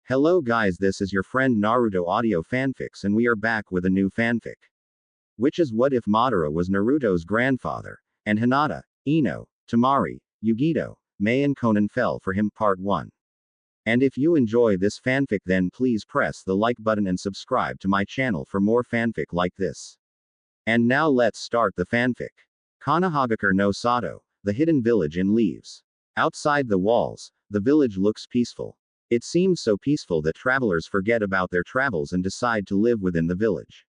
Hello guys, this is your friend Naruto Audio Fanfics and we are back with a new fanfic. Which is what if Madara was Naruto's grandfather, and Hinata, Ino, Temari, Yugito, Mei and Konan fell for him part 1. And if you enjoy this fanfic then please press the like button and subscribe to my channel for more fanfic like this. And now let's start the fanfic. Konohagakure no Sato, the hidden village in leaves. Outside the walls, the village looks peaceful. It seems so peaceful that travelers forget about their travels and decide to live within the village.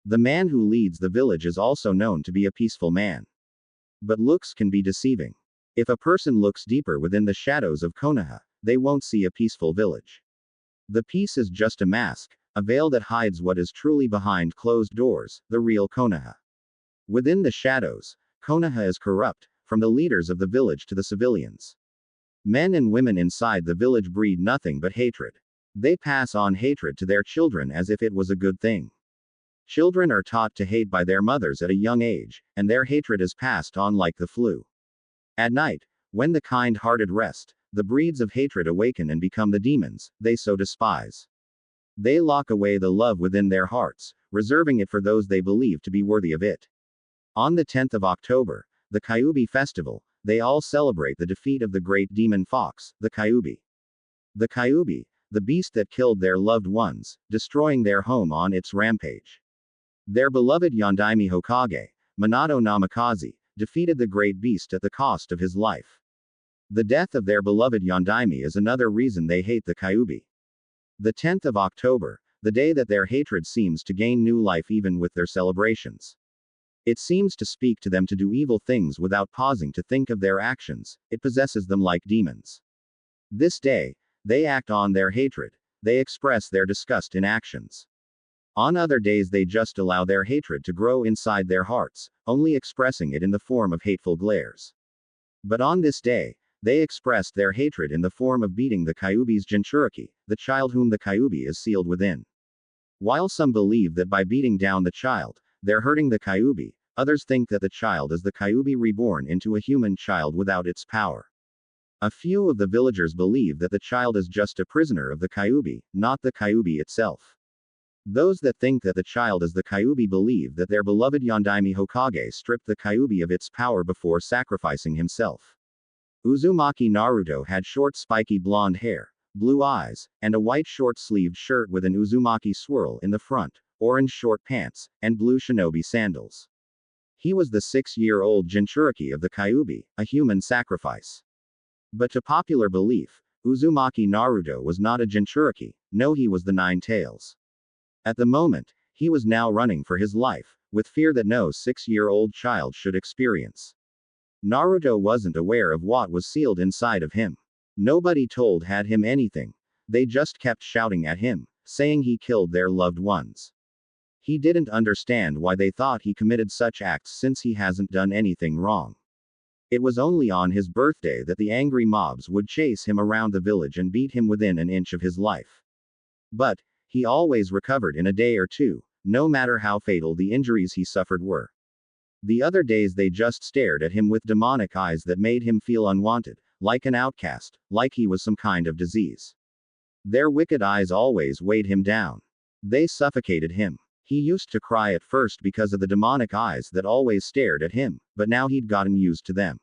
The man who leads the village is also known to be a peaceful man. But looks can be deceiving. If a person looks deeper within the shadows of Konoha, they won't see a peaceful village. The peace is just a mask, a veil that hides what is truly behind closed doors, the real Konoha. Within the shadows, Konoha is corrupt, from the leaders of the village to the civilians. Men and women inside the village breed nothing but hatred. They pass on hatred to their children as if it was a good thing. Children are taught to hate by their mothers at a young age, and their hatred is passed on like the flu. At night, when the kind-hearted rest, the breeds of hatred awaken and become the demons they so despise. They lock away the love within their hearts, reserving it for those they believe to be worthy of it. On the 10th of October, the Kyuubi festival, they all celebrate the defeat of the great demon fox, the Kyuubi. The Kyuubi, the beast that killed their loved ones, destroying their home on its rampage. Their beloved Yondaime Hokage, Minato Namikaze, defeated the great beast at the cost of his life. The death of their beloved Yondaime is another reason they hate the Kyuubi. The 10th of October, the day that their hatred seems to gain new life even with their celebrations. It seems to speak to them to do evil things without pausing to think of their actions, it possesses them like demons. This day, they act on their hatred, they express their disgust in actions. On other days they just allow their hatred to grow inside their hearts, only expressing it in the form of hateful glares. But on this day, they expressed their hatred in the form of beating the Kyuubi's Jinchuriki, the child whom the Kyuubi is sealed within. While some believe that by beating down the child, they're hurting the Kyuubi, others think that the child is the Kyuubi reborn into a human child without its power. A few of the villagers believe that the child is just a prisoner of the Kyuubi, not the Kyuubi itself. Those that think that the child is the Kyuubi believe that their beloved Yondaime Hokage stripped the Kyuubi of its power before sacrificing himself. Uzumaki Naruto had short spiky blonde hair, blue eyes, and a white short-sleeved shirt with an Uzumaki swirl in the front, orange short pants, and blue shinobi sandals. He was the 6-year-old Jinchuriki of the Kyuubi, a human sacrifice. But to popular belief, Uzumaki Naruto was not a Jinchuriki, no he was the Nine Tails. At the moment, he was now running for his life, with fear that no 6-year-old child should experience. Naruto wasn't aware of what was sealed inside of him. Nobody told had him anything. They just kept shouting at him, saying he killed their loved ones. He didn't understand why they thought he committed such acts since he hasn't done anything wrong. It was only on his birthday that the angry mobs would chase him around the village and beat him within an inch of his life. But, he always recovered in a day or two, no matter how fatal the injuries he suffered were. The other days they just stared at him with demonic eyes that made him feel unwanted, like an outcast, like he was some kind of disease. Their wicked eyes always weighed him down. They suffocated him. He used to cry at first because of the demonic eyes that always stared at him, but now he'd gotten used to them.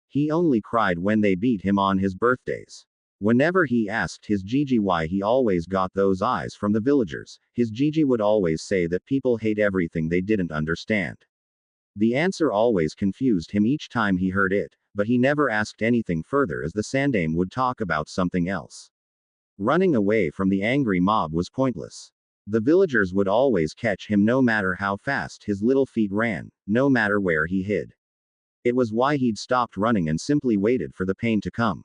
He only cried when they beat him on his birthdays. Whenever he asked his Gigi why he always got those eyes from the villagers, his Gigi would always say that people hate everything they didn't understand. The answer always confused him each time he heard it, but he never asked anything further as the Sandaime would talk about something else. Running away from the angry mob was pointless. The villagers would always catch him no matter how fast his little feet ran, no matter where he hid. It was why he'd stopped running and simply waited for the pain to come.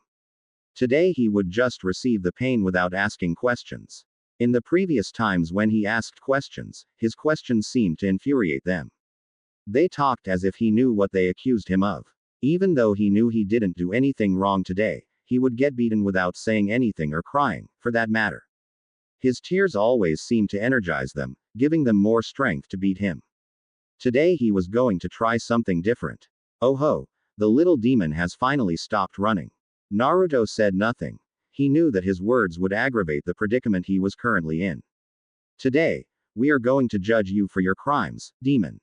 Today he would just receive the pain without asking questions. In the previous times when he asked questions, his questions seemed to infuriate them. They talked as if he knew what they accused him of. Even though he knew he didn't do anything wrong today, he would get beaten without saying anything or crying, for that matter. His tears always seemed to energize them, giving them more strength to beat him. Today he was going to try something different. Oh ho, the little demon has finally stopped running. Naruto said nothing. He knew that his words would aggravate the predicament he was currently in. Today, we are going to judge you for your crimes, demon.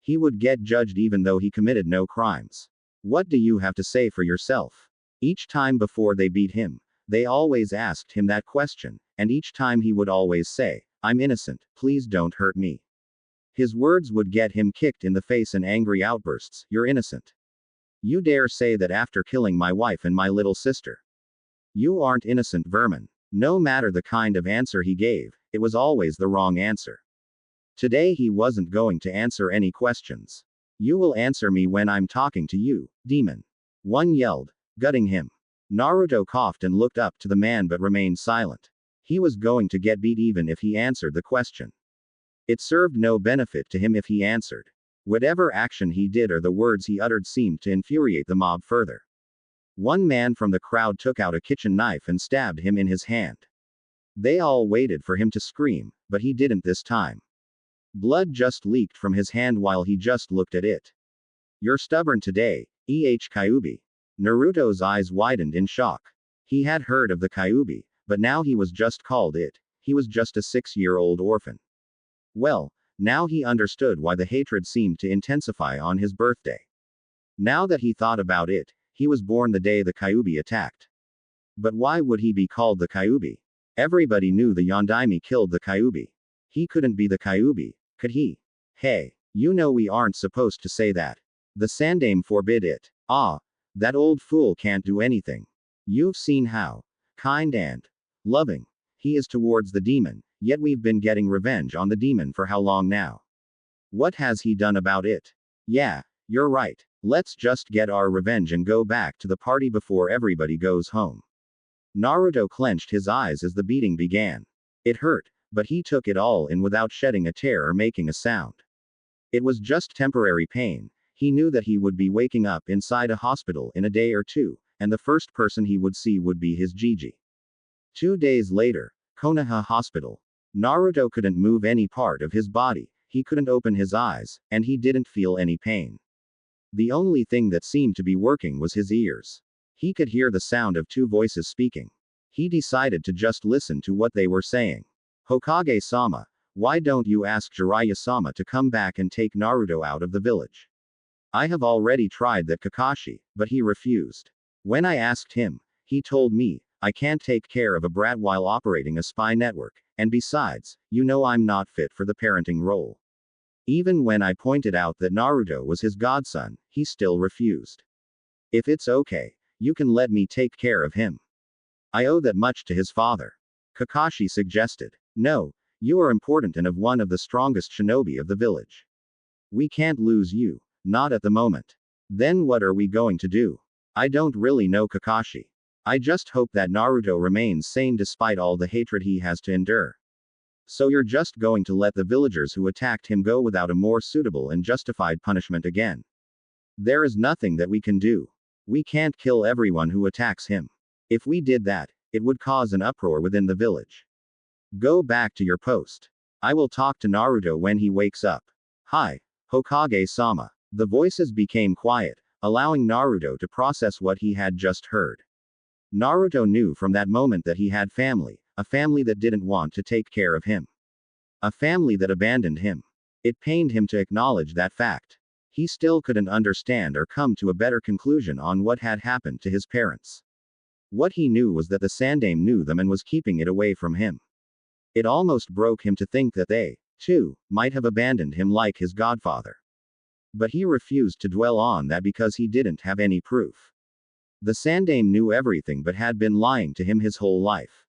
He would get judged even though he committed no crimes. What do you have to say for yourself? Each time before they beat him, they always asked him that question, and each time he would always say, I'm innocent, please don't hurt me. His words would get him kicked in the face and angry outbursts, you're innocent. You dare say that after killing my wife and my little sister. You aren't innocent, vermin. No matter the kind of answer he gave, it was always the wrong answer. Today he wasn't going to answer any questions. You will answer me when I'm talking to you, demon. One yelled, gutting him. Naruto coughed and looked up to the man but remained silent. He was going to get beat even if he answered the question. It served no benefit to him if he answered. Whatever action he did or the words he uttered seemed to infuriate the mob further. One man from the crowd took out a kitchen knife and stabbed him in his hand. They all waited for him to scream, but he didn't this time. Blood just leaked from his hand while he just looked at it. You're stubborn today, Kyuubi. Naruto's eyes widened in shock. He had heard of the Kyuubi, but now he was just called it. He was just a 6-year-old orphan. Well, now he understood why the hatred seemed to intensify on his birthday. Now that he thought about it, he was born the day the Kyuubi attacked. But why would he be called the Kyuubi? Everybody knew the Yondaime killed the Kyuubi. He couldn't be the Kyuubi, could he? Hey, you know we aren't supposed to say that. The Sandaime forbid it. Ah, that old fool can't do anything. You've seen how kind and loving he is towards the demon, yet we've been getting revenge on the demon for how long now? What has he done about it? Yeah, you're right. Let's just get our revenge and go back to the party before everybody goes home. Naruto clenched his eyes as the beating began. It hurt, but he took it all in without shedding a tear or making a sound. It was just temporary pain. He knew that he would be waking up inside a hospital in a day or two, and the first person he would see would be his Gigi. 2 days later, Konoha Hospital. Naruto couldn't move any part of his body, he couldn't open his eyes, and he didn't feel any pain. The only thing that seemed to be working was his ears. He could hear the sound of 2 voices speaking. He decided to just listen to what they were saying. Hokage-sama, why don't you ask Jiraiya-sama to come back and take Naruto out of the village? I have already tried that Kakashi, but he refused. When I asked him, he told me, I can't take care of a brat while operating a spy network, and besides, you know I'm not fit for the parenting role. Even when I pointed out that Naruto was his godson, he still refused. If it's okay, you can let me take care of him. I owe that much to his father. Kakashi suggested. No, you are important and of one of the strongest shinobi of the village. We can't lose you. Not at the moment. Then what are we going to do? I don't really know, Kakashi. I just hope that Naruto remains sane despite all the hatred he has to endure. So you're just going to let the villagers who attacked him go without a more suitable and justified punishment again? There is nothing that we can do. We can't kill everyone who attacks him. If we did that, it would cause an uproar within the village. Go back to your post. I will talk to Naruto when he wakes up. Hi, Hokage-sama. The voices became quiet, allowing Naruto to process what he had just heard. Naruto knew from that moment that he had family, a family that didn't want to take care of him. A family that abandoned him. It pained him to acknowledge that fact. He still couldn't understand or come to a better conclusion on what had happened to his parents. What he knew was that the Sandaime knew them and was keeping it away from him. It almost broke him to think that they, too, might have abandoned him like his godfather. But he refused to dwell on that because he didn't have any proof. The Sandaime knew everything but had been lying to him his whole life.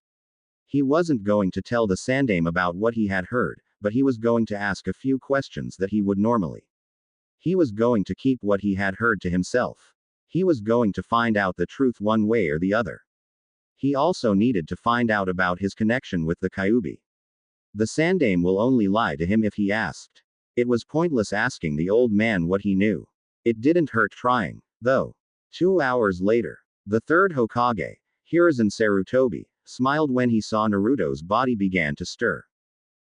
He wasn't going to tell the Sandaime about what he had heard, but he was going to ask a few questions that he would normally. He was going to keep what he had heard to himself. He was going to find out the truth one way or the other. He also needed to find out about his connection with the Kyuubi. The Sandaime will only lie to him if he asked. It was pointless asking the old man what he knew. It didn't hurt trying, though. 2 hours later, the third Hokage, Hiruzen Sarutobi, smiled when he saw Naruto's body began to stir.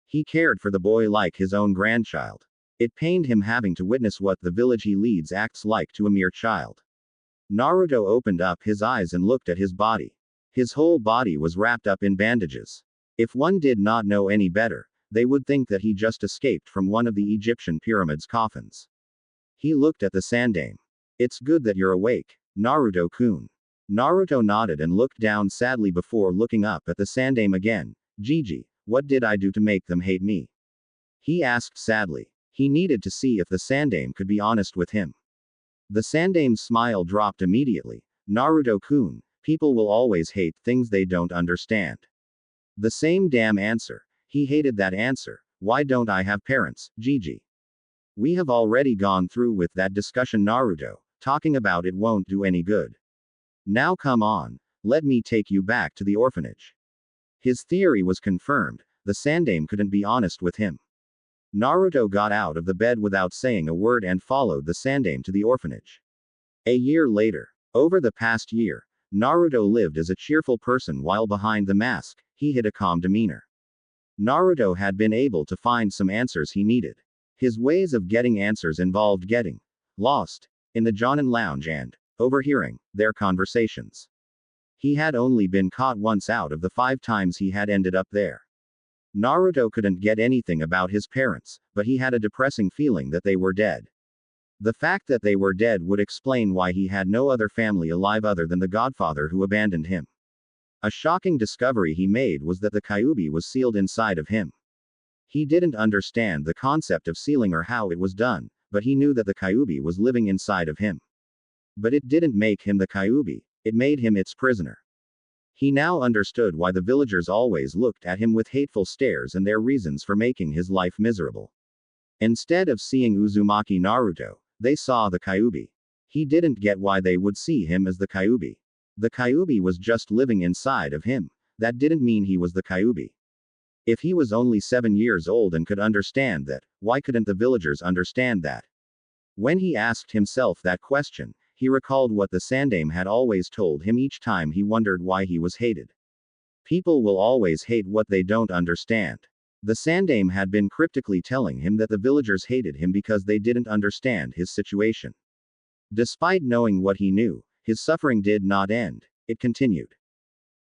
He cared for the boy like his own grandchild. It pained him having to witness what the village he leads acts like to a mere child. Naruto opened up his eyes and looked at his body. His whole body was wrapped up in bandages. If one did not know any better, they would think that he just escaped from one of the Egyptian pyramids' coffins. He looked at the Sandaime. It's good that you're awake, Naruto-kun. Naruto nodded and looked down sadly before looking up at the Sandaime again. Gigi, what did I do to make them hate me? He asked sadly. He needed to see if the Sandaime could be honest with him. The Sandaime's smile dropped immediately. Naruto-kun, people will always hate things they don't understand. The same damn answer. He hated that answer. Why don't I have parents, Gigi? We have already gone through with that discussion, Naruto. Talking about it won't do any good. Now come on. Let me take you back to the orphanage. His theory was confirmed. The Sandaime couldn't be honest with him. Naruto got out of the bed without saying a word and followed the Sandaime to the orphanage. A year later. Over the past year, Naruto lived as a cheerful person while behind the mask, he had a calm demeanor. Naruto had been able to find some answers he needed. His ways of getting answers involved getting lost in the Jonin lounge and overhearing their conversations. He had only been caught once out of the 5 times he had ended up there. Naruto couldn't get anything about his parents, but he had a depressing feeling that they were dead. The fact that they were dead would explain why he had no other family alive other than the godfather who abandoned him. A shocking discovery he made was that the Kyuubi was sealed inside of him. He didn't understand the concept of sealing or how it was done, but he knew that the Kyuubi was living inside of him. But it didn't make him the Kyuubi, it made him its prisoner. He now understood why the villagers always looked at him with hateful stares and their reasons for making his life miserable. Instead of seeing Uzumaki Naruto, they saw the Kyuubi. He didn't get why they would see him as the Kyuubi. The Kyuubi was just living inside of him. That didn't mean he was the Kyuubi. If he was only 7 years old and could understand that, why couldn't the villagers understand that? When he asked himself that question, he recalled what the Sandaime had always told him each time he wondered why he was hated. People will always hate what they don't understand. The Sandaime had been cryptically telling him that the villagers hated him because they didn't understand his situation. Despite knowing what he knew, his suffering did not end, it continued.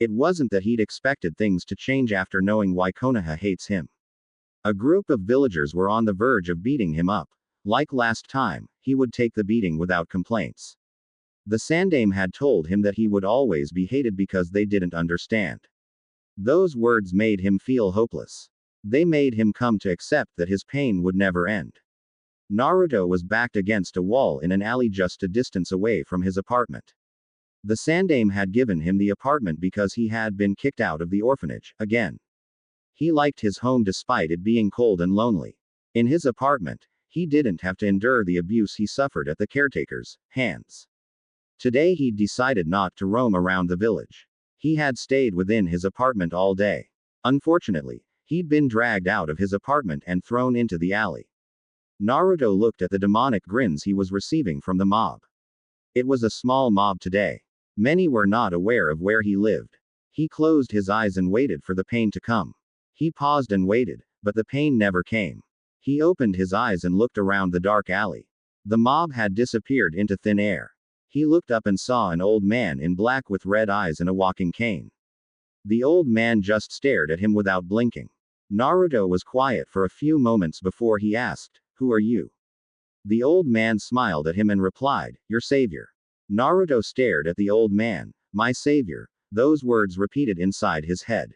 It wasn't that he'd expected things to change after knowing why Konoha hates him. A group of villagers were on the verge of beating him up. Like last time, he would take the beating without complaints. The Sandaime had told him that he would always be hated because they didn't understand. Those words made him feel hopeless. They made him come to accept that his pain would never end. Naruto was backed against a wall in an alley just a distance away from his apartment. The Sandaime had given him the apartment because he had been kicked out of the orphanage, again. He liked his home despite it being cold and lonely. In his apartment, he didn't have to endure the abuse he suffered at the caretaker's hands. Today he'd decided not to roam around the village. He had stayed within his apartment all day. Unfortunately, he'd been dragged out of his apartment and thrown into the alley. Naruto looked at the demonic grins he was receiving from the mob. It was a small mob today. Many were not aware of where he lived. He closed his eyes and waited for the pain to come. He paused and waited, but the pain never came. He opened his eyes and looked around the dark alley. The mob had disappeared into thin air. He looked up and saw an old man in black with red eyes and a walking cane. The old man just stared at him without blinking. Naruto was quiet for a few moments before he asked, "Who are you?" The old man smiled at him and replied, "Your savior." Naruto stared at the old man. "My savior?" Those words repeated inside his head.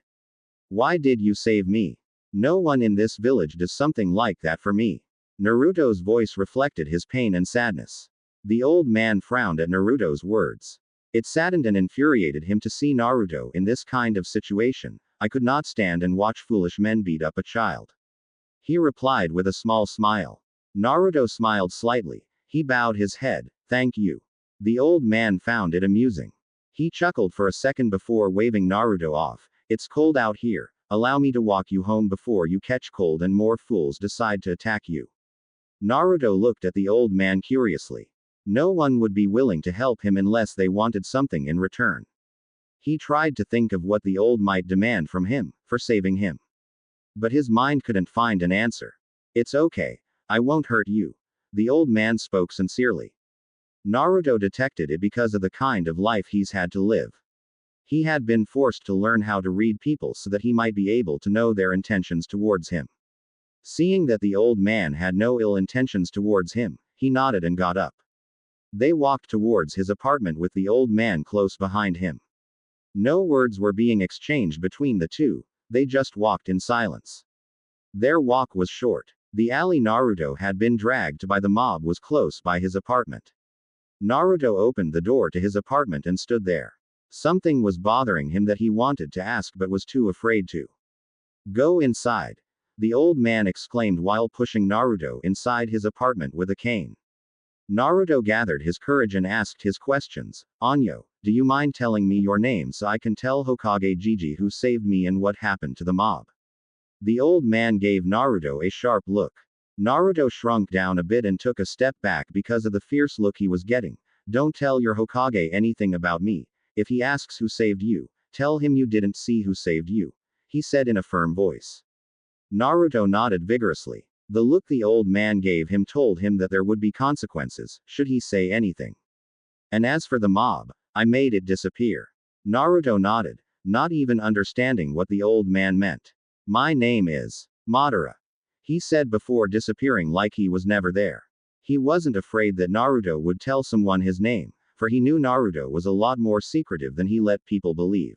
"Why did you save me? No one in this village does something like that for me." Naruto's voice reflected his pain and sadness. The old man frowned at Naruto's words. It saddened and infuriated him to see Naruto in this kind of situation. "I could not stand and watch foolish men beat up a child," he replied with a small smile. Naruto smiled slightly. He bowed his head. "Thank you." The old man found it amusing. He chuckled for a second before waving Naruto off. "It's cold out here. Allow me to walk you home before you catch cold and more fools decide to attack you." Naruto looked at the old man curiously. No one would be willing to help him unless they wanted something in return. He tried to think of what the old might demand from him, for saving him. But his mind couldn't find an answer. "It's okay. I won't hurt you." The old man spoke sincerely. Naruto detected it because of the kind of life he's had to live. He had been forced to learn how to read people so that he might be able to know their intentions towards him. Seeing that the old man had no ill intentions towards him, he nodded and got up. They walked towards his apartment with the old man close behind him. No words were being exchanged between the two, they just walked in silence. Their walk was short. The alley Naruto had been dragged by the mob was close by his apartment. Naruto opened the door to his apartment and stood there. Something was bothering him that he wanted to ask but was too afraid to. Go inside, the old man exclaimed while pushing Naruto inside his apartment with a cane. Naruto gathered his courage and asked his questions. Anyo, do you mind telling me your name so I can tell Hokage Gigi who saved me and what happened to the mob? The old man gave Naruto a sharp look. Naruto shrunk down a bit and took a step back because of the fierce look he was getting. Don't tell your Hokage anything about me. If he asks who saved you, tell him you didn't see who saved you, he said in a firm voice. Naruto nodded vigorously. The look the old man gave him told him that there would be consequences, should he say anything. And as for the mob, I made it disappear. Naruto nodded, not even understanding what the old man meant. My name is Madara, he said before disappearing like he was never there. He wasn't afraid that Naruto would tell someone his name, for he knew Naruto was a lot more secretive than he let people believe.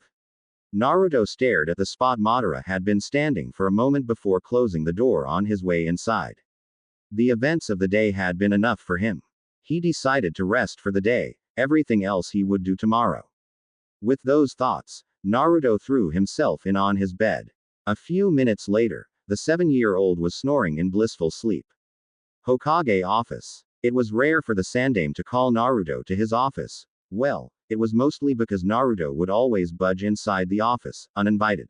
Naruto stared at the spot Madara had been standing for a moment before closing the door on his way inside. The events of the day had been enough for him. He decided to rest for the day, everything else he would do tomorrow. With those thoughts, Naruto threw himself in on his bed. A few minutes later, the 7-year-old was snoring in blissful sleep. Hokage office. It was rare for the Sandaime to call Naruto to his office. Well, it was mostly because Naruto would always budge inside the office, uninvited.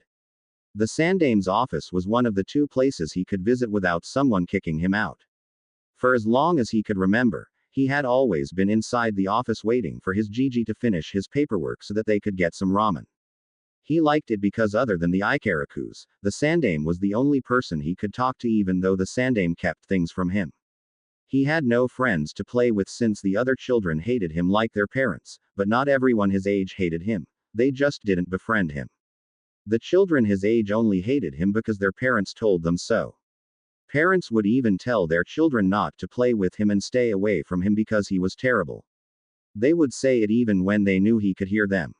The Sandaime's office was one of the 2 places he could visit without someone kicking him out. For as long as he could remember, he had always been inside the office waiting for his Gigi to finish his paperwork so that they could get some ramen. He liked it because other than the Ikarakus, the Sandaime was the only person he could talk to even though the Sandaime kept things from him. He had no friends to play with since the other children hated him like their parents, but not everyone his age hated him, they just didn't befriend him. The children his age only hated him because their parents told them so. Parents would even tell their children not to play with him and stay away from him because he was terrible. They would say it even when they knew he could hear them.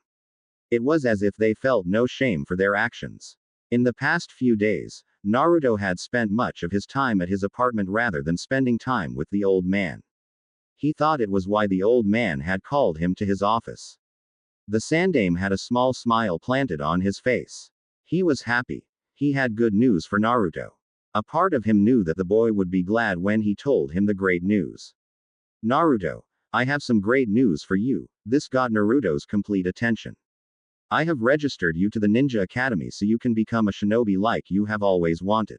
It was as if they felt no shame for their actions. In the past few days, Naruto had spent much of his time at his apartment rather than spending time with the old man. He thought it was why the old man had called him to his office. The Sandaime had a small smile planted on his face. He was happy. He had good news for Naruto. A part of him knew that the boy would be glad when he told him the great news. Naruto, I have some great news for you. This got Naruto's complete attention. I have registered you to the Ninja Academy so you can become a shinobi like you have always wanted.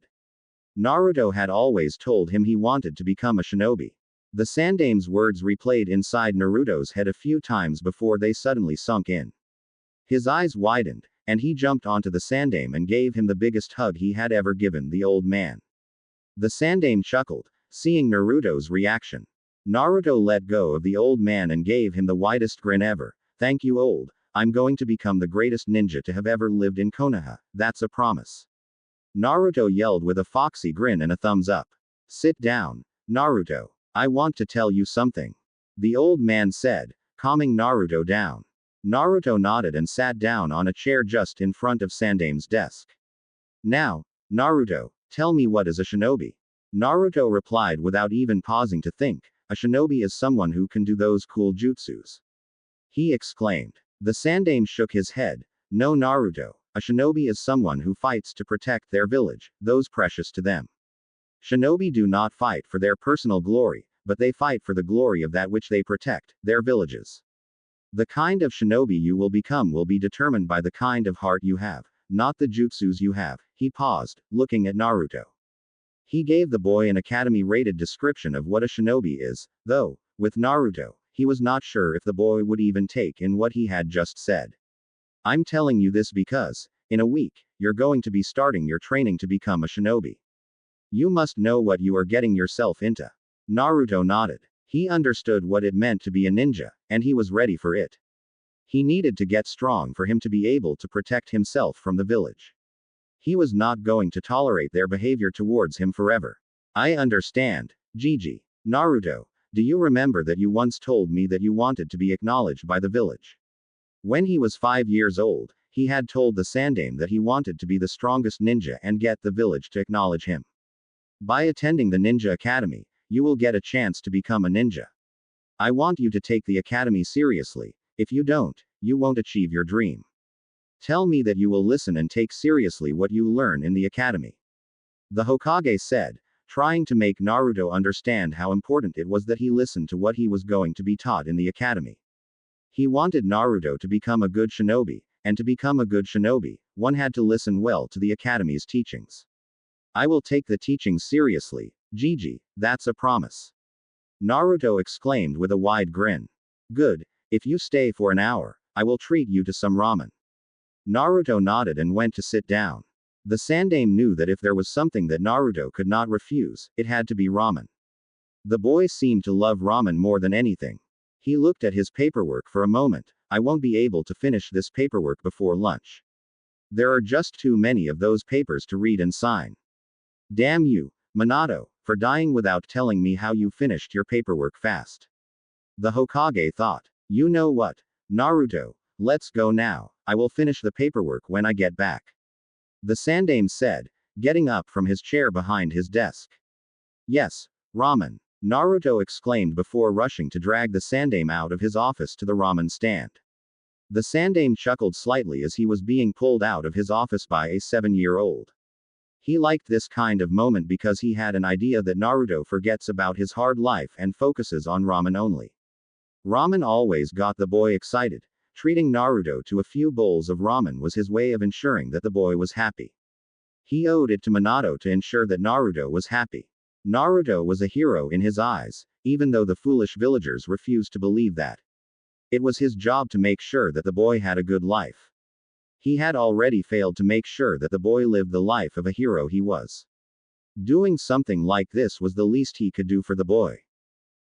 Naruto had always told him he wanted to become a shinobi. The Sandaime's words replayed inside Naruto's head a few times before they suddenly sunk in. His eyes widened, and he jumped onto the Sandaime and gave him the biggest hug he had ever given the old man. The Sandaime chuckled, seeing Naruto's reaction. Naruto let go of the old man and gave him the widest grin ever. Thank you, old. I'm going to become the greatest ninja to have ever lived in Konoha, that's a promise. Naruto yelled with a foxy grin and a thumbs up. Sit down, Naruto. I want to tell you something. The old man said, calming Naruto down. Naruto nodded and sat down on a chair just in front of Sandaime's desk. Now, Naruto, tell me what is a shinobi? Naruto replied without even pausing to think, a shinobi is someone who can do those cool jutsus. He exclaimed. The Sandaime shook his head. No, Naruto, a shinobi is someone who fights to protect their village, those precious to them. Shinobi do not fight for their personal glory, but they fight for the glory of that which they protect, their villages. The kind of shinobi you will become will be determined by the kind of heart you have, not the jutsus you have. He paused, looking at Naruto. He gave the boy an academy-rated description of what a shinobi is, though, with Naruto, he was not sure if the boy would even take in what he had just said. I'm telling you this because, in a week, you're going to be starting your training to become a shinobi. You must know what you are getting yourself into. Naruto nodded. He understood what it meant to be a ninja, and he was ready for it. He needed to get strong for him to be able to protect himself from the village. He was not going to tolerate their behavior towards him forever. I understand, Gigi. Naruto, do you remember that you once told me that you wanted to be acknowledged by the village? When he was 5 years old, he had told the Sandaime that he wanted to be the strongest ninja and get the village to acknowledge him. By attending the Ninja Academy, you will get a chance to become a ninja. I want you to take the academy seriously. If you don't, you won't achieve your dream. Tell me that you will listen and take seriously what you learn in the academy. The Hokage said, trying to make Naruto understand how important it was that he listened to what he was going to be taught in the academy. He wanted Naruto to become a good shinobi, and to become a good shinobi, one had to listen well to the academy's teachings. I will take the teachings seriously, Gigi, that's a promise. Naruto exclaimed with a wide grin. Good, if you stay for an hour, I will treat you to some ramen. Naruto nodded and went to sit down. The Sandaime knew that if there was something that Naruto could not refuse, it had to be ramen. The boy seemed to love ramen more than anything. He looked at his paperwork for a moment. I won't be able to finish this paperwork before lunch. There are just too many of those papers to read and sign. Damn you, Minato, for dying without telling me how you finished your paperwork fast. The Hokage thought. You know what, Naruto, let's go now. I will finish the paperwork when I get back. The Sandaime said, getting up from his chair behind his desk. Yes, ramen, Naruto exclaimed before rushing to drag the Sandaime out of his office to the ramen stand. The Sandaime chuckled slightly as he was being pulled out of his office by a 7-year-old. He liked this kind of moment because he had an idea that Naruto forgets about his hard life and focuses on ramen only. Ramen always got the boy excited. Treating Naruto to a few bowls of ramen was his way of ensuring that the boy was happy. He owed it to Minato to ensure that Naruto was happy. Naruto was a hero in his eyes, even though the foolish villagers refused to believe that. It was his job to make sure that the boy had a good life. He had already failed to make sure that the boy lived the life of a hero he was. Doing something like this was the least he could do for the boy.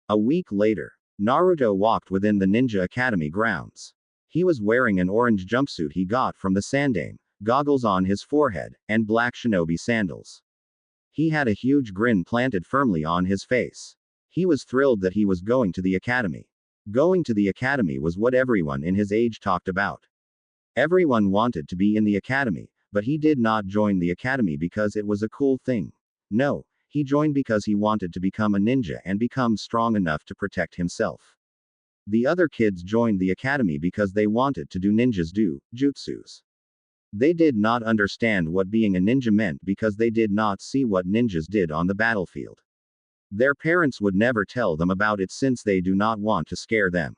A week later, Naruto walked within the Ninja Academy grounds. He was wearing an orange jumpsuit he got from the Sandaime, goggles on his forehead, and black shinobi sandals. He had a huge grin planted firmly on his face. He was thrilled that he was going to the academy. Going to the academy was what everyone in his age talked about. Everyone wanted to be in the academy, but he did not join the academy because it was a cool thing. No, he joined because he wanted to become a ninja and become strong enough to protect himself. The other kids joined the academy because they wanted to do ninjas do jutsus. They did not understand what being a ninja meant because they did not see what ninjas did on the battlefield. Their parents would never tell them about it since they do not want to scare them.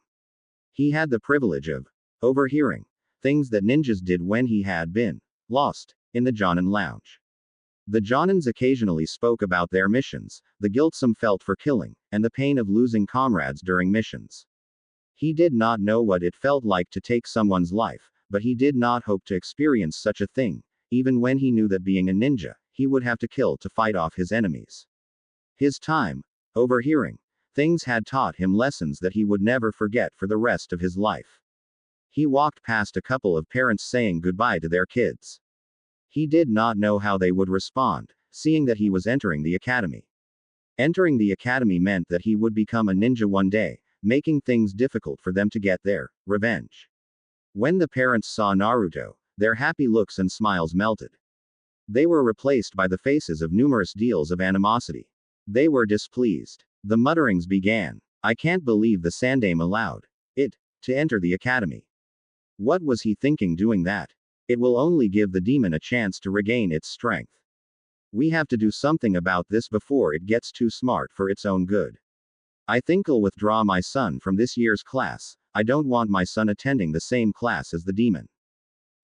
He had the privilege of overhearing things that ninjas did when he had been lost in the Jonin lounge. The Jonins occasionally spoke about their missions, the guilt some felt for killing, and the pain of losing comrades during missions. He did not know what it felt like to take someone's life, but he did not hope to experience such a thing, even when he knew that being a ninja, he would have to kill to fight off his enemies. His time overhearing things had taught him lessons that he would never forget for the rest of his life. He walked past a couple of parents saying goodbye to their kids. He did not know how they would respond, seeing that he was entering the academy. Entering the academy meant that he would become a ninja one day, making things difficult for them to get their revenge. When the parents saw Naruto, their happy looks and smiles melted. They were replaced by the faces of numerous deals of animosity. They were displeased. The mutterings began. I can't believe the Sandaime allowed it to enter the academy. What was he thinking doing that? It will only give the demon a chance to regain its strength. We have to do something about this before it gets too smart for its own good. I think I'll withdraw my son from this year's class. I don't want my son attending the same class as the demon.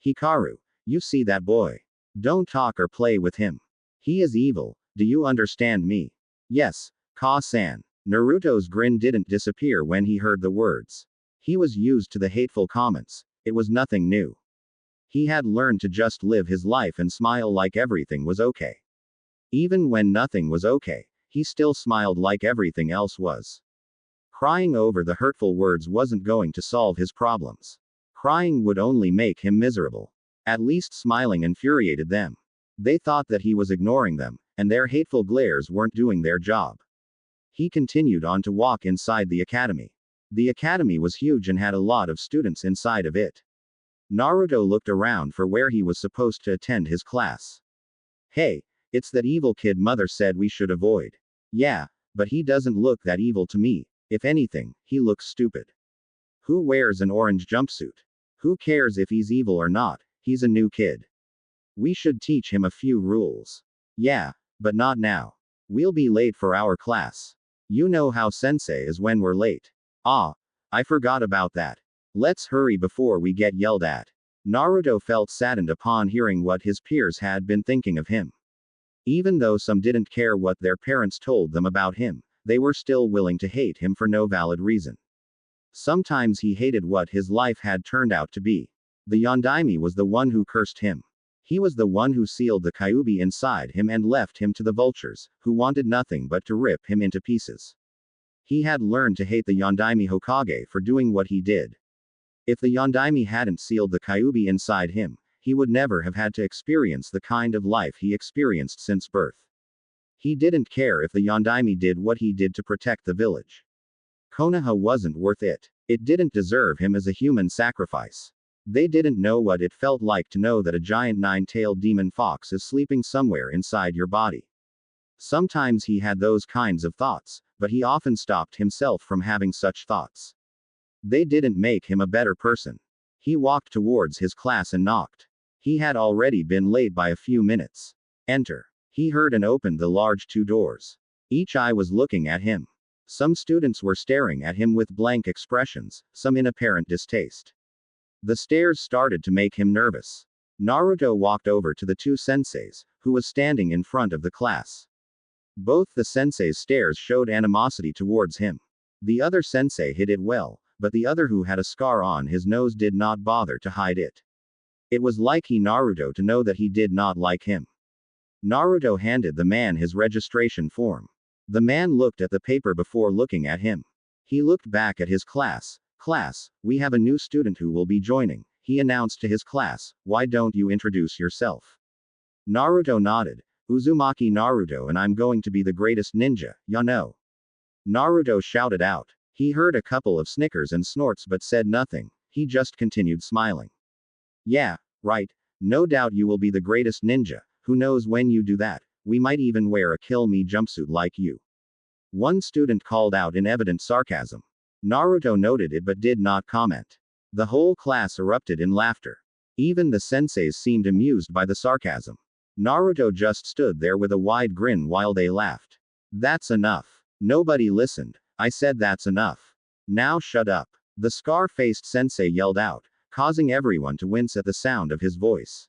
Hikaru, you see that boy? Don't talk or play with him. He is evil, do you understand me? Yes, Ka-san. Naruto's grin didn't disappear when he heard the words. He was used to the hateful comments, it was nothing new. He had learned to just live his life and smile like everything was okay. Even when nothing was okay, he still smiled like everything else was. Crying over the hurtful words wasn't going to solve his problems. Crying would only make him miserable. At least smiling infuriated them. They thought that he was ignoring them, and their hateful glares weren't doing their job. He continued on to walk inside the academy. The academy was huge and had a lot of students inside of it. Naruto looked around for where he was supposed to attend his class. Hey, it's that evil kid mother said we should avoid. Yeah, but he doesn't look that evil to me. If anything, he looks stupid. Who wears an orange jumpsuit? Who cares if he's evil or not? He's a new kid. We should teach him a few rules. Yeah, but not now. We'll be late for our class. You know how sensei is when we're late. Ah, I forgot about that. Let's hurry before we get yelled at. Naruto felt saddened upon hearing what his peers had been thinking of him. Even though some didn't care what their parents told them about him, they were still willing to hate him for no valid reason. Sometimes he hated what his life had turned out to be. The Yondaime was the one who cursed him. He was the one who sealed the Kyuubi inside him and left him to the vultures, who wanted nothing but to rip him into pieces. He had learned to hate the Yondaime Hokage for doing what he did. If the Yondaime hadn't sealed the Kyuubi inside him, he would never have had to experience the kind of life he experienced since birth. He didn't care if the Yondaime did what he did to protect the village. Konoha wasn't worth it. It didn't deserve him as a human sacrifice. They didn't know what it felt like to know that a giant nine-tailed demon fox is sleeping somewhere inside your body. Sometimes he had those kinds of thoughts, but he often stopped himself from having such thoughts. They didn't make him a better person. He walked towards his class and knocked. He had already been late by a few minutes. Enter. He heard and opened the large two doors. Each eye was looking at him. Some students were staring at him with blank expressions, some in apparent distaste. The stares started to make him nervous. Naruto walked over to the two senseis, who was standing in front of the class. Both the sensei's stares showed animosity towards him. The other sensei hid it well, but the other who had a scar on his nose did not bother to hide it. It was like Naruto to know that he did not like him. Naruto handed the man his registration form. The man looked at the paper before looking at him. He looked back at his class. Class, we have a new student who will be joining, he announced to his class. Why don't you introduce yourself? Naruto nodded. Uzumaki Naruto, and I'm going to be the greatest ninja, ya know. Naruto shouted out. He heard a couple of snickers and snorts but said nothing. He just continued smiling. Yeah, right. No doubt you will be the greatest ninja. Who knows when you do that? We might even wear a kill me jumpsuit like you. One student called out in evident sarcasm. Naruto noted it but did not comment. The whole class erupted in laughter. Even the senseis seemed amused by the sarcasm. Naruto just stood there with a wide grin while they laughed. That's enough. Nobody listened. I said that's enough. Now shut up. The scar-faced sensei yelled out, causing everyone to wince at the sound of his voice.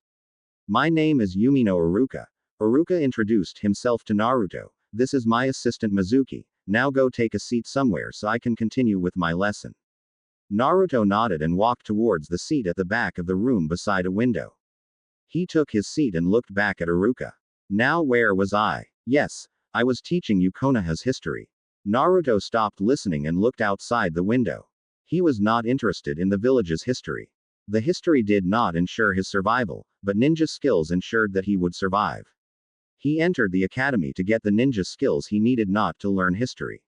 My name is Yumino Iruka. Iruka introduced himself to Naruto. This is my assistant Mizuki. Now go take a seat somewhere so I can continue with my lesson. Naruto nodded and walked towards the seat at the back of the room beside a window. He took his seat and looked back at Iruka. Now where was I? Yes, I was teaching you Konoha's history. Naruto stopped listening and looked outside the window. He was not interested in the village's history. The history did not ensure his survival, but ninja skills ensured that he would survive. He entered the academy to get the ninja skills he needed, not to learn history.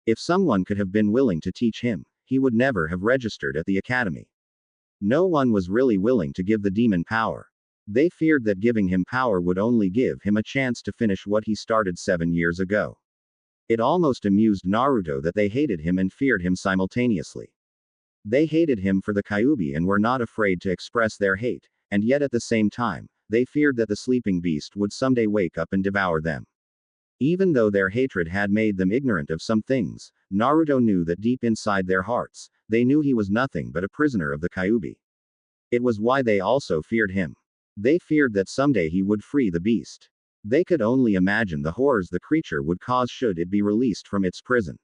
If someone could have been willing to teach him, he would never have registered at the academy. No one was really willing to give the demon power. They feared that giving him power would only give him a chance to finish what he started 7 years ago. It almost amused Naruto that they hated him and feared him simultaneously. They hated him for the Kyuubi and were not afraid to express their hate, and yet at the same time, they feared that the sleeping beast would someday wake up and devour them. Even though their hatred had made them ignorant of some things, Naruto knew that deep inside their hearts, they knew he was nothing but a prisoner of the Kyuubi. It was why they also feared him. They feared that someday he would free the beast. They could only imagine the horrors the creature would cause should it be released from its prison.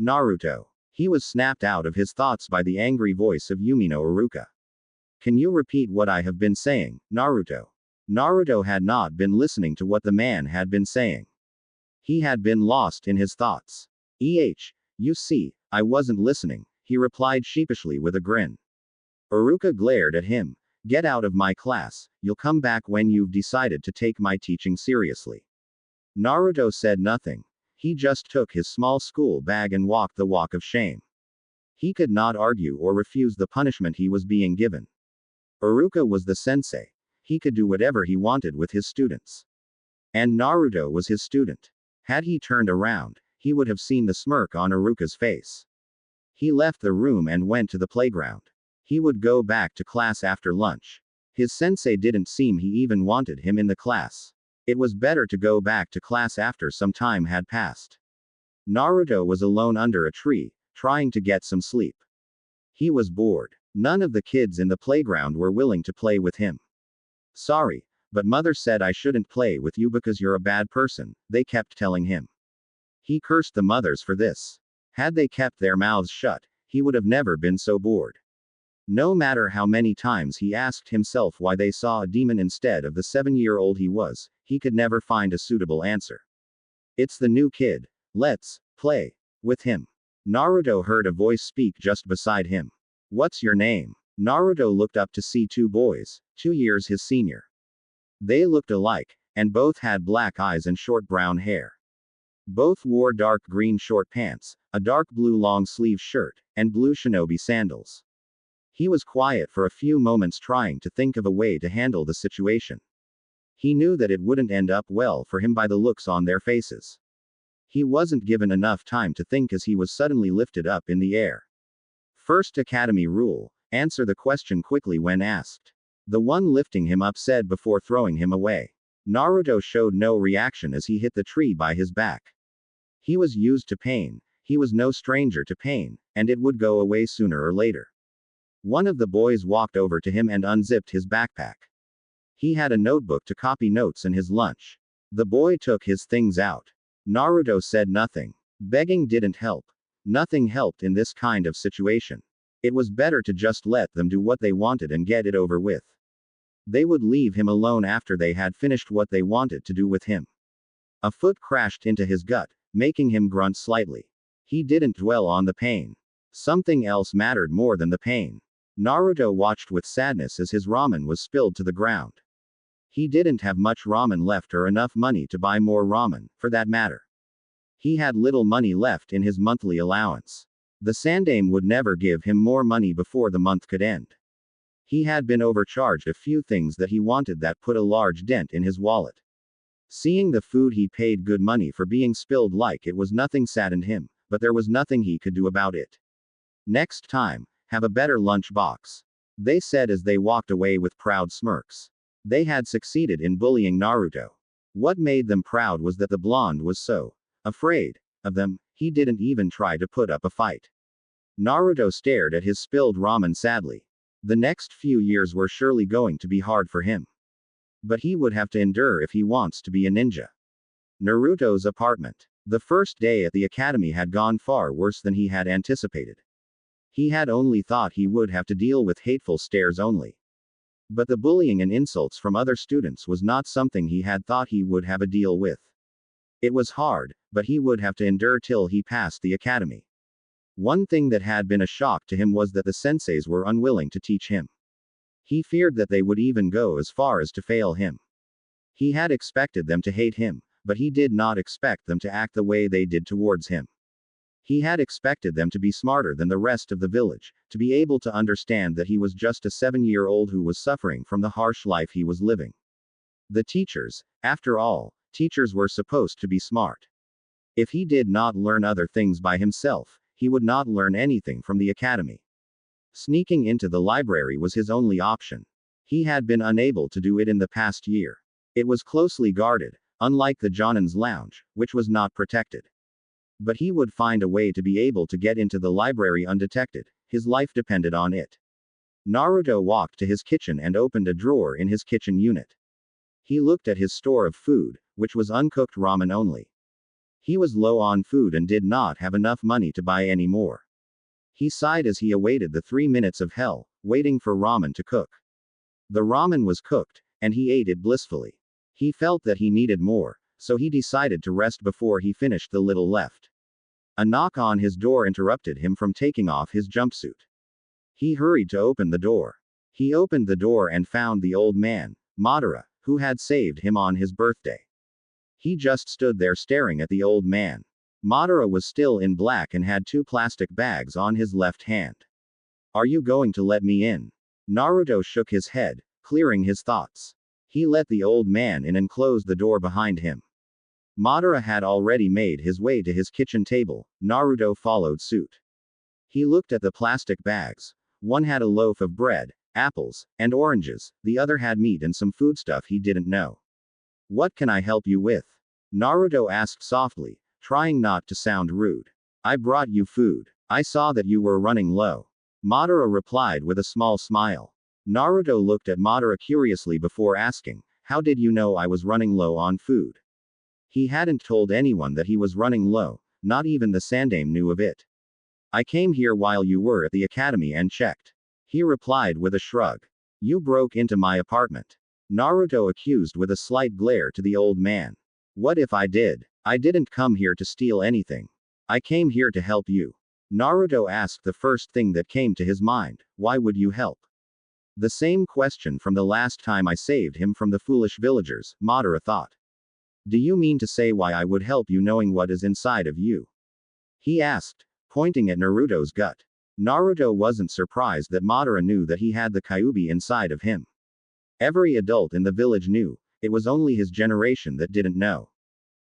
Naruto. He was snapped out of his thoughts by the angry voice of Yumino Iruka. Can you repeat what I have been saying, Naruto? Naruto had not been listening to what the man had been saying. He had been lost in his thoughts. You see, I wasn't listening, he replied sheepishly with a grin. Uruka glared at him. Get out of my class, you'll come back when you've decided to take my teaching seriously. Naruto said nothing. He just took his small school bag and walked the walk of shame. He could not argue or refuse the punishment he was being given. Uruka was the sensei. He could do whatever he wanted with his students. And Naruto was his student. Had he turned around, he would have seen the smirk on Uruka's face. He left the room and went to the playground. He would go back to class after lunch. His sensei didn't seem he even wanted him in the class. It was better to go back to class after some time had passed. Naruto was alone under a tree, trying to get some sleep. He was bored. None of the kids in the playground were willing to play with him. Sorry, but mother said I shouldn't play with you because you're a bad person, they kept telling him. He cursed the mothers for this. Had they kept their mouths shut, he would have never been so bored. No matter how many times he asked himself why they saw a demon instead of the 7-year-old he was, he could never find a suitable answer. It's the new kid. Let's play with him. Naruto heard a voice speak just beside him. What's your name? Naruto looked up to see two boys, 2 years his senior. They looked alike, and both had black eyes and short brown hair. Both wore dark green short pants, a dark blue long sleeve shirt, and blue shinobi sandals. He was quiet for a few moments trying to think of a way to handle the situation. He knew that it wouldn't end up well for him by the looks on their faces. He wasn't given enough time to think as he was suddenly lifted up in the air. First Academy rule: answer the question quickly when asked. The one lifting him up said before throwing him away. Naruto showed no reaction as he hit the tree by his back. He was used to pain. He was no stranger to pain, and it would go away sooner or later. One of the boys walked over to him and unzipped his backpack. He had a notebook to copy notes and his lunch. The boy took his things out. Naruto said nothing. Begging didn't help. Nothing helped in this kind of situation. It was better to just let them do what they wanted and get it over with. They would leave him alone after they had finished what they wanted to do with him. A foot crashed into his gut, making him grunt slightly. He didn't dwell on the pain. Something else mattered more than the pain. Naruto watched with sadness as his ramen was spilled to the ground. He didn't have much ramen left or enough money to buy more ramen, for that matter. He had little money left in his monthly allowance. The Sandaime would never give him more money before the month could end. He had been overcharged a few things that he wanted that put a large dent in his wallet. Seeing the food he paid good money for being spilled like it was nothing saddened him, but there was nothing he could do about it. Next time, have a better lunch box, they said as they walked away with proud smirks. They had succeeded in bullying Naruto. What made them proud was that the blonde was so afraid of them, he didn't even try to put up a fight. Naruto stared at his spilled ramen sadly. The next few years were surely going to be hard for him. But he would have to endure if he wants to be a ninja. Naruto's apartment. The first day at the academy had gone far worse than he had anticipated. He had only thought he would have to deal with hateful stares only. But the bullying and insults from other students was not something he had thought he would have a deal with. It was hard, but he would have to endure till he passed the academy. One thing that had been a shock to him was that the senseis were unwilling to teach him. He feared that they would even go as far as to fail him. He had expected them to hate him, but he did not expect them to act the way they did towards him. He had expected them to be smarter than the rest of the village, to be able to understand that he was just a 7-year-old who was suffering from the harsh life he was living. The teachers, after all, teachers were supposed to be smart. If he did not learn other things by himself, he would not learn anything from the academy. Sneaking into the library was his only option. He had been unable to do it in the past year. It was closely guarded, unlike the Jonin's lounge, which was not protected. But he would find a way to be able to get into the library undetected. His life depended on it. Naruto walked to his kitchen and opened a drawer in his kitchen unit. He looked at his store of food, which was uncooked ramen only. He was low on food and did not have enough money to buy any more. He sighed as he awaited the 3 minutes of hell, waiting for ramen to cook. The ramen was cooked, and he ate it blissfully. He felt that he needed more, so he decided to rest before he finished the little left. A knock on his door interrupted him from taking off his jumpsuit. He hurried to open the door. He opened the door and found the old man, Madara, who had saved him on his birthday. He just stood there staring at the old man. Madara was still in black and had two plastic bags on his left hand. Are you going to let me in? Naruto shook his head, clearing his thoughts. He let the old man in and closed the door behind him. Madara had already made his way to his kitchen table. Naruto followed suit. He looked at the plastic bags. One had a loaf of bread, apples, and oranges, the other had meat and some foodstuff he didn't know. What can I help you with? Naruto asked softly, trying not to sound rude. I brought you food. I saw that you were running low. Madara replied with a small smile. Naruto looked at Madara curiously before asking, how did you know I was running low on food? He hadn't told anyone that he was running low, not even the Sandaime knew of it. I came here while you were at the academy and checked. He replied with a shrug. You broke into my apartment. Naruto accused with a slight glare to the old man. What if I did? I didn't come here to steal anything. I came here to help you. Naruto asked the first thing that came to his mind, why would you help? The same question from the last time I saved him from the foolish villagers, Madara thought. Do you mean to say why I would help you knowing what is inside of you? He asked, pointing at Naruto's gut. Naruto wasn't surprised that Madara knew that he had the Kyuubi inside of him. Every adult in the village knew, it was only his generation that didn't know.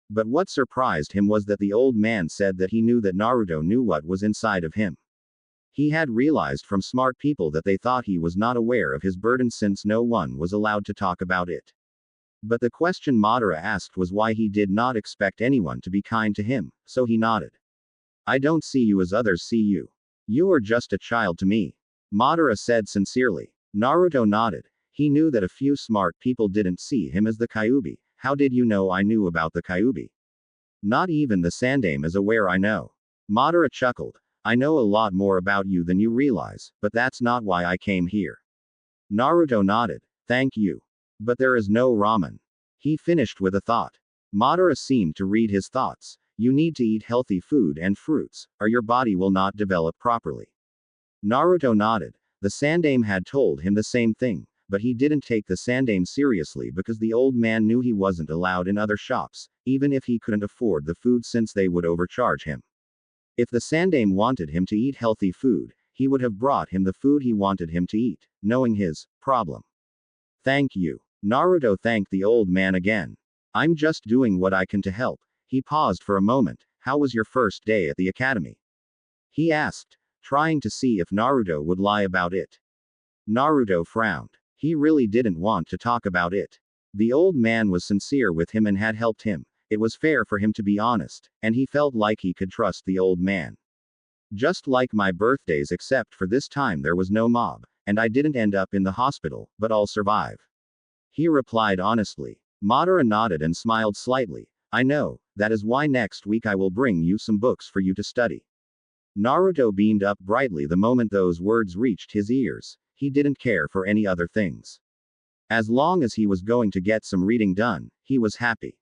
But what surprised him was that the old man said that he knew that Naruto knew what was inside of him. He had realized from smart people that they thought he was not aware of his burden since no one was allowed to talk about it. But the question Madara asked was why he did not expect anyone to be kind to him, so he nodded. I don't see you as others see you. You are just a child to me. Madara said sincerely. Naruto nodded. He knew that a few smart people didn't see him as the Kyuubi. How did you know I knew about the Kyuubi? Not even the Sandaime is aware I know. Madara chuckled. I know a lot more about you than you realize, but that's not why I came here. Naruto nodded. Thank you. But there is no ramen. He finished with a thought. Madara seemed to read his thoughts. You need to eat healthy food and fruits, or your body will not develop properly. Naruto nodded. The Sandaime had told him the same thing, but he didn't take the Sandaime seriously because the old man knew he wasn't allowed in other shops, even if he couldn't afford the food since they would overcharge him. If the Sandaime wanted him to eat healthy food, he would have brought him the food he wanted him to eat, knowing his problem. Thank you. Naruto thanked the old man again. I'm just doing what I can to help. He paused for a moment. How was your first day at the academy? He asked, trying to see if Naruto would lie about it. Naruto frowned. He really didn't want to talk about it. The old man was sincere with him and had helped him. It was fair for him to be honest, and he felt like he could trust the old man. Just like my birthdays, except for this time there was no mob, and I didn't end up in the hospital, but I'll survive. He replied honestly. Madara nodded and smiled slightly. I know, that is why next week I will bring you some books for you to study. Naruto beamed up brightly the moment those words reached his ears. He didn't care for any other things. As long as he was going to get some reading done, he was happy.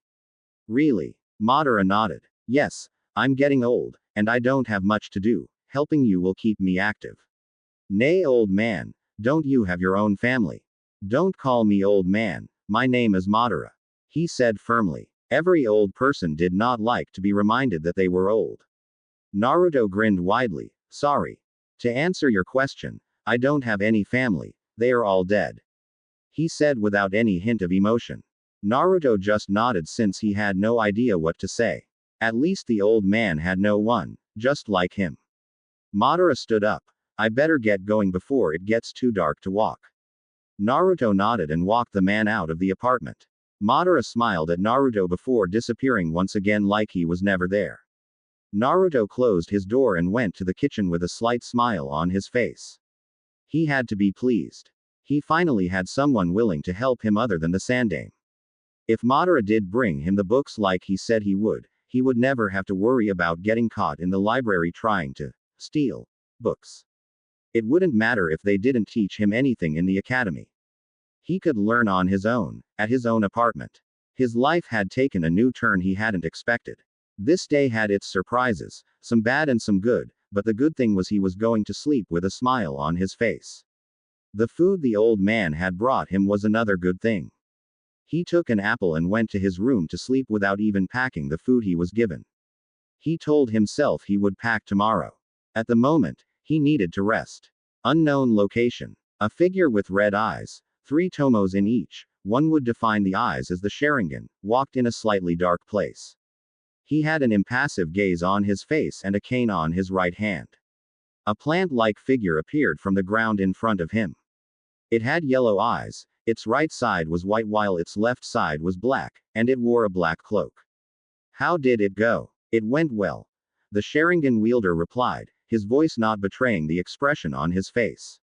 Really? Madara nodded. Yes, I'm getting old, and I don't have much to do. Helping you will keep me active. Nay, old man, don't you have your own family? Don't call me old man, my name is Madara. He said firmly. Every old person did not like to be reminded that they were old. Naruto grinned widely. Sorry. To answer your question, I don't have any family, they are all dead. He said without any hint of emotion. Naruto just nodded since he had no idea what to say. At least the old man had no one, just like him. Madara stood up. I better get going before it gets too dark to walk. Naruto nodded and walked the man out of the apartment. Madara smiled at Naruto before disappearing once again like he was never there. Naruto closed his door and went to the kitchen with a slight smile on his face. He had to be pleased. He finally had someone willing to help him other than the Sandaime. If Madara did bring him the books like he said he would never have to worry about getting caught in the library trying to steal books. It wouldn't matter if they didn't teach him anything in the academy. He could learn on his own, at his own apartment. His life had taken a new turn he hadn't expected. This day had its surprises, some bad and some good, but the good thing was he was going to sleep with a smile on his face. The food the old man had brought him was another good thing. He took an apple and went to his room to sleep without even packing the food he was given. He told himself he would pack tomorrow. At the moment, he needed to rest. Unknown location. A figure with red eyes, 3 tomos in each, one would define the eyes as the Sharingan, walked in a slightly dark place. He had an impassive gaze on his face and a cane on his right hand. A plant-like figure appeared from the ground in front of him. It had yellow eyes, its right side was white while its left side was black, and it wore a black cloak. How did it go? It went well. The Sharingan wielder replied, his voice not betraying the expression on his face.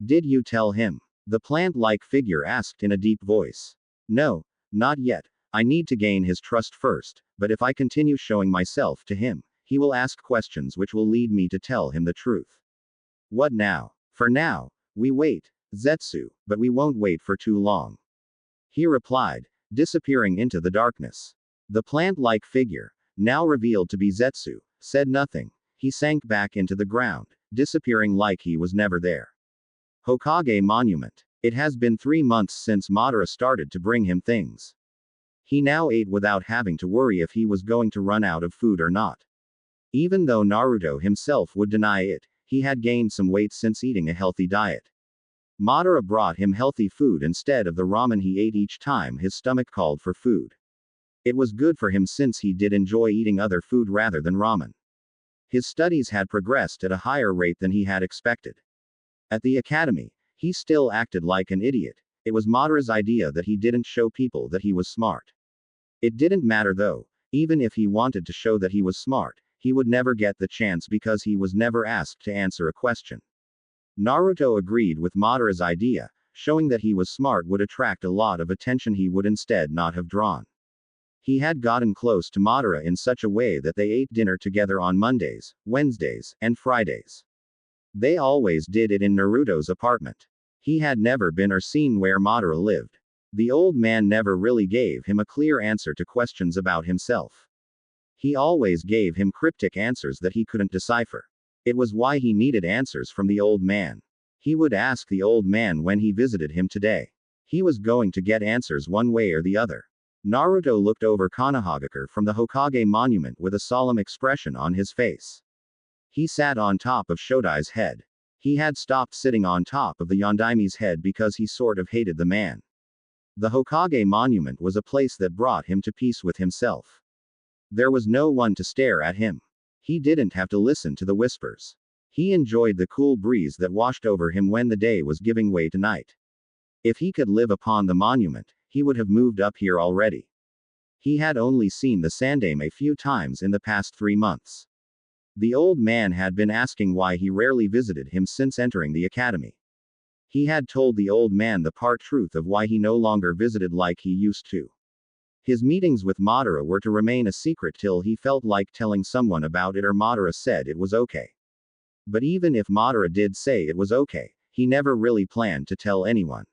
Did you tell him? The plant-like figure asked in a deep voice. No, not yet. I need to gain his trust first, but if I continue showing myself to him, he will ask questions which will lead me to tell him the truth. What now? For now, we wait, Zetsu, but we won't wait for too long. He replied, disappearing into the darkness. The plant-like figure, now revealed to be Zetsu, said nothing. He sank back into the ground, disappearing like he was never there. Hokage Monument. It has been 3 months since Madara started to bring him things. He now ate without having to worry if he was going to run out of food or not. Even though Naruto himself would deny it, he had gained some weight since eating a healthy diet. Madara brought him healthy food instead of the ramen he ate each time his stomach called for food. It was good for him since he did enjoy eating other food rather than ramen. His studies had progressed at a higher rate than he had expected. At the academy, he still acted like an idiot. It was Madara's idea that he didn't show people that he was smart. It didn't matter though, even if he wanted to show that he was smart, he would never get the chance because he was never asked to answer a question. Naruto agreed with Madara's idea, showing that he was smart would attract a lot of attention he would instead not have drawn. He had gotten close to Madara in such a way that they ate dinner together on Mondays, Wednesdays, and Fridays. They always did it in Naruto's apartment. He had never been or seen where Madara lived. The old man never really gave him a clear answer to questions about himself. He always gave him cryptic answers that he couldn't decipher. It was why he needed answers from the old man. He would ask the old man when he visited him today. He was going to get answers one way or the other. Naruto looked over Konohagakure from the Hokage monument with a solemn expression on his face. He sat on top of Shodai's head. He had stopped sitting on top of the Yondaime's head because he sort of hated the man. The Hokage monument was a place that brought him to peace with himself. There was no one to stare at him. He didn't have to listen to the whispers. He enjoyed the cool breeze that washed over him when the day was giving way to night. If he could live upon the monument, he would have moved up here already. He had only seen the Sandaime a few times in the past 3 months. The old man had been asking why he rarely visited him since entering the academy. He had told the old man the part truth of why he no longer visited like he used to. His meetings with Madara were to remain a secret till he felt like telling someone about it or Madara said it was okay. But even if Madara did say it was okay, he never really planned to tell anyone.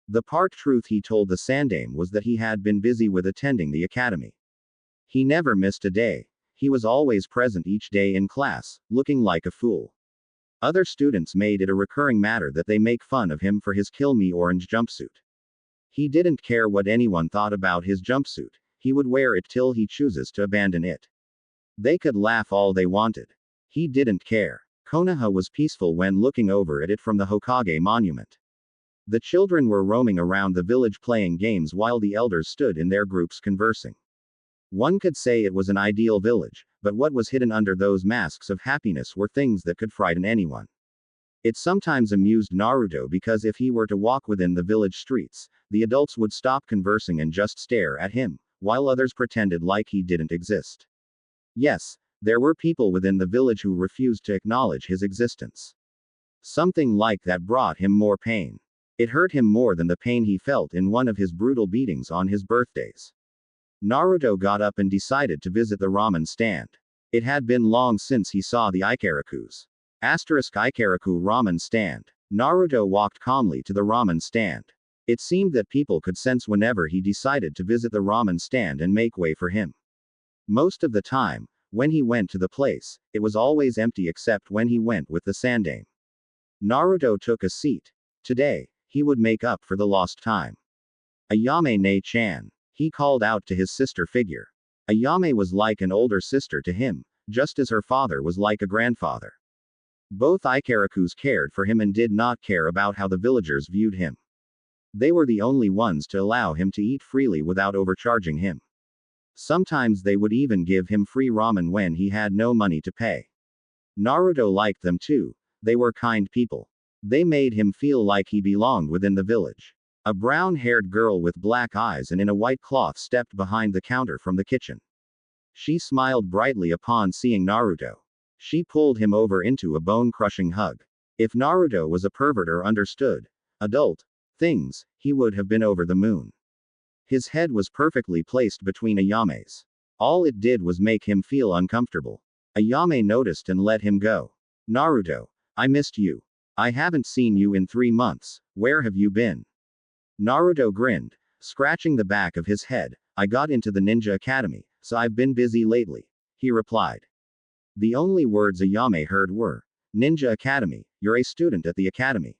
The part truth he told the Sandaime was that he had been busy with attending the academy. He never missed a day. He was always present each day in class, looking like a fool. Other students made it a recurring matter that they make fun of him for his kill me orange jumpsuit. He didn't care what anyone thought about his jumpsuit, he would wear it till he chooses to abandon it. They could laugh all they wanted. He didn't care. Konoha was peaceful when looking over at it from the Hokage monument. The children were roaming around the village playing games while the elders stood in their groups conversing. One could say it was an ideal village, but what was hidden under those masks of happiness were things that could frighten anyone. It sometimes amused Naruto because if he were to walk within the village streets, the adults would stop conversing and just stare at him, while others pretended like he didn't exist. Yes, there were people within the village who refused to acknowledge his existence. Something like that brought him more pain. It hurt him more than the pain he felt in one of his brutal beatings on his birthdays. Naruto got up and decided to visit the ramen stand. It had been long since he saw the Ikaraku's. Ikaraku ramen stand. Naruto walked calmly to the ramen stand. It seemed that people could sense whenever he decided to visit the ramen stand and make way for him. Most of the time, When he went to the place, it was always empty except when he went with the Sandame. Naruto took a seat. Today, he would make up for the lost time. Ayame ne-chan. He called out to his sister figure. Ayame was like an older sister to him, just as her father was like a grandfather. Both Ikarakus cared for him and did not care about how the villagers viewed him. They were the only ones to allow him to eat freely without overcharging him. Sometimes they would even give him free ramen when he had no money to pay. Naruto liked them too. They were kind people. They made him feel like he belonged within the village. A brown-haired girl with black eyes and in a white cloth stepped behind the counter from the kitchen. She smiled brightly upon seeing Naruto. She pulled him over into a bone-crushing hug. If Naruto was a pervert or understood adult things, he would have been over the moon. His head was perfectly placed between Ayame's. All it did was make him feel uncomfortable. Ayame noticed and let him go. Naruto, I missed you. I haven't seen you in 3 months. Where have you been? Naruto grinned, scratching the back of his head. I got into the ninja academy, so I've been busy lately, he replied. The only words Ayame heard were, Ninja Academy, you're a student at the academy.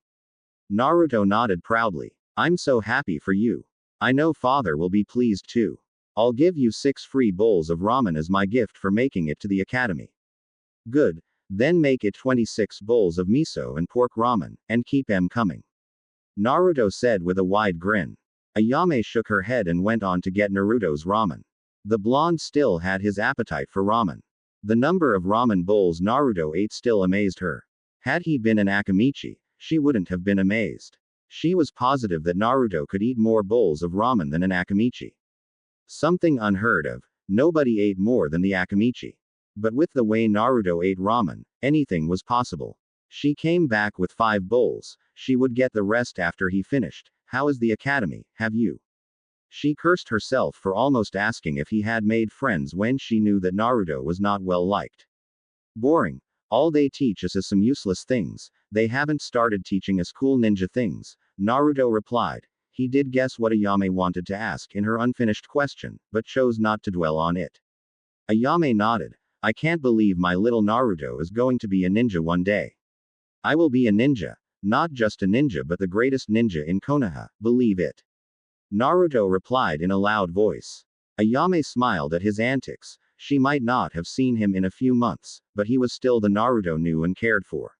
Naruto nodded proudly. I'm so happy for you. I know father will be pleased too. I'll give you 6 free bowls of ramen as my gift for making it to the academy. Good. Then make it 26 bowls of miso and pork ramen, and keep 'em coming. Naruto said with a wide grin. Ayame shook her head and went on to get Naruto's ramen. The blonde still had his appetite for ramen. The number of ramen bowls Naruto ate still amazed her. Had he been an Akamichi, she wouldn't have been amazed. She was positive that Naruto could eat more bowls of ramen than an Akamichi. Something unheard of, nobody ate more than the Akamichi. But with the way Naruto ate ramen, anything was possible. She came back with 5 bowls, she would get the rest after he finished. How is the academy, have you? She cursed herself for almost asking if he had made friends when she knew that Naruto was not well liked. Boring. All they teach us is some useless things, they haven't started teaching us cool ninja things, Naruto replied. He did guess what Ayame wanted to ask in her unfinished question, but chose not to dwell on it. Ayame nodded. I can't believe my little Naruto is going to be a ninja one day. I will be a ninja. Not just a ninja but the greatest ninja in Konoha, believe it. Naruto replied in a loud voice. Ayame smiled at his antics. She might not have seen him in a few months, but he was still the Naruto knew and cared for.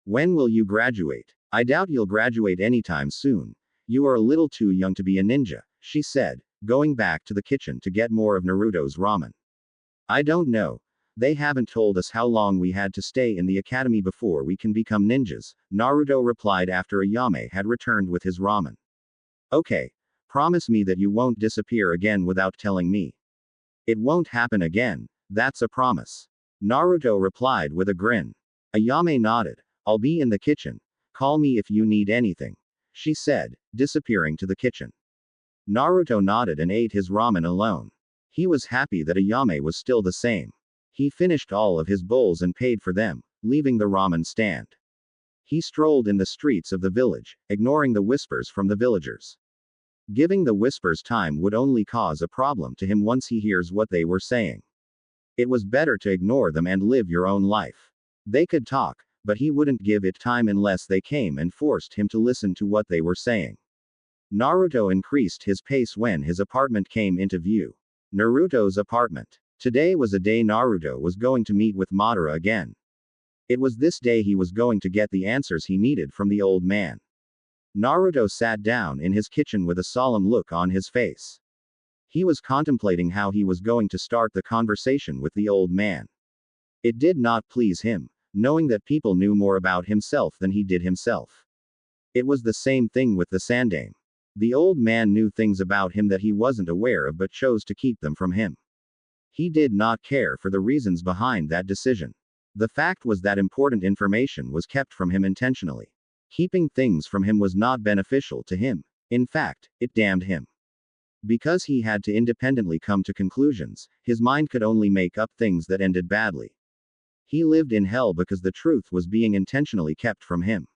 When will you graduate? I doubt you'll graduate anytime soon. You are a little too young to be a ninja, she said, going back to the kitchen to get more of Naruto's ramen. I don't know. They haven't told us how long we had to stay in the academy before we can become ninjas, Naruto replied after Ayame had returned with his ramen. Okay. Promise me that you won't disappear again without telling me. It won't happen again, that's a promise. Naruto replied with a grin. Ayame nodded. I'll be in the kitchen. Call me if you need anything, she said, disappearing to the kitchen. Naruto nodded and ate his ramen alone. He was happy that Ayame was still the same. He finished all of his bowls and paid for them, leaving the ramen stand. He strolled in the streets of the village, ignoring the whispers from the villagers. Giving the whispers time would only cause a problem to him once he hears what they were saying. It was better to ignore them and live your own life. They could talk, but he wouldn't give it time unless they came and forced him to listen to what they were saying. Naruto increased his pace when his apartment came into view. Naruto's apartment. Today was a day Naruto was going to meet with Madara again. It was this day he was going to get the answers he needed from the old man. Naruto sat down in his kitchen with a solemn look on his face. He was contemplating how he was going to start the conversation with the old man. It did not please him, knowing that people knew more about himself than he did himself. It was the same thing with the Sandame. The old man knew things about him that he wasn't aware of but chose to keep them from him. He did not care for the reasons behind that decision. The fact was that important information was kept from him intentionally. Keeping things from him was not beneficial to him. In fact, it damned him. Because he had to independently come to conclusions, his mind could only make up things that ended badly. He lived in hell because the truth was being intentionally kept from him.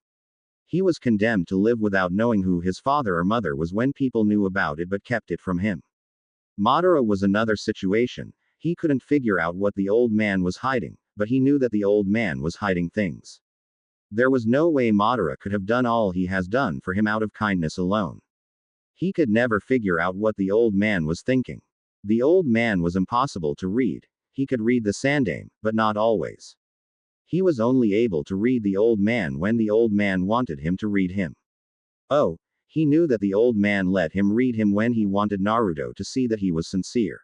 He was condemned to live without knowing who his father or mother was when people knew about it but kept it from him. Madara was another situation. He couldn't figure out what the old man was hiding, but he knew that the old man was hiding things. There was no way Madara could have done all he has done for him out of kindness alone. He could never figure out what the old man was thinking. The old man was impossible to read. He could read the Sandaime, but not always. He was only able to read the old man when the old man wanted him to read him. Oh, he knew that the old man let him read him when he wanted Naruto to see that he was sincere.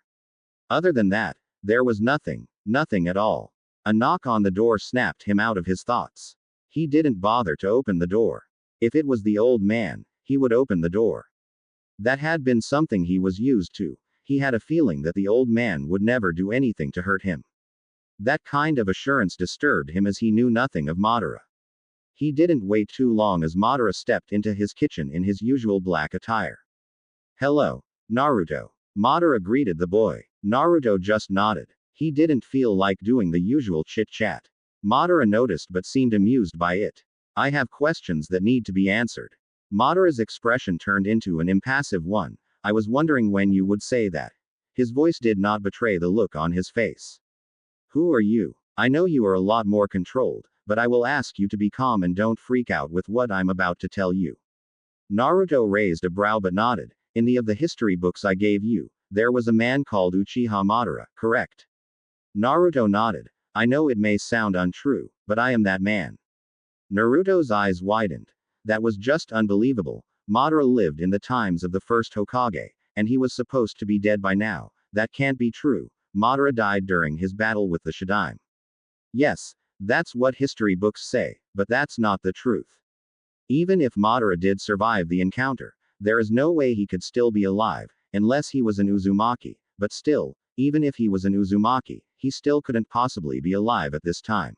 Other than that, there was nothing at all. A knock on the door snapped him out of his thoughts. He didn't bother to open the door. If it was the old man, he would open the door. That had been something he was used to. He had a feeling that the old man would never do anything to hurt him. That kind of assurance disturbed him as he knew nothing of Madara. He didn't wait too long as Madara stepped into his kitchen in his usual black attire. Hello, Naruto. Madara greeted the boy. Naruto just nodded. He didn't feel like doing the usual chit-chat. Madara noticed but seemed amused by it. I have questions that need to be answered. Madara's expression turned into an impassive one. I was wondering when you would say that. His voice did not betray the look on his face. Who are you? I know you are a lot more controlled, but I will ask you to be calm and don't freak out with what I'm about to tell you. Naruto raised a brow but nodded. In the of the history books I gave you, there was a man called Uchiha Madara, correct? Naruto nodded. I know it may sound untrue, but I am that man. Naruto's eyes widened. That was just unbelievable. Madara lived in the times of the first Hokage, and he was supposed to be dead by now. That can't be true. Madara died during his battle with the Shadaime. Yes, that's what history books say, but that's not the truth. Even if Madara did survive the encounter, there is no way he could still be alive, unless he was an Uzumaki, but still, even if he was an Uzumaki, he still couldn't possibly be alive at this time.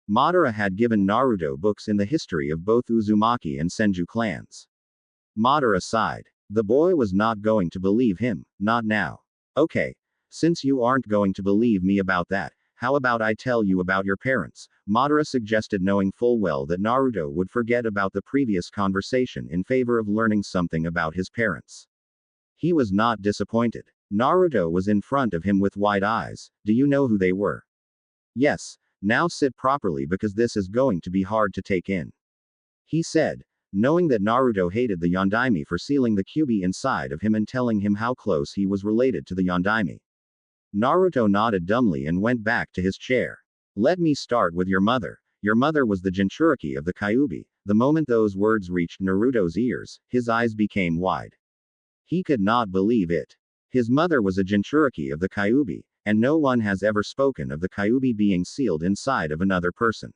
Madara had given Naruto books in the history of both Uzumaki and Senju clans. Madara sighed. The boy was not going to believe him, not now. Okay. Since you aren't going to believe me about that, how about I tell you about your parents? Madara suggested, knowing full well that Naruto would forget about the previous conversation in favor of learning something about his parents. He was not disappointed. Naruto was in front of him with wide eyes. Do you know who they were? Yes. Now sit properly because this is going to be hard to take in. He said, knowing that Naruto hated the Yondaime for sealing the Kyuubi inside of him and telling him how close he was related to the Yondaime. Naruto nodded dumbly and went back to his chair. Let me start with your mother. Your mother was the Jinchuriki of the Kyuubi. The moment those words reached Naruto's ears, his eyes became wide. He could not believe it. His mother was a Jinchuriki of the Kyuubi, and no one has ever spoken of the Kyuubi being sealed inside of another person.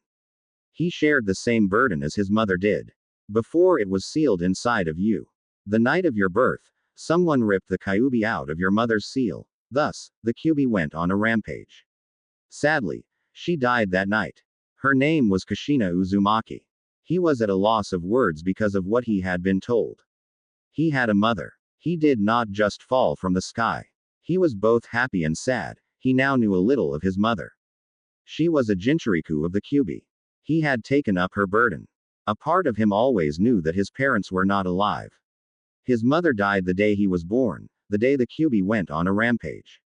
He shared the same burden as his mother did. Before it was sealed inside of you. The night of your birth, someone ripped the Kyuubi out of your mother's seal. Thus, the Kyuubi went on a rampage. Sadly, she died that night. Her name was Kushina Uzumaki. He was at a loss of words because of what he had been told. He had a mother. He did not just fall from the sky. He was both happy and sad. He now knew a little of his mother. She was a Jinchuriku of the Kyuubi. He had taken up her burden. A part of him always knew that his parents were not alive. His mother died the day he was born, the day the Kyuubi went on a rampage.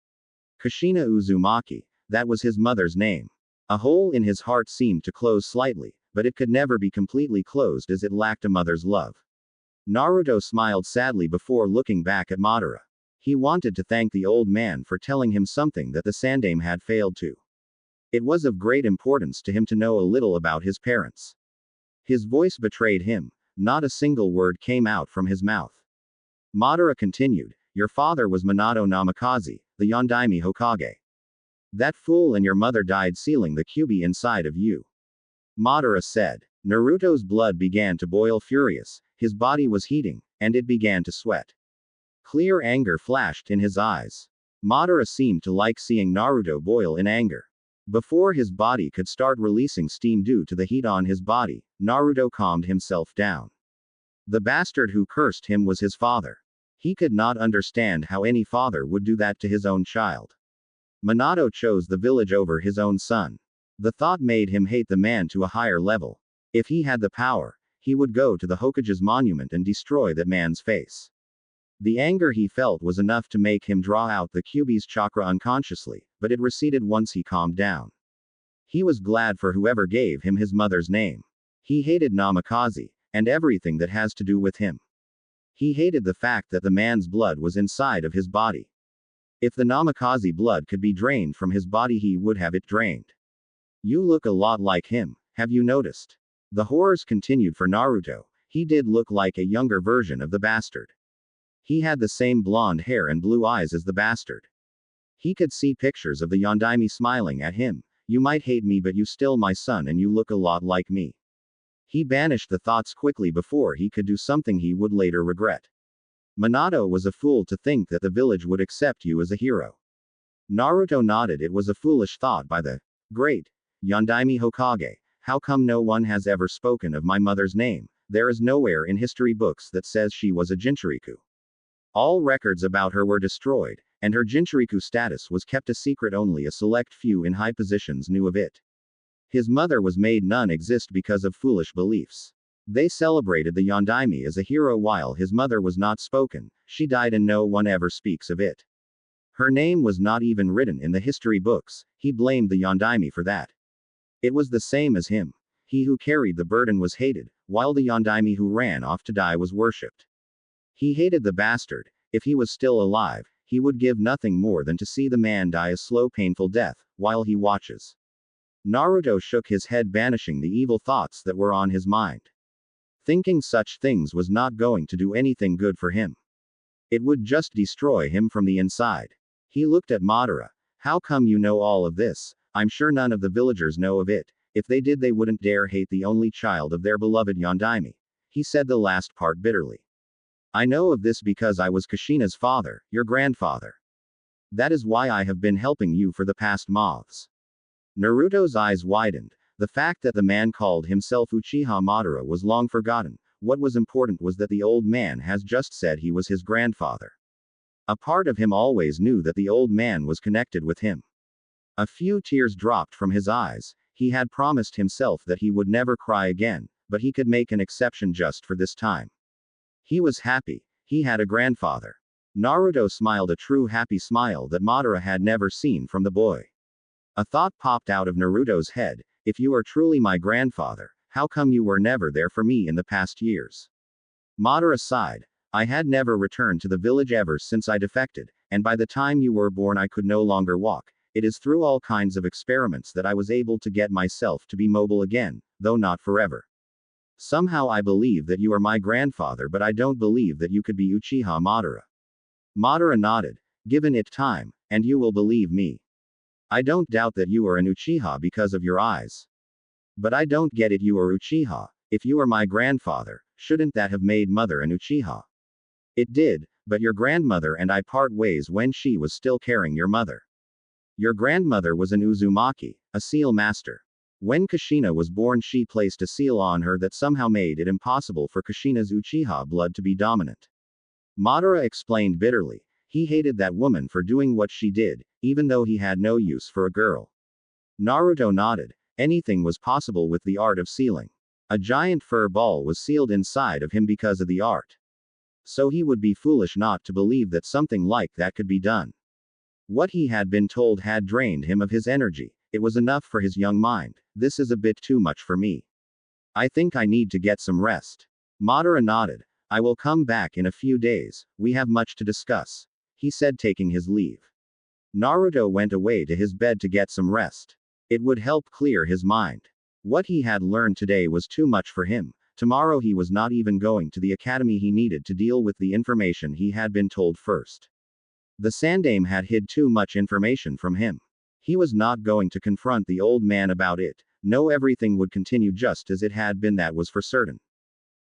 Kushina Uzumaki, that was his mother's name. A hole in his heart seemed to close slightly, but it could never be completely closed as it lacked a mother's love. Naruto smiled sadly before looking back at Madara. He wanted to thank the old man for telling him something that the Sandaime had failed to. It was of great importance to him to know a little about his parents. His voice betrayed him. Not a single word came out from his mouth. Madara continued, your father was Minato Namikaze, the Yondaime Hokage. That fool and your mother died sealing the Kyuubi inside of you. Madara said. Naruto's blood began to boil furious, his body was heating, and it began to sweat. Clear anger flashed in his eyes. Madara seemed to like seeing Naruto boil in anger. Before his body could start releasing steam due to the heat on his body, Naruto calmed himself down. The bastard who cursed him was his father. He could not understand how any father would do that to his own child. Minato chose the village over his own son. The thought made him hate the man to a higher level. If he had the power, he would go to the Hokage's monument and destroy that man's face. The anger he felt was enough to make him draw out the Kyuubi's chakra unconsciously, but it receded once he calmed down. He was glad for whoever gave him his mother's name. He hated Namikaze, and everything that has to do with him. He hated the fact that the man's blood was inside of his body. If the Namikaze blood could be drained from his body, he would have it drained. You look a lot like him, have you noticed? The horrors continued for Naruto. He did look like a younger version of the bastard. He had the same blonde hair and blue eyes as the bastard. He could see pictures of the Yondaime smiling at him. You might hate me, but you still my son and you look a lot like me. He banished the thoughts quickly before he could do something he would later regret. Minato was a fool to think that the village would accept you as a hero. Naruto nodded. It was a foolish thought by the great Yondaime Hokage. How come no one has ever spoken of my mother's name? There is nowhere in history books that says she was a Jinchuriku. All records about her were destroyed, and her Jinchuriku status was kept a secret. Only a select few in high positions knew of it. His mother was made non-exist because of foolish beliefs. They celebrated the Yondaime as a hero while his mother was not spoken. She died and no one ever speaks of it. Her name was not even written in the history books. He blamed the Yondaime for that. It was the same as him. He who carried the burden was hated, while the Yondaime who ran off to die was worshipped. He hated the bastard. If he was still alive, he would give nothing more than to see the man die a slow, painful death, while he watches. Naruto shook his head, banishing the evil thoughts that were on his mind. Thinking such things was not going to do anything good for him. It would just destroy him from the inside. He looked at Madara. How come you know all of this? I'm sure none of the villagers know of it. If they did, they wouldn't dare hate the only child of their beloved Yondaime. He said the last part bitterly. I know of this because I was Kushina's father, your grandfather. That is why I have been helping you for the past months. Naruto's eyes widened. The fact that the man called himself Uchiha Madara was long forgotten. What was important was that the old man has just said he was his grandfather. A part of him always knew that the old man was connected with him. A few tears dropped from his eyes. He had promised himself that he would never cry again, but he could make an exception just for this time. He was happy. He had a grandfather. Naruto smiled, a true happy smile that Madara had never seen from the boy. A thought popped out of Naruto's head. If you are truly my grandfather, how come you were never there for me in the past years? Madara sighed. I had never returned to the village ever since I defected, and by the time you were born I could no longer walk. It is through all kinds of experiments that I was able to get myself to be mobile again, though not forever. Somehow I believe that you are my grandfather, but I don't believe that you could be Uchiha Madara. Madara nodded. Given it time, and you will believe me. I don't doubt that you are an Uchiha because of your eyes. But I don't get it, you are Uchiha. If you are my grandfather, shouldn't that have made mother an Uchiha? It did, but your grandmother and I part ways when she was still carrying your mother. Your grandmother was an Uzumaki, a seal master. When Kushina was born, she placed a seal on her that somehow made it impossible for Kushina's Uchiha blood to be dominant. Madara explained bitterly. He hated that woman for doing what she did, even though he had no use for a girl. Naruto nodded. Anything was possible with the art of sealing. A giant fur ball was sealed inside of him because of the art. So he would be foolish not to believe that something like that could be done. What he had been told had drained him of his energy. It was enough for his young mind. This is a bit too much for me. I think I need to get some rest. Madara nodded. I will come back in a few days. We have much to discuss, he said, taking his leave. Naruto went away to his bed to get some rest. It would help clear his mind. What he had learned today was too much for him. Tomorrow he was not even going to the academy. He needed to deal with the information he had been told first. The Sandaime had hid too much information from him. He was not going to confront the old man about it. No, everything would continue just as it had been, that was for certain.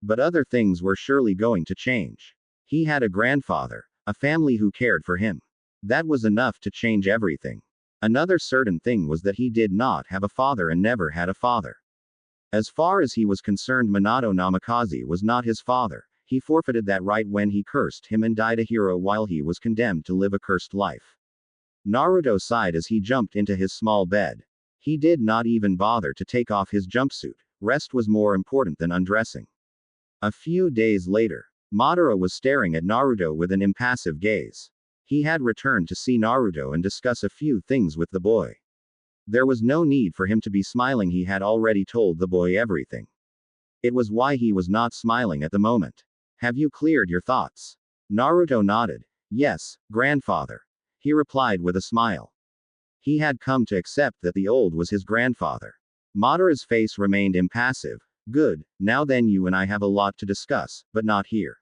But other things were surely going to change. He had a grandfather, a family who cared for him. That was enough to change everything. Another certain thing was that he did not have a father and never had a father. As far as he was concerned, Minato Namikaze was not his father. He forfeited that right when he cursed him and died a hero while he was condemned to live a cursed life. Naruto sighed as he jumped into his small bed. He did not even bother to take off his jumpsuit. Rest was more important than undressing. A few days later, Madara was staring at Naruto with an impassive gaze. He had returned to see Naruto and discuss a few things with the boy. There was no need for him to be smiling, he had already told the boy everything. It was why he was not smiling at the moment. Have you cleared your thoughts? Naruto nodded. Yes, grandfather. He replied with a smile. He had come to accept that the old was his grandfather. Madara's face remained impassive. Good, now then you and I have a lot to discuss, but not here.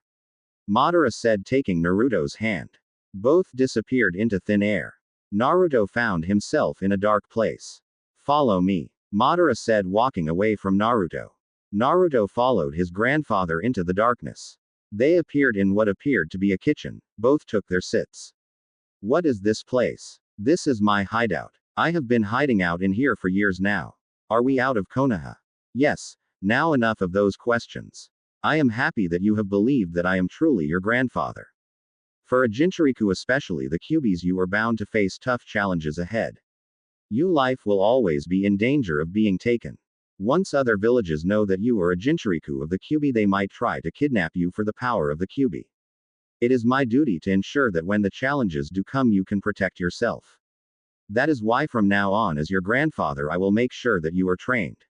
Madara said, taking Naruto's hand. Both disappeared into thin air. Naruto found himself in a dark place. Follow me, Madara said, walking away from Naruto. Naruto followed his grandfather into the darkness. They appeared in what appeared to be a kitchen. Both took their seats. What is this place? This is my hideout. I have been hiding out in here for years now. Are we out of Konoha? Yes, now enough of those questions. I am happy that you have believed that I am truly your grandfather. For a Jinchuriku, especially the Kyubis, you are bound to face tough challenges ahead. Your life will always be in danger of being taken. Once other villages know that you are a Jinchuriku of the Kyubi, they might try to kidnap you for the power of the Kyubi. It is my duty to ensure that when the challenges do come, you can protect yourself. That is why from now on, as your grandfather, I will make sure that you are trained.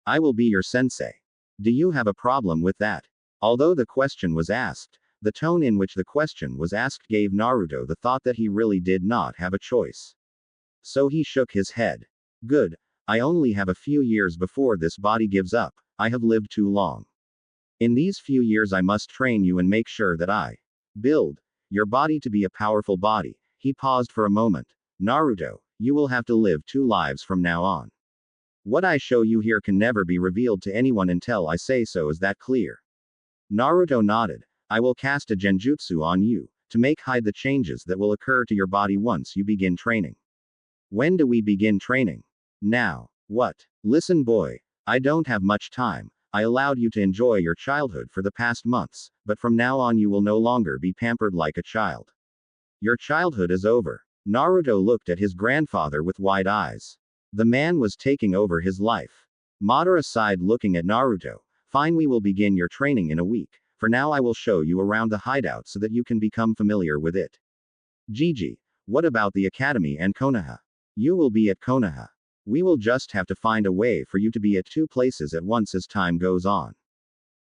I will be your sensei. Do you have a problem with that? Although the question was asked, the tone in which the question was asked gave Naruto the thought that he really did not have a choice. So he shook his head. Good, I only have a few years before this body gives up. I have lived too long. In these few years I must train you and make sure that I build your body to be a powerful body. He paused for a moment. Naruto, you will have to live 2 lives from now on. What I show you here can never be revealed to anyone until I say so, is that clear? Naruto nodded. I will cast a genjutsu on you, to make hide the changes that will occur to your body once you begin training. When do we begin training? Now. What? Listen boy, I don't have much time. I allowed you to enjoy your childhood for the past months, but from now on you will no longer be pampered like a child. Your childhood is over. Naruto looked at his grandfather with wide eyes. The man was taking over his life. Madara sighed, looking at Naruto. Fine, we will begin your training in a week. For now I will show you around the hideout so that you can become familiar with it. Gigi, what about the academy and Konoha? You will be at Konoha. We will just have to find a way for you to be at 2 places at once as time goes on.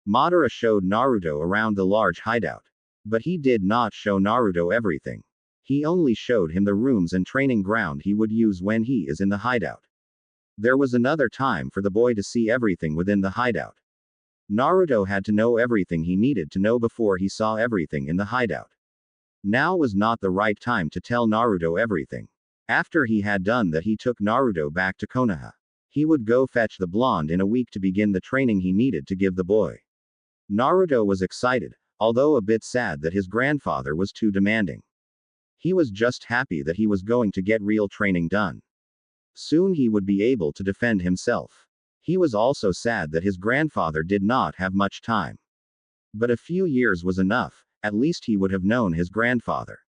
Madara showed Naruto around the large hideout. But he did not show Naruto everything. He only showed him the rooms and training ground he would use when he is in the hideout. There was another time for the boy to see everything within the hideout. Naruto had to know everything he needed to know before he saw everything in the hideout. Now was not the right time to tell Naruto everything. After he had done that, he took Naruto back to Konoha. He would go fetch the blonde in a week to begin the training he needed to give the boy. Naruto was excited, although a bit sad that his grandfather was too demanding. He was just happy that he was going to get real training done. Soon he would be able to defend himself. He was also sad that his grandfather did not have much time. But a few years was enough, at least he would have known his grandfather.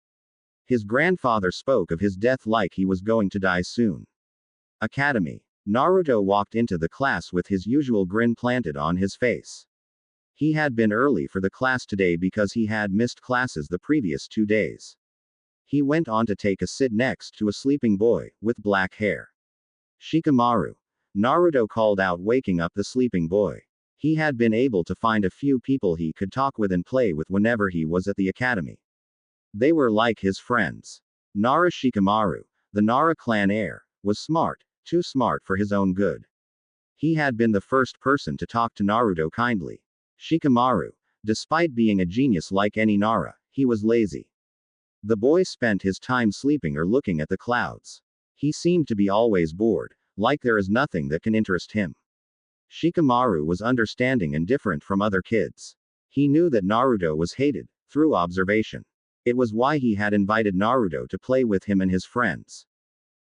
His grandfather spoke of his death like he was going to die soon. Academy. Naruto walked into the class with his usual grin planted on his face. He had been early for the class today because he had missed classes the previous 2 days. He went on to take a sit next to a sleeping boy, with black hair. Shikamaru. Naruto called out, waking up the sleeping boy. He had been able to find a few people he could talk with and play with whenever he was at the academy. They were like his friends. Nara Shikamaru, the Nara clan heir, was smart, too smart for his own good. He had been the first person to talk to Naruto kindly. Shikamaru, despite being a genius like any Nara, he was lazy. The boy spent his time sleeping or looking at the clouds. He seemed to be always bored, like there is nothing that can interest him. Shikamaru was understanding and different from other kids. He knew that Naruto was hated, through observation. It was why he had invited Naruto to play with him and his friends.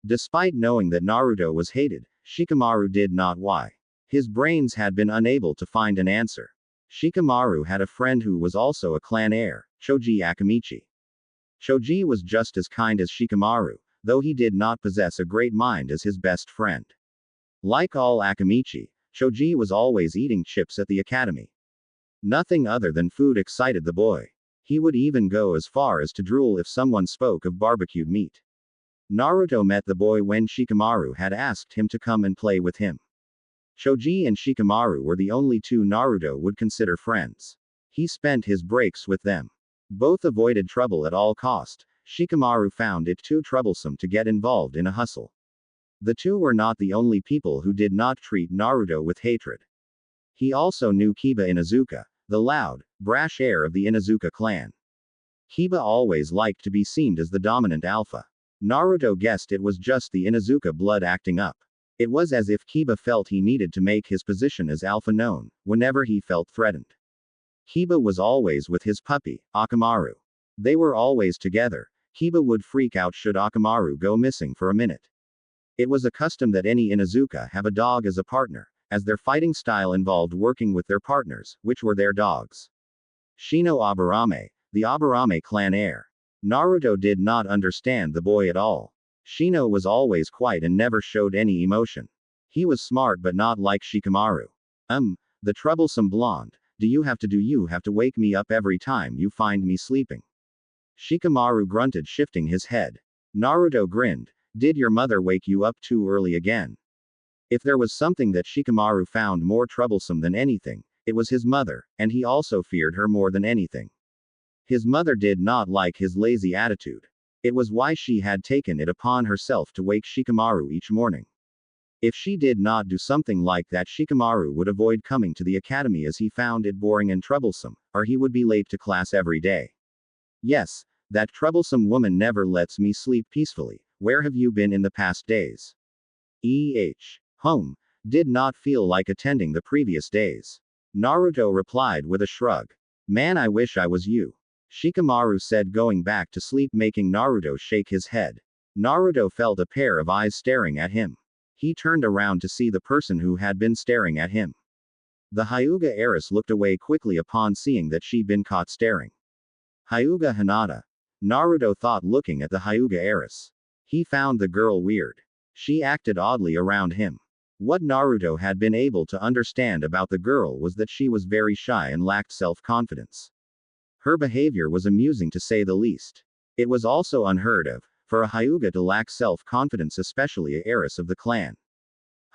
Despite knowing that Naruto was hated, Shikamaru did not why. His brains had been unable to find an answer. Shikamaru had a friend who was also a clan heir, Choji Akamichi. Choji was just as kind as Shikamaru, though he did not possess a great mind as his best friend. Like all Akamichi, Choji was always eating chips at the academy. Nothing other than food excited the boy. He would even go as far as to drool if someone spoke of barbecued meat. Naruto met the boy when Shikamaru had asked him to come and play with him. Choji and Shikamaru were the only two Naruto would consider friends. He spent his breaks with them. Both avoided trouble at all cost. Shikamaru found it too troublesome to get involved in a hustle. The two were not the only people who did not treat Naruto with hatred. He also knew Kiba Inuzuka, the loud, brash heir of the Inuzuka clan. Kiba always liked to be seen as the dominant alpha. Naruto guessed it was just the Inuzuka blood acting up. It was as if Kiba felt he needed to make his position as alpha known, whenever he felt threatened. Kiba was always with his puppy, Akamaru. They were always together. Kiba would freak out should Akamaru go missing for a minute. It was a custom that any Inuzuka have a dog as a partner, as their fighting style involved working with their partners, which were their dogs. Shino Aburame, the Aburame clan heir. Naruto did not understand the boy at all. Shino was always quiet and never showed any emotion. He was smart but not like Shikamaru. The troublesome blonde. Do you have to wake me up every time you find me sleeping? Shikamaru grunted, shifting his head. Naruto grinned. Did your mother wake you up too early again? If there was something that Shikamaru found more troublesome than anything, it was his mother, and he also feared her more than anything. His mother did not like his lazy attitude. It was why she had taken it upon herself to wake Shikamaru each morning. If she did not do something like that, Shikamaru would avoid coming to the academy as he found it boring and troublesome, or he would be late to class every day. Yes, that troublesome woman never lets me sleep peacefully. Where have you been in the past days? Home. Did not feel like attending the previous days. Naruto replied with a shrug. Man, I wish I was you. Shikamaru said, going back to sleep, making Naruto shake his head. Naruto felt a pair of eyes staring at him. He turned around to see the person who had been staring at him. The Hyuga heiress looked away quickly upon seeing that she'd been caught staring. Hyuga Hinata. Naruto thought, looking at the Hyuga heiress. He found the girl weird. She acted oddly around him. What Naruto had been able to understand about the girl was that she was very shy and lacked self-confidence. Her behavior was amusing to say the least. It was also unheard of for a Hyuga to lack self-confidence, especially a heiress of the clan.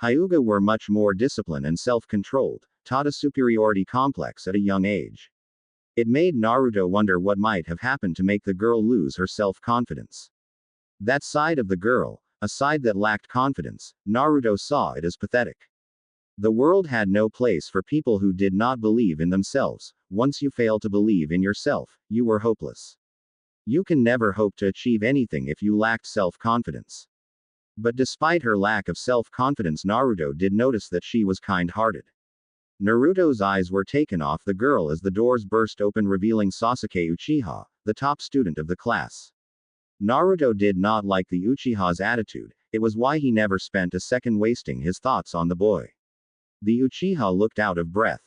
Hyuga were much more disciplined and self-controlled, taught a superiority complex at a young age. It made Naruto wonder what might have happened to make the girl lose her self-confidence. That side of the girl, a side that lacked confidence, Naruto saw it as pathetic. The world had no place for people who did not believe in themselves. Once you fail to believe in yourself, you were hopeless. You can never hope to achieve anything if you lacked self-confidence. But despite her lack of self-confidence, Naruto did notice that she was kind-hearted. Naruto's eyes were taken off the girl as the doors burst open, revealing Sasuke Uchiha, the top student of the class. Naruto did not like the Uchiha's attitude. It was why he never spent a second wasting his thoughts on the boy. The Uchiha looked out of breath.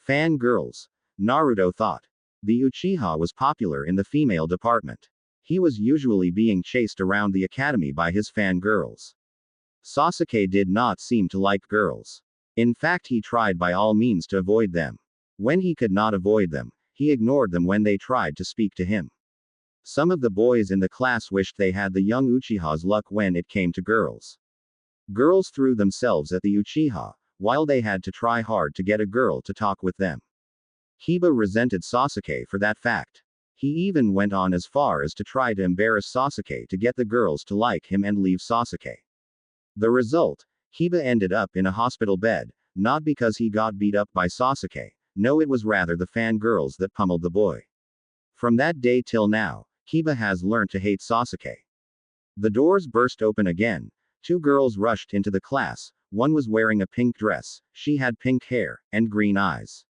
Fangirls. Naruto thought. The Uchiha was popular in the female department. He was usually being chased around the academy by his fangirls. Sasuke did not seem to like girls. In fact, he tried by all means to avoid them. When he could not avoid them, he ignored them when they tried to speak to him. Some of the boys in the class wished they had the young Uchiha's luck when it came to girls. Girls threw themselves at the Uchiha, while they had to try hard to get a girl to talk with them. Kiba resented Sasuke for that fact. He even went on as far as to try to embarrass Sasuke to get the girls to like him and leave Sasuke. The result? Kiba ended up in a hospital bed, not because he got beat up by Sasuke. No, it was rather the fangirls that pummeled the boy. From that day till now, Kiba has learned to hate Sasuke. The doors burst open again. Two girls rushed into the class. One was wearing a pink dress, she had pink hair, and green eyes.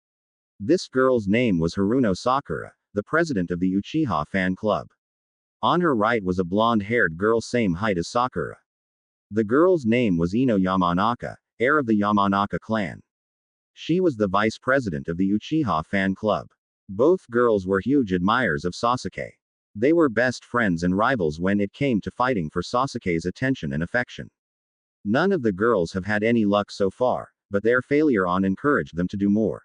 This girl's name was Haruno Sakura, the president of the Uchiha fan club. On her right was a blonde-haired girl same height as Sakura. The girl's name was Ino Yamanaka, heir of the Yamanaka clan. She was the vice president of the Uchiha fan club. Both girls were huge admirers of Sasuke. They were best friends and rivals when it came to fighting for Sasuke's attention and affection. None of the girls have had any luck so far, but their failure on encouraged them to do more.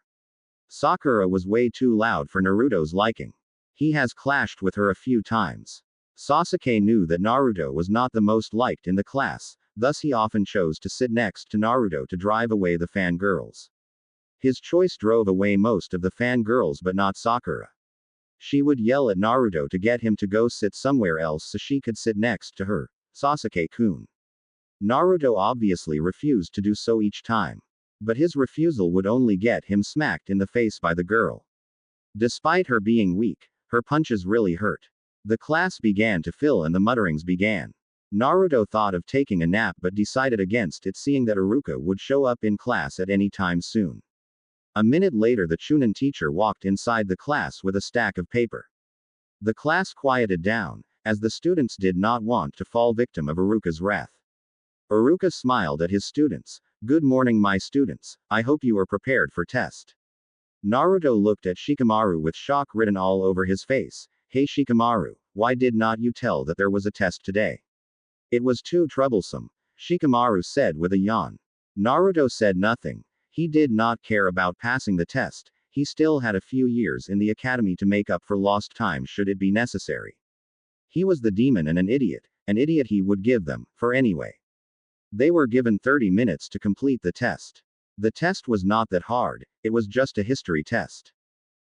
Sakura was way too loud for Naruto's liking. He has clashed with her a few times. Sasuke knew that Naruto was not the most liked in the class, thus he often chose to sit next to Naruto to drive away the fangirls. His choice drove away most of the fangirls but not Sakura. She would yell at Naruto to get him to go sit somewhere else so she could sit next to her, Sasuke-kun. Naruto obviously refused to do so each time. But his refusal would only get him smacked in the face by the girl. Despite her being weak, her punches really hurt. The class began to fill and the mutterings began. Naruto thought of taking a nap but decided against it, seeing that Iruka would show up in class at any time soon. A minute later, the Chunin teacher walked inside the class with a stack of paper. The class quieted down, as the students did not want to fall victim of Iruka's wrath. Iruka smiled at his students. "Good morning, my students. I hope you are prepared for test." Naruto looked at Shikamaru with shock written all over his face. "Hey Shikamaru, why did not you tell that there was a test today?" "It was too troublesome," Shikamaru said with a yawn. Naruto said nothing. He did not care about passing the test. He still had a few years in the academy to make up for lost time should it be necessary. He was the demon and an idiot he would give them, for anyway. They were given 30 minutes to complete the test. The test was not that hard, it was just a history test.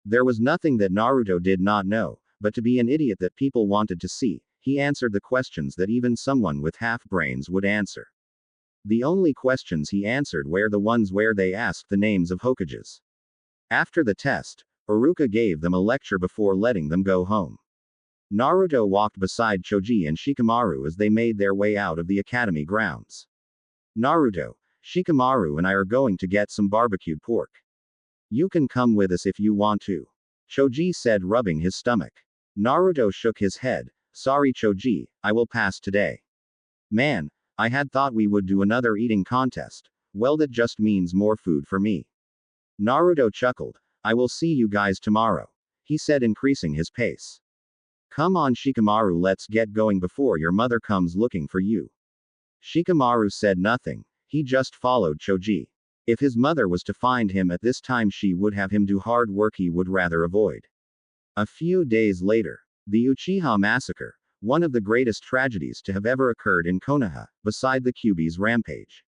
There was nothing that Naruto did not know, but to be an idiot that people wanted to see, he answered the questions that even someone with half brains would answer. The only questions he answered were the ones where they asked the names of Hokages. After the test, Iruka gave them a lecture before letting them go home. Naruto walked beside Choji and Shikamaru as they made their way out of the academy grounds. "Naruto, Shikamaru and I are going to get some barbecued pork. You can come with us if you want to," Choji said, rubbing his stomach. Naruto shook his head. "Sorry Choji, I will pass today. Man, I had thought we would do another eating contest. Well, that just means more food for me." Naruto chuckled. "I will see you guys tomorrow," he said, increasing his pace. "Come on Shikamaru, let's get going before your mother comes looking for you." Shikamaru said nothing. He just followed Choji. If his mother was to find him at this time, she would have him do hard work he would rather avoid. A few days later, the Uchiha massacre, one of the greatest tragedies to have ever occurred in Konoha, beside the Kyuubi's rampage.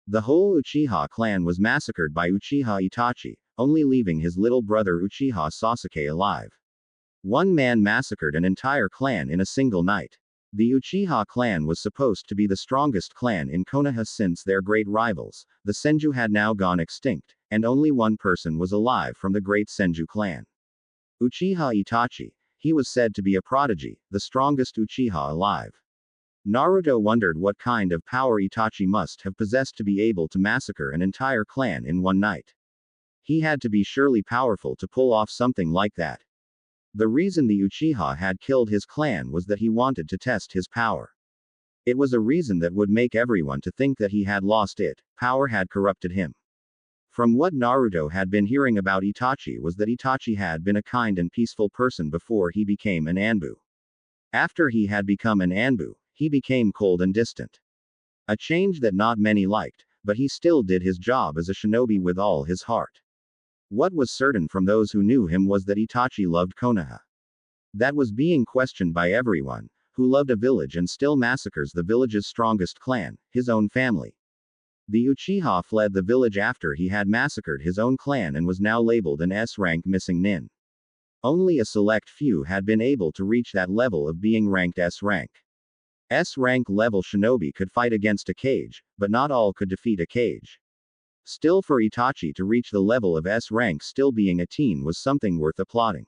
The whole Uchiha clan was massacred by Uchiha Itachi, only leaving his little brother Uchiha Sasuke alive. One man massacred an entire clan in a single night. The Uchiha clan was supposed to be the strongest clan in Konoha since their great rivals, the Senju, had now gone extinct, and only one person was alive from the great Senju clan. Uchiha Itachi. He was said to be a prodigy, the strongest Uchiha alive. Naruto wondered what kind of power Itachi must have possessed to be able to massacre an entire clan in one night. He had to be surely powerful to pull off something like that. The reason the Uchiha had killed his clan was that he wanted to test his power. It was a reason that would make everyone to think that he had lost it, power had corrupted him. From what Naruto had been hearing about Itachi was that Itachi had been a kind and peaceful person before he became an Anbu. After he had become an Anbu, he became cold and distant. A change that not many liked, but he still did his job as a shinobi with all his heart. What was certain from those who knew him was that Itachi loved Konoha. That was being questioned by everyone, who loved a village and still massacres the village's strongest clan, his own family. The Uchiha fled the village after he had massacred his own clan and was now labeled an S-rank missing nin. Only a select few had been able to reach that level of being ranked S-rank. S-rank level shinobi could fight against a Kage, but not all could defeat a Kage. Still, for Itachi to reach the level of S rank still being a teen was something worth applauding.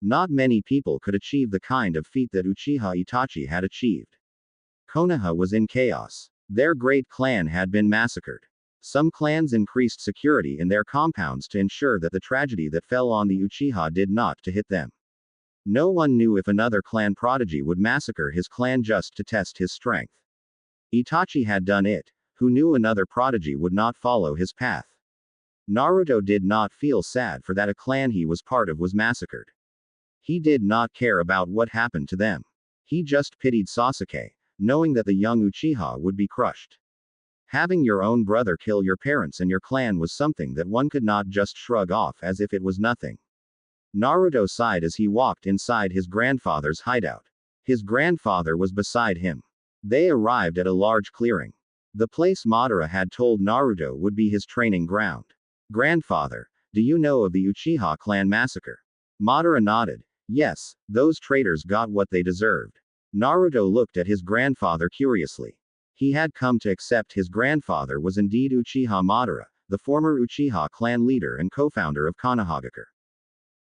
Not many people could achieve the kind of feat that Uchiha Itachi had achieved. Konoha was in chaos. Their great clan had been massacred. Some clans increased security in their compounds to ensure that the tragedy that fell on the Uchiha did not to hit them. No one knew if another clan prodigy would massacre his clan just to test his strength. Itachi had done it. Who knew another prodigy would not follow his path? Naruto did not feel sad for that a clan he was part of was massacred. He did not care about what happened to them. He just pitied Sasuke, knowing that the young Uchiha would be crushed. Having your own brother kill your parents and your clan was something that one could not just shrug off as if it was nothing. Naruto sighed as he walked inside his grandfather's hideout. His grandfather was beside him. They arrived at a large clearing. The place Madara had told Naruto would be his training ground. Grandfather, do you know of the Uchiha clan massacre? Madara nodded. Yes, those traitors got what they deserved. Naruto looked at his grandfather curiously. He had come to accept his grandfather was indeed Uchiha Madara, the former Uchiha clan leader and co-founder of Konohagakure.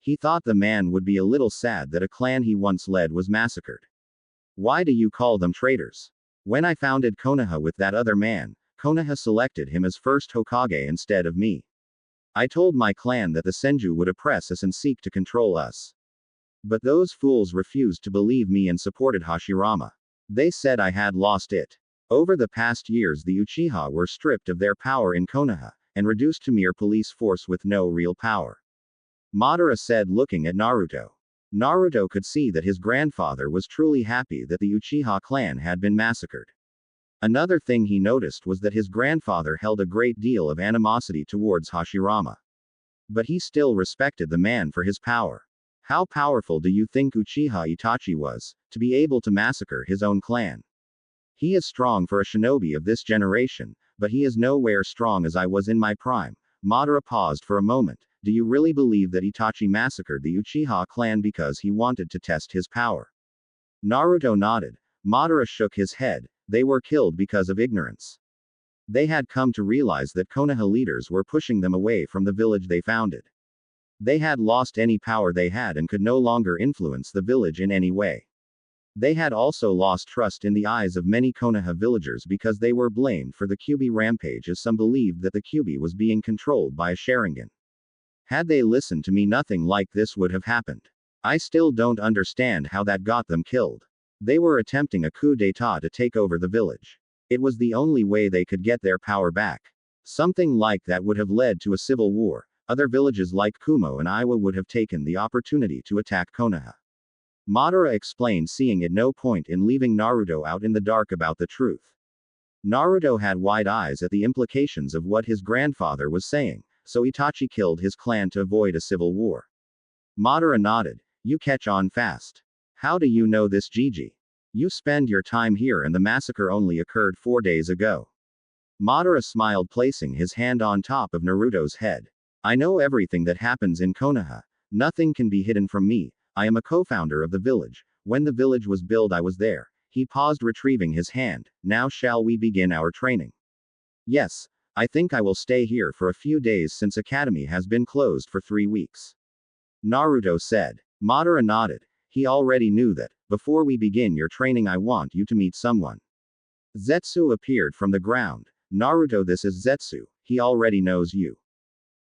He thought the man would be a little sad that a clan he once led was massacred. Why do you call them traitors? When I founded Konoha with that other man, Konoha selected him as first Hokage instead of me. I told my clan that the Senju would oppress us and seek to control us. But those fools refused to believe me and supported Hashirama. They said I had lost it. Over the past years the Uchiha were stripped of their power in Konoha, and reduced to mere police force with no real power. Madara said looking at Naruto. Naruto could see that his grandfather was truly happy that the Uchiha clan had been massacred. Another thing he noticed was that his grandfather held a great deal of animosity towards Hashirama. But he still respected the man for his power. How powerful do you think Uchiha Itachi was, to be able to massacre his own clan? He is strong for a shinobi of this generation, but he is nowhere strong as I was in my prime. Madara paused for a moment. Do you really believe that Itachi massacred the Uchiha clan because he wanted to test his power? Naruto nodded. Madara shook his head. They were killed because of ignorance. They had come to realize that Konoha leaders were pushing them away from the village they founded. They had lost any power they had and could no longer influence the village in any way. They had also lost trust in the eyes of many Konoha villagers because they were blamed for the Kyuubi rampage, as some believed that the Kyuubi was being controlled by a Sharingan. Had they listened to me, nothing like this would have happened. I still don't understand how that got them killed. They were attempting a coup d'état to take over the village. It was the only way they could get their power back. Something like that would have led to a civil war. Other villages like Kumo and Iwa would have taken the opportunity to attack Konoha. Madara explained, seeing it no point in leaving Naruto out in the dark about the truth. Naruto had wide eyes at the implications of what his grandfather was saying, so Itachi killed his clan to avoid a civil war. Madara nodded. You catch on fast. How do you know this, Gigi? You spend your time here and the massacre only occurred 4 days ago. Madara smiled, placing his hand on top of Naruto's head. I know everything that happens in Konoha. Nothing can be hidden from me. I am a co-founder of the village. When the village was built, I was there. He paused, retrieving his hand. Now shall we begin our training? Yes, I think I will stay here for a few days since Academy has been closed for 3 weeks. Naruto said. Madara nodded. He already knew that. Before we begin your training, I want you to meet someone. Zetsu appeared from the ground. Naruto, this is Zetsu. He already knows you.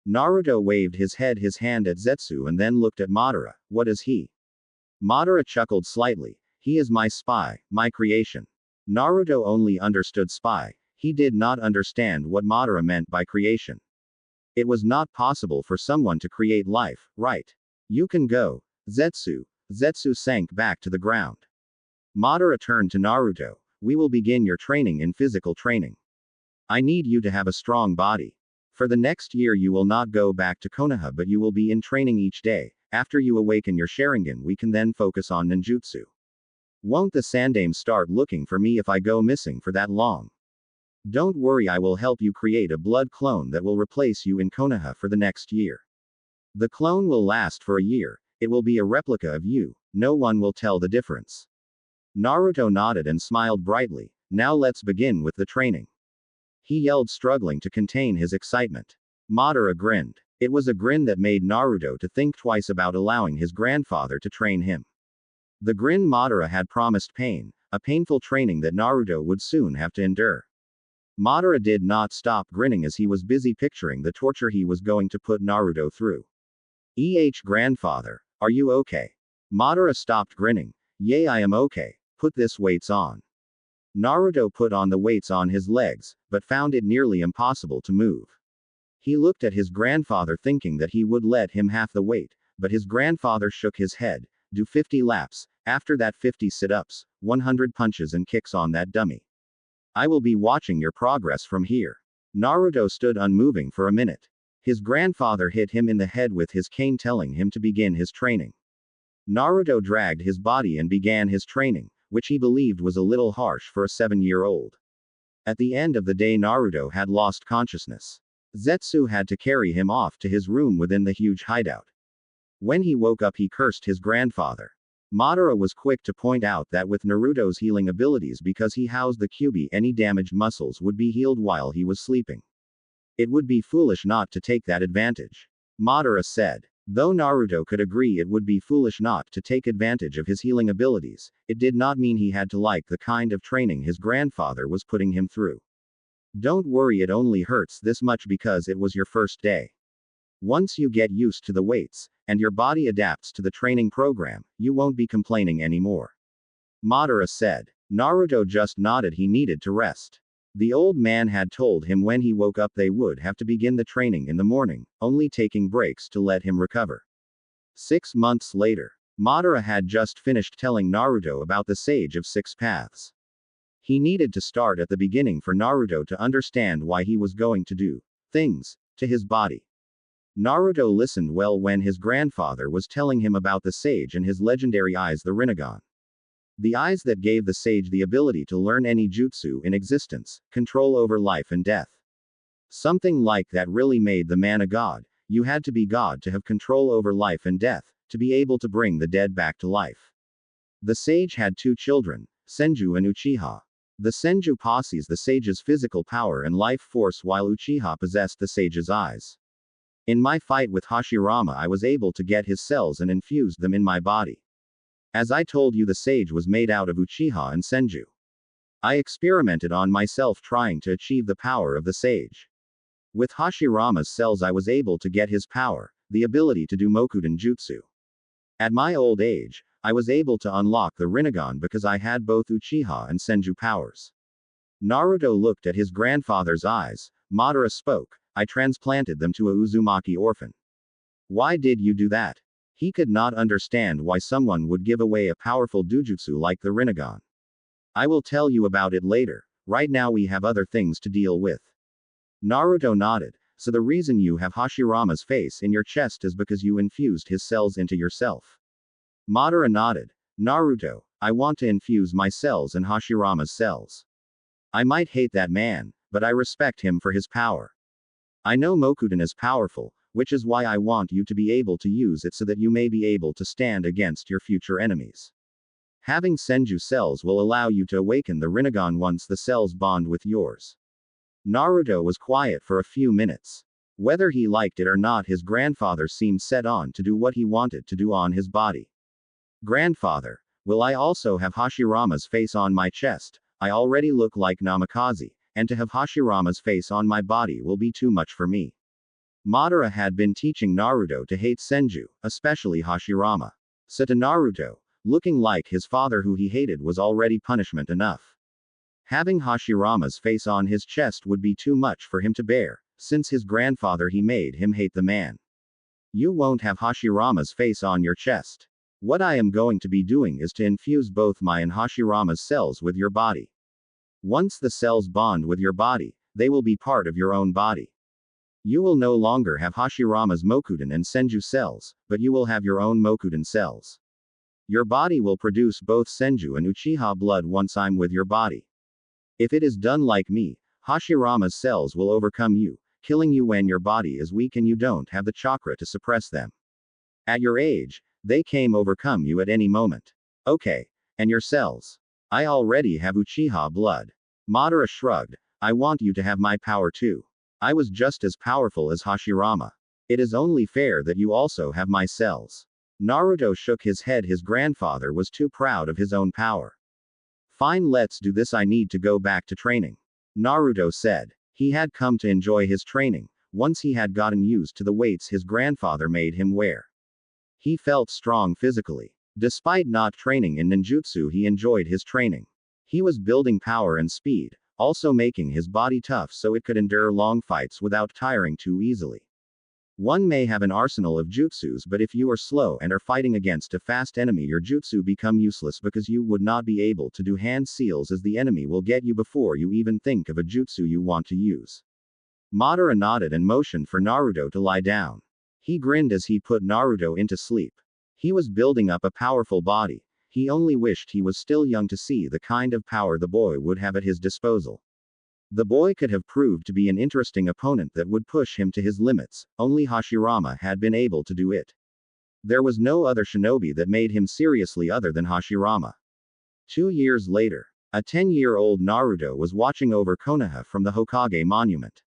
Naruto waved his hand at Zetsu and then looked at Madara. What is he? Madara chuckled slightly. He is my spy, my creation. Naruto only understood spy. He did not understand what Madara meant by creation. It was not possible for someone to create life, right? You can go, Zetsu. Zetsu sank back to the ground. Madara turned to Naruto. We will begin your training in physical training. I need you to have a strong body. For the next year you will not go back to Konoha, but you will be in training each day. After you awaken your Sharingan, we can then focus on ninjutsu. Won't the Sandaime start looking for me if I go missing for that long? Don't worry, I will help you create a blood clone that will replace you in Konoha for the next year. The clone will last for a year. It will be a replica of you. No one will tell the difference. Naruto nodded and smiled brightly. Now let's begin with the training. He yelled, struggling to contain his excitement. Madara grinned. It was a grin that made Naruto to think twice about allowing his grandfather to train him. The grin Madara had promised pain, a painful training that Naruto would soon have to endure. Madara did not stop grinning as he was busy picturing the torture he was going to put Naruto through. Grandfather, are you okay? Madara stopped grinning. Yay, I am okay. Put this weights on. Naruto put on the weights on his legs, but found it nearly impossible to move. He looked at his grandfather thinking that he would let him half the weight, but his grandfather shook his head. Do 50 laps, after that 50 sit-ups, 100 punches and kicks on that dummy. I will be watching your progress from here. Naruto stood unmoving for a minute. His grandfather hit him in the head with his cane, telling him to begin his training. Naruto dragged his body and began his training, which he believed was a little harsh for a 7-year-old. At the end of the day, Naruto had lost consciousness. Zetsu had to carry him off to his room within the huge hideout. When he woke up, he cursed his grandfather. Madara was quick to point out that with Naruto's healing abilities, because he housed the Kyuubi, any damaged muscles would be healed while he was sleeping. It would be foolish not to take that advantage. Madara said. Though Naruto could agree it would be foolish not to take advantage of his healing abilities, it did not mean he had to like the kind of training his grandfather was putting him through. Don't worry, it only hurts this much because it was your first day. Once you get used to the weights, and your body adapts to the training program, you won't be complaining anymore. Madara said. Naruto just nodded. He needed to rest. The old man had told him when he woke up they would have to begin the training in the morning, only taking breaks to let him recover. 6 months later, Madara had just finished telling Naruto about the Sage of Six Paths. He needed to start at the beginning for Naruto to understand why he was going to do things to his body. Naruto listened well when his grandfather was telling him about the sage and his legendary eyes, the Rinnegan. The eyes that gave the sage the ability to learn any jutsu in existence, control over life and death. Something like that really made the man a god. You had to be god to have control over life and death, to be able to bring the dead back to life. The sage had 2 children, Senju and Uchiha. The Senju possessed the sage's physical power and life force, while Uchiha possessed the sage's eyes. In my fight with Hashirama, I was able to get his cells and infused them in my body. As I told you, the sage was made out of Uchiha and Senju. I experimented on myself trying to achieve the power of the sage. With Hashirama's cells, I was able to get his power, the ability to do Mokudan Jutsu. At my old age, I was able to unlock the Rinnegan because I had both Uchiha and Senju powers. Naruto looked at his grandfather's eyes. Madara spoke. I transplanted them to a Uzumaki orphan. Why did you do that? He could not understand why someone would give away a powerful dojutsu like the Rinnegan. I will tell you about it later. Right now we have other things to deal with. Naruto nodded. So the reason you have Hashirama's face in your chest is because you infused his cells into yourself. Madara nodded. Naruto, I want to infuse my cells in Hashirama's cells. I might hate that man, but I respect him for his power. I know Mokudan is powerful, which is why I want you to be able to use it so that you may be able to stand against your future enemies. Having Senju cells will allow you to awaken the Rinnegan once the cells bond with yours. Naruto was quiet for a few minutes. Whether he liked it or not, his grandfather seemed set on to do what he wanted to do on his body. Grandfather, will I also have Hashirama's face on my chest? I already look like Namikaze, and to have Hashirama's face on my body will be too much for me. Madara had been teaching Naruto to hate Senju, especially Hashirama. So to Naruto, looking like his father who he hated was already punishment enough. Having Hashirama's face on his chest would be too much for him to bear, since his grandfather he made him hate the man. You won't have Hashirama's face on your chest. What I am going to be doing is to infuse both my and Hashirama's cells with your body. Once the cells bond with your body, they will be part of your own body. You will no longer have Hashirama's Mokudan and Senju cells, but you will have your own Mokudan cells. Your body will produce both Senju and Uchiha blood once I'm with your body. If it is done like me, Hashirama's cells will overcome you, killing you when your body is weak and you don't have the chakra to suppress them. At your age, they can overcome you at any moment. Okay. And your cells? I already have Uchiha blood. Madara shrugged. I want you to have my power too. I was just as powerful as Hashirama. It is only fair that you also have my cells. Naruto shook his head. His grandfather was too proud of his own power. Fine, let's do this. I need to go back to training. Naruto said. He had come to enjoy his training, once he had gotten used to the weights his grandfather made him wear. He felt strong physically. Despite not training in ninjutsu, he enjoyed his training. He was building power and speed, also making his body tough so it could endure long fights without tiring too easily. One may have an arsenal of jutsus, but if you are slow and are fighting against a fast enemy, your jutsu become useless because you would not be able to do hand seals, as the enemy will get you before you even think of a jutsu you want to use. Madara nodded and motioned for Naruto to lie down. He grinned as he put Naruto into sleep. He was building up a powerful body. He only wished he was still young to see the kind of power the boy would have at his disposal. The boy could have proved to be an interesting opponent that would push him to his limits, only Hashirama had been able to do it. There was no other shinobi that made him seriously other than Hashirama. 2 years later, a 10-year-old Naruto was watching over Konoha from the Hokage monument.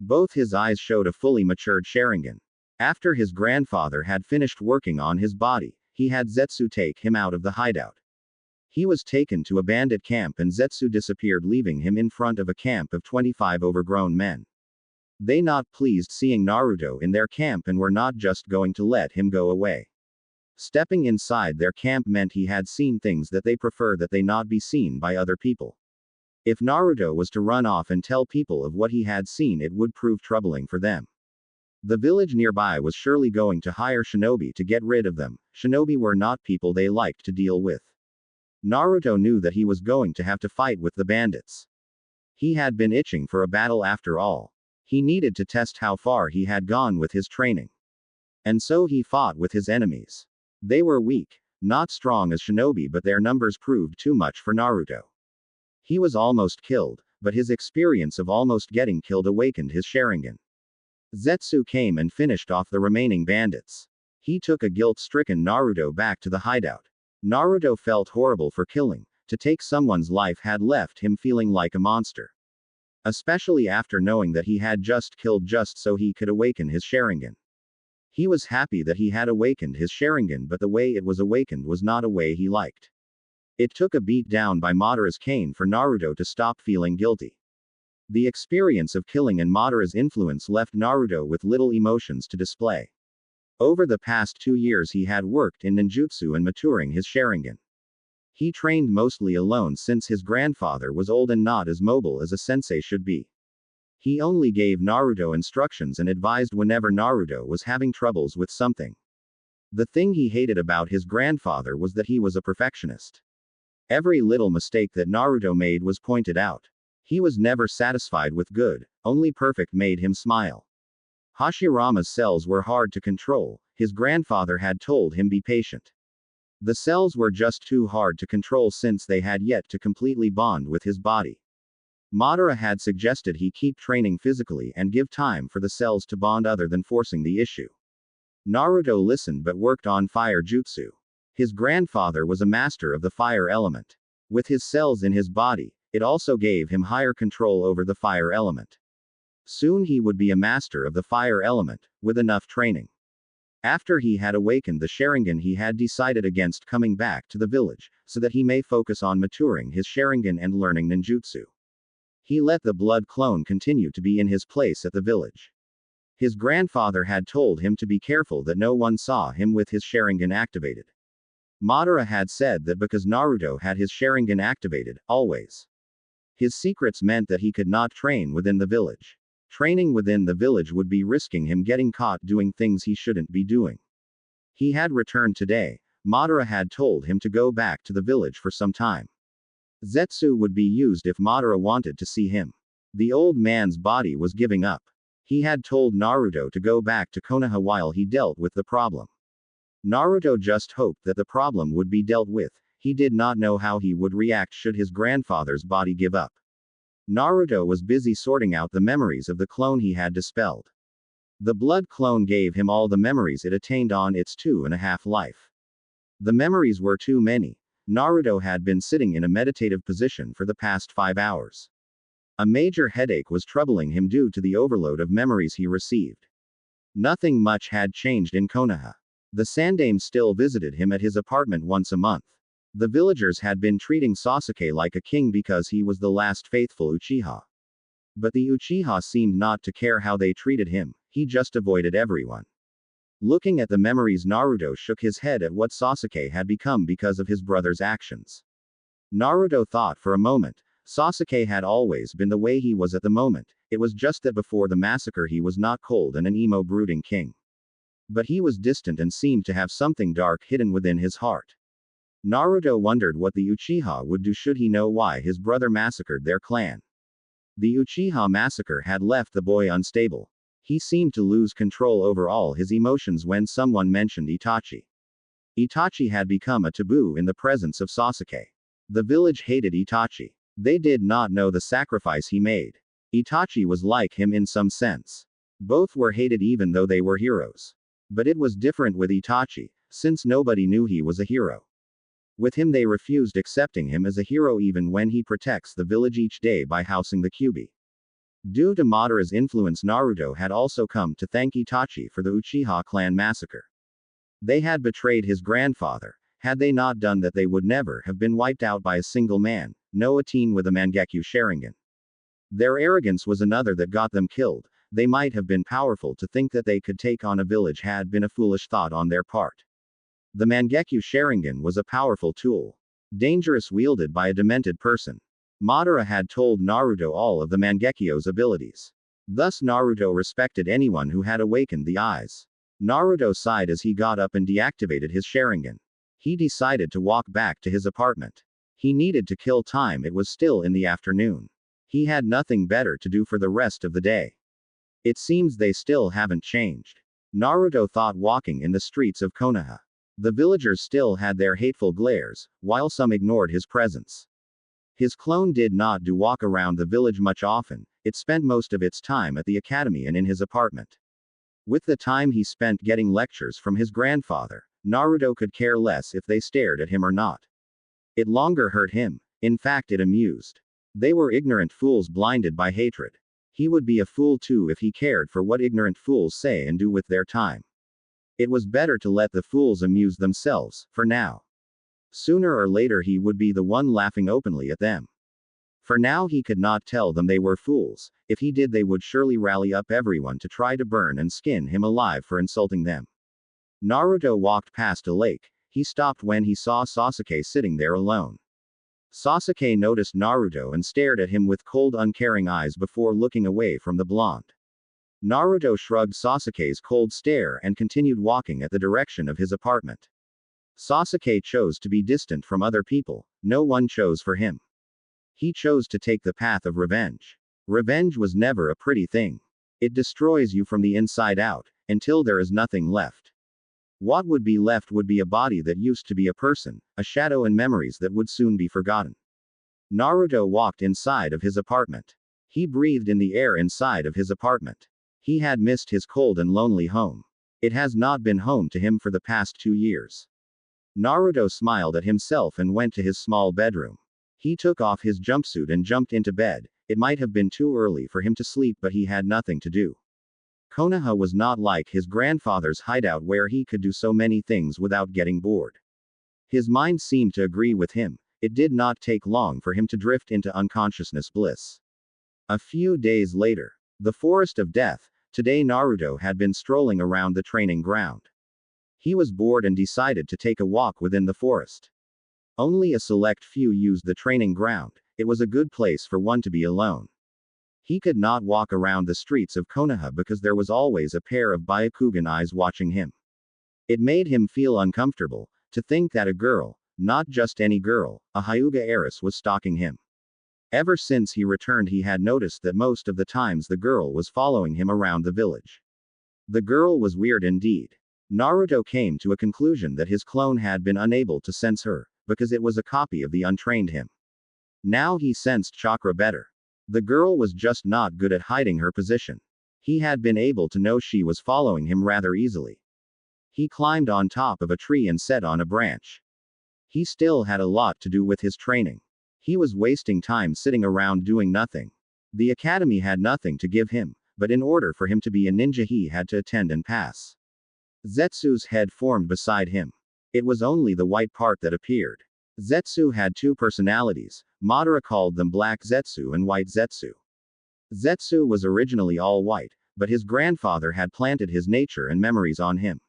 Both his eyes showed a fully matured Sharingan. After his grandfather had finished working on his body, he had Zetsu take him out of the hideout. He was taken to a bandit camp and Zetsu disappeared, leaving him in front of a camp of 25 overgrown men. They not pleased seeing Naruto in their camp and were not just going to let him go away. Stepping inside their camp meant he had seen things that they prefer that they not be seen by other people. If Naruto was to run off and tell people of what he had seen, it would prove troubling for them. The village nearby was surely going to hire shinobi to get rid of them. Shinobi were not people they liked to deal with. Naruto knew that he was going to have to fight with the bandits. He had been itching for a battle after all. He needed to test how far he had gone with his training. And so he fought with his enemies. They were weak, not strong as shinobi, but their numbers proved too much for Naruto. He was almost killed, but his experience of almost getting killed awakened his Sharingan. Zetsu came and finished off the remaining bandits. He took a guilt-stricken Naruto back to the hideout. Naruto felt horrible for killing. To take someone's life had left him feeling like a monster. Especially after knowing that he had just killed just so he could awaken his Sharingan. He was happy that he had awakened his Sharingan, but the way it was awakened was not a way he liked. It took a beat down by Madara's cane for Naruto to stop feeling guilty. The experience of killing and Madara's influence left Naruto with little emotions to display. Over the past 2 years he had worked in ninjutsu and maturing his Sharingan. He trained mostly alone since his grandfather was old and not as mobile as a sensei should be. He only gave Naruto instructions and advised whenever Naruto was having troubles with something. The thing he hated about his grandfather was that he was a perfectionist. Every little mistake that Naruto made was pointed out. He was never satisfied with good, only perfect made him smile. Hashirama's cells were hard to control. His grandfather had told him be patient. The cells were just too hard to control since they had yet to completely bond with his body. Madara had suggested he keep training physically and give time for the cells to bond other than forcing the issue. Naruto listened but worked on fire jutsu. His grandfather was a master of the fire element. With his cells in his body, it also gave him higher control over the fire element. Soon he would be a master of the fire element, with enough training. After he had awakened the Sharingan, he had decided against coming back to the village, so that he may focus on maturing his Sharingan and learning ninjutsu. He let the blood clone continue to be in his place at the village. His grandfather had told him to be careful that no one saw him with his Sharingan activated. Madara had said that because Naruto had his Sharingan activated, always. His secrets meant that he could not train within the village. Training within the village would be risking him getting caught doing things he shouldn't be doing. He had returned today. Madara had told him to go back to the village for some time. Zetsu would be used if Madara wanted to see him. The old man's body was giving up. He had told Naruto to go back to Konoha while he dealt with the problem. Naruto just hoped that the problem would be dealt with. He did not know how he would react should his grandfather's body give up. Naruto was busy sorting out the memories of the clone he had dispelled. The blood clone gave him all the memories it attained on its 2.5 life. The memories were too many. Naruto had been sitting in a meditative position for the past 5 hours. A major headache was troubling him due to the overload of memories he received. Nothing much had changed in Konoha. The Sandaime still visited him at his apartment once a month. The villagers had been treating Sasuke like a king because he was the last faithful Uchiha. But the Uchiha seemed not to care how they treated him, he just avoided everyone. Looking at the memories, Naruto shook his head at what Sasuke had become because of his brother's actions. Naruto thought for a moment. Sasuke had always been the way he was at the moment, it was just that before the massacre he was not cold and an emo brooding king. But he was distant and seemed to have something dark hidden within his heart. Naruto wondered what the Uchiha would do should he know why his brother massacred their clan. The Uchiha massacre had left the boy unstable. He seemed to lose control over all his emotions when someone mentioned Itachi. Itachi had become a taboo in the presence of Sasuke. The village hated Itachi. They did not know the sacrifice he made. Itachi was like him in some sense. Both were hated even though they were heroes. But it was different with Itachi, since nobody knew he was a hero. With him they refused accepting him as a hero even when he protects the village each day by housing the Kyuubi. Due to Madara's influence, Naruto had also come to thank Itachi for the Uchiha clan massacre. They had betrayed his grandfather. Had they not done that they would never have been wiped out by a single man, no a teen with a Mangekyo Sharingan. Their arrogance was another that got them killed. They might have been powerful to think that they could take on a village had been a foolish thought on their part. The Mangekyo Sharingan was a powerful tool. Dangerous wielded by a demented person. Madara had told Naruto all of the Mangekyo's abilities. Thus Naruto respected anyone who had awakened the eyes. Naruto sighed as he got up and deactivated his Sharingan. He decided to walk back to his apartment. He needed to kill time, it was still in the afternoon. He had nothing better to do for the rest of the day. It seems they still haven't changed. Naruto thought walking in the streets of Konoha. The villagers still had their hateful glares, while some ignored his presence. His clone did not do walk around the village much often, it spent most of its time at the academy and in his apartment. With the time he spent getting lectures from his grandfather, Naruto could care less if they stared at him or not. It longer hurt him, in fact it amused. They were ignorant fools blinded by hatred. He would be a fool too if he cared for what ignorant fools say and do with their time. It was better to let the fools amuse themselves, for now. Sooner or later he would be the one laughing openly at them. For now he could not tell them they were fools, if he did they would surely rally up everyone to try to burn and skin him alive for insulting them. Naruto walked past a lake. He stopped when he saw Sasuke sitting there alone. Sasuke noticed Naruto and stared at him with cold uncaring eyes before looking away from the blonde. Naruto shrugged Sasuke's cold stare and continued walking at the direction of his apartment. Sasuke chose to be distant from other people, no one chose for him. He chose to take the path of revenge. Revenge was never a pretty thing. It destroys you from the inside out, until there is nothing left. What would be left would be a body that used to be a person, a shadow and memories that would soon be forgotten. Naruto walked inside of his apartment. He breathed in the air inside of his apartment. He had missed his cold and lonely home. It has not been home to him for the past 2 years. Naruto smiled at himself and went to his small bedroom. He took off his jumpsuit and jumped into bed. It might have been too early for him to sleep, but he had nothing to do. Konoha was not like his grandfather's hideout where he could do so many things without getting bored. His mind seemed to agree with him. It did not take long for him to drift into unconsciousness bliss. A few days later. The Forest of Death. Today Naruto had been strolling around the training ground. He was bored and decided to take a walk within the forest. Only a select few used the training ground. It was a good place for one to be alone. He could not walk around the streets of Konoha because there was always a pair of Byakugan eyes watching him. It made him feel uncomfortable, to think that a girl, not just any girl, a Hyuga heiress was stalking him. Ever since he returned he had noticed that most of the times the girl was following him around the village. The girl was weird indeed. Naruto came to a conclusion that his clone had been unable to sense her, because it was a copy of the untrained him. Now he sensed chakra better. The girl was just not good at hiding her position. He had been able to know she was following him rather easily. He climbed on top of a tree and sat on a branch. He still had a lot to do with his training. He was wasting time sitting around doing nothing. The academy had nothing to give him, but in order for him to be a ninja he had to attend and pass. Zetsu's head formed beside him. It was only the white part that appeared. Zetsu had 2 personalities. Madara called them Black Zetsu and White Zetsu. Zetsu was originally all white, but his grandfather had planted his nature and memories on him.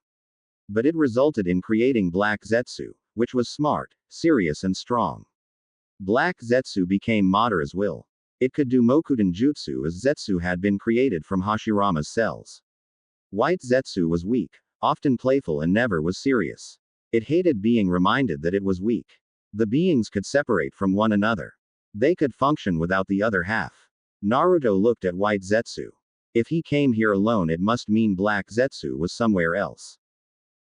But it resulted in creating Black Zetsu, which was smart, serious and strong. Black Zetsu became Madara's will. It could do Mokuden Jutsu as Zetsu had been created from Hashirama's cells. White Zetsu was weak, often playful and never was serious. It hated being reminded that it was weak. The beings could separate from one another. They could function without the other half. Naruto looked at White Zetsu. If he came here alone, it must mean Black Zetsu was somewhere else.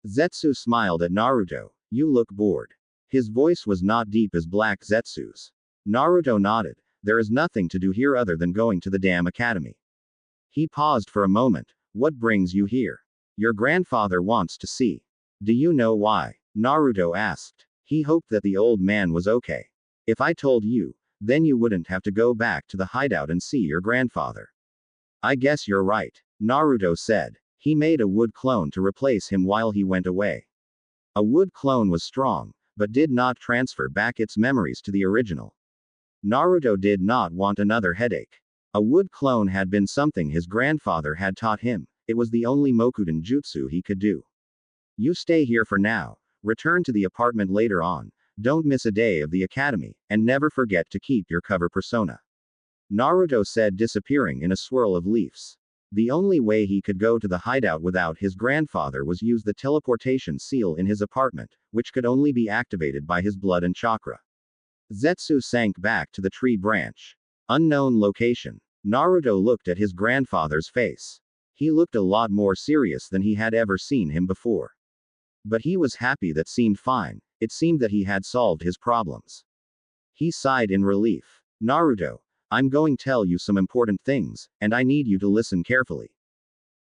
Zetsu smiled at Naruto. You look bored. His voice was not deep as Black Zetsu's. Naruto nodded. There is nothing to do here other than going to the damn academy. He paused for a moment. What brings you here? Your grandfather wants to see. Do you know why? Naruto asked. He hoped that the old man was okay. If I told you, then you wouldn't have to go back to the hideout and see your grandfather. I guess you're right, Naruto said. He made a wood clone to replace him while he went away. A wood clone was strong, but did not transfer back its memories to the original. Naruto did not want another headache. A wood clone had been something his grandfather had taught him. It was the only Mokuden jutsu he could do. You stay here for now. Return to the apartment later on. Don't miss a day of the academy, and never forget to keep your cover persona. Naruto said, disappearing in a swirl of leaves. The only way he could go to the hideout without his grandfather was use the teleportation seal in his apartment, which could only be activated by his blood and chakra. Zetsu sank back to the tree branch. Unknown location. Naruto looked at his grandfather's face. He looked a lot more serious than he had ever seen him before. But he was happy. That seemed fine. It seemed that he had solved his problems. He sighed in relief. Naruto, I'm going to tell you some important things, and I need you to listen carefully.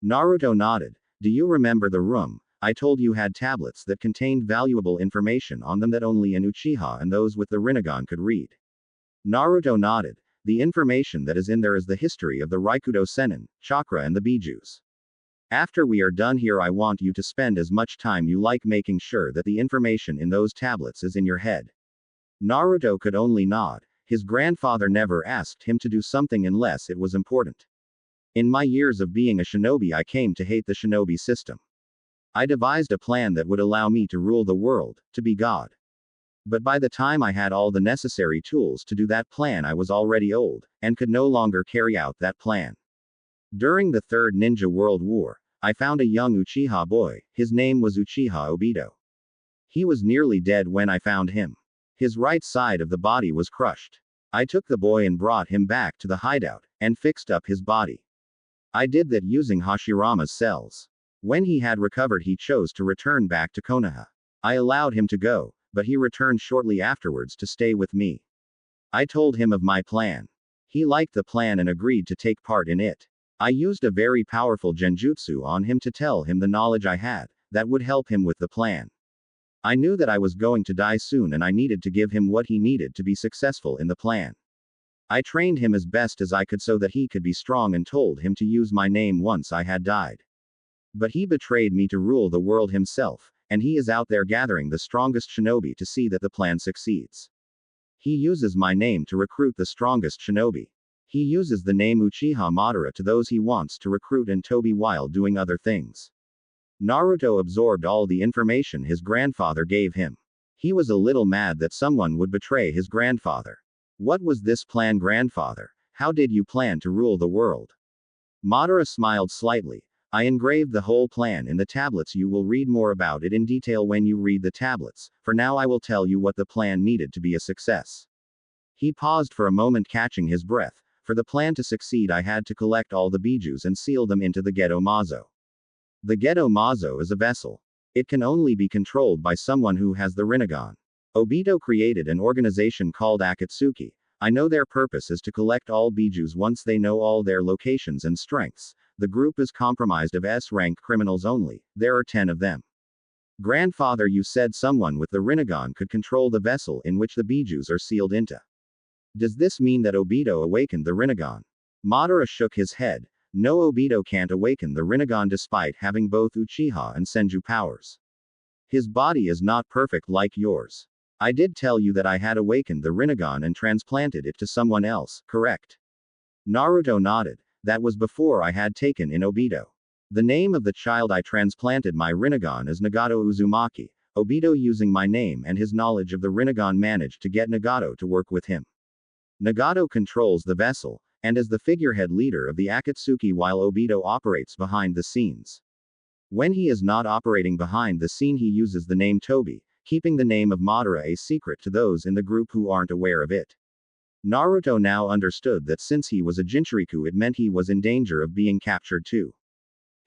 Naruto nodded. Do you remember the room I told you had tablets that contained valuable information on them that only an Uchiha and those with the Rinnegan could read? Naruto nodded. The information that is in there is the history of the Raikudo Sennin, chakra and the Bijus. After we are done here, I want you to spend as much time you like making sure that the information in those tablets is in your head. Naruto could only nod. His grandfather never asked him to do something unless it was important. In my years of being a shinobi, I came to hate the shinobi system. I devised a plan that would allow me to rule the world, to be God. But by the time I had all the necessary tools to do that plan, I was already old, and could no longer carry out that plan. During the Third Ninja World War, I found a young Uchiha boy. His name was Uchiha Obito. He was nearly dead when I found him. His right side of the body was crushed. I took the boy and brought him back to the hideout, and fixed up his body. I did that using Hashirama's cells. When he had recovered, he chose to return back to Konoha. I allowed him to go, but he returned shortly afterwards to stay with me. I told him of my plan. He liked the plan and agreed to take part in it. I used a very powerful genjutsu on him to tell him the knowledge I had, that would help him with the plan. I knew that I was going to die soon and I needed to give him what he needed to be successful in the plan. I trained him as best as I could so that he could be strong and told him to use my name once I had died. But he betrayed me to rule the world himself, and he is out there gathering the strongest shinobi to see that the plan succeeds. He uses my name to recruit the strongest shinobi. He uses the name Uchiha Madara to those he wants to recruit and Tobi while doing other things. Naruto absorbed all the information his grandfather gave him. He was a little mad that someone would betray his grandfather. What was this plan, grandfather? How did you plan to rule the world? Madara smiled slightly. I engraved the whole plan in the tablets. You will read more about it in detail when you read the tablets. For now I will tell you what the plan needed to be a success. He paused for a moment, catching his breath. For the plan to succeed, I had to collect all the bijus and seal them into the Gedo Mazo. The Gedo Mazo is a vessel. It can only be controlled by someone who has the Rinnegan. Obito created an organization called Akatsuki. I know their purpose is to collect all bijus. Once they know all their locations and strengths, the group is comprised of S-rank criminals only. There are 10 of them. Grandfather, you said someone with the Rinnegan could control the vessel in which the bijus are sealed into. Does this mean that Obito awakened the Rinnegan? Madara shook his head. No, Obito can't awaken the Rinnegan despite having both Uchiha and Senju powers. His body is not perfect like yours. I did tell you that I had awakened the Rinnegan and transplanted it to someone else, correct? Naruto nodded. That was before I had taken in Obito. The name of the child I transplanted my Rinnegan is Nagato Uzumaki. Obito, using my name and his knowledge of the Rinnegan, managed to get Nagato to work with him. Nagato controls the vessel, and is the figurehead leader of the Akatsuki while Obito operates behind the scenes. When he is not operating behind the scene, he uses the name Tobi, keeping the name of Madara a secret to those in the group who aren't aware of it. Naruto now understood that since he was a Jinchuriku, it meant he was in danger of being captured too.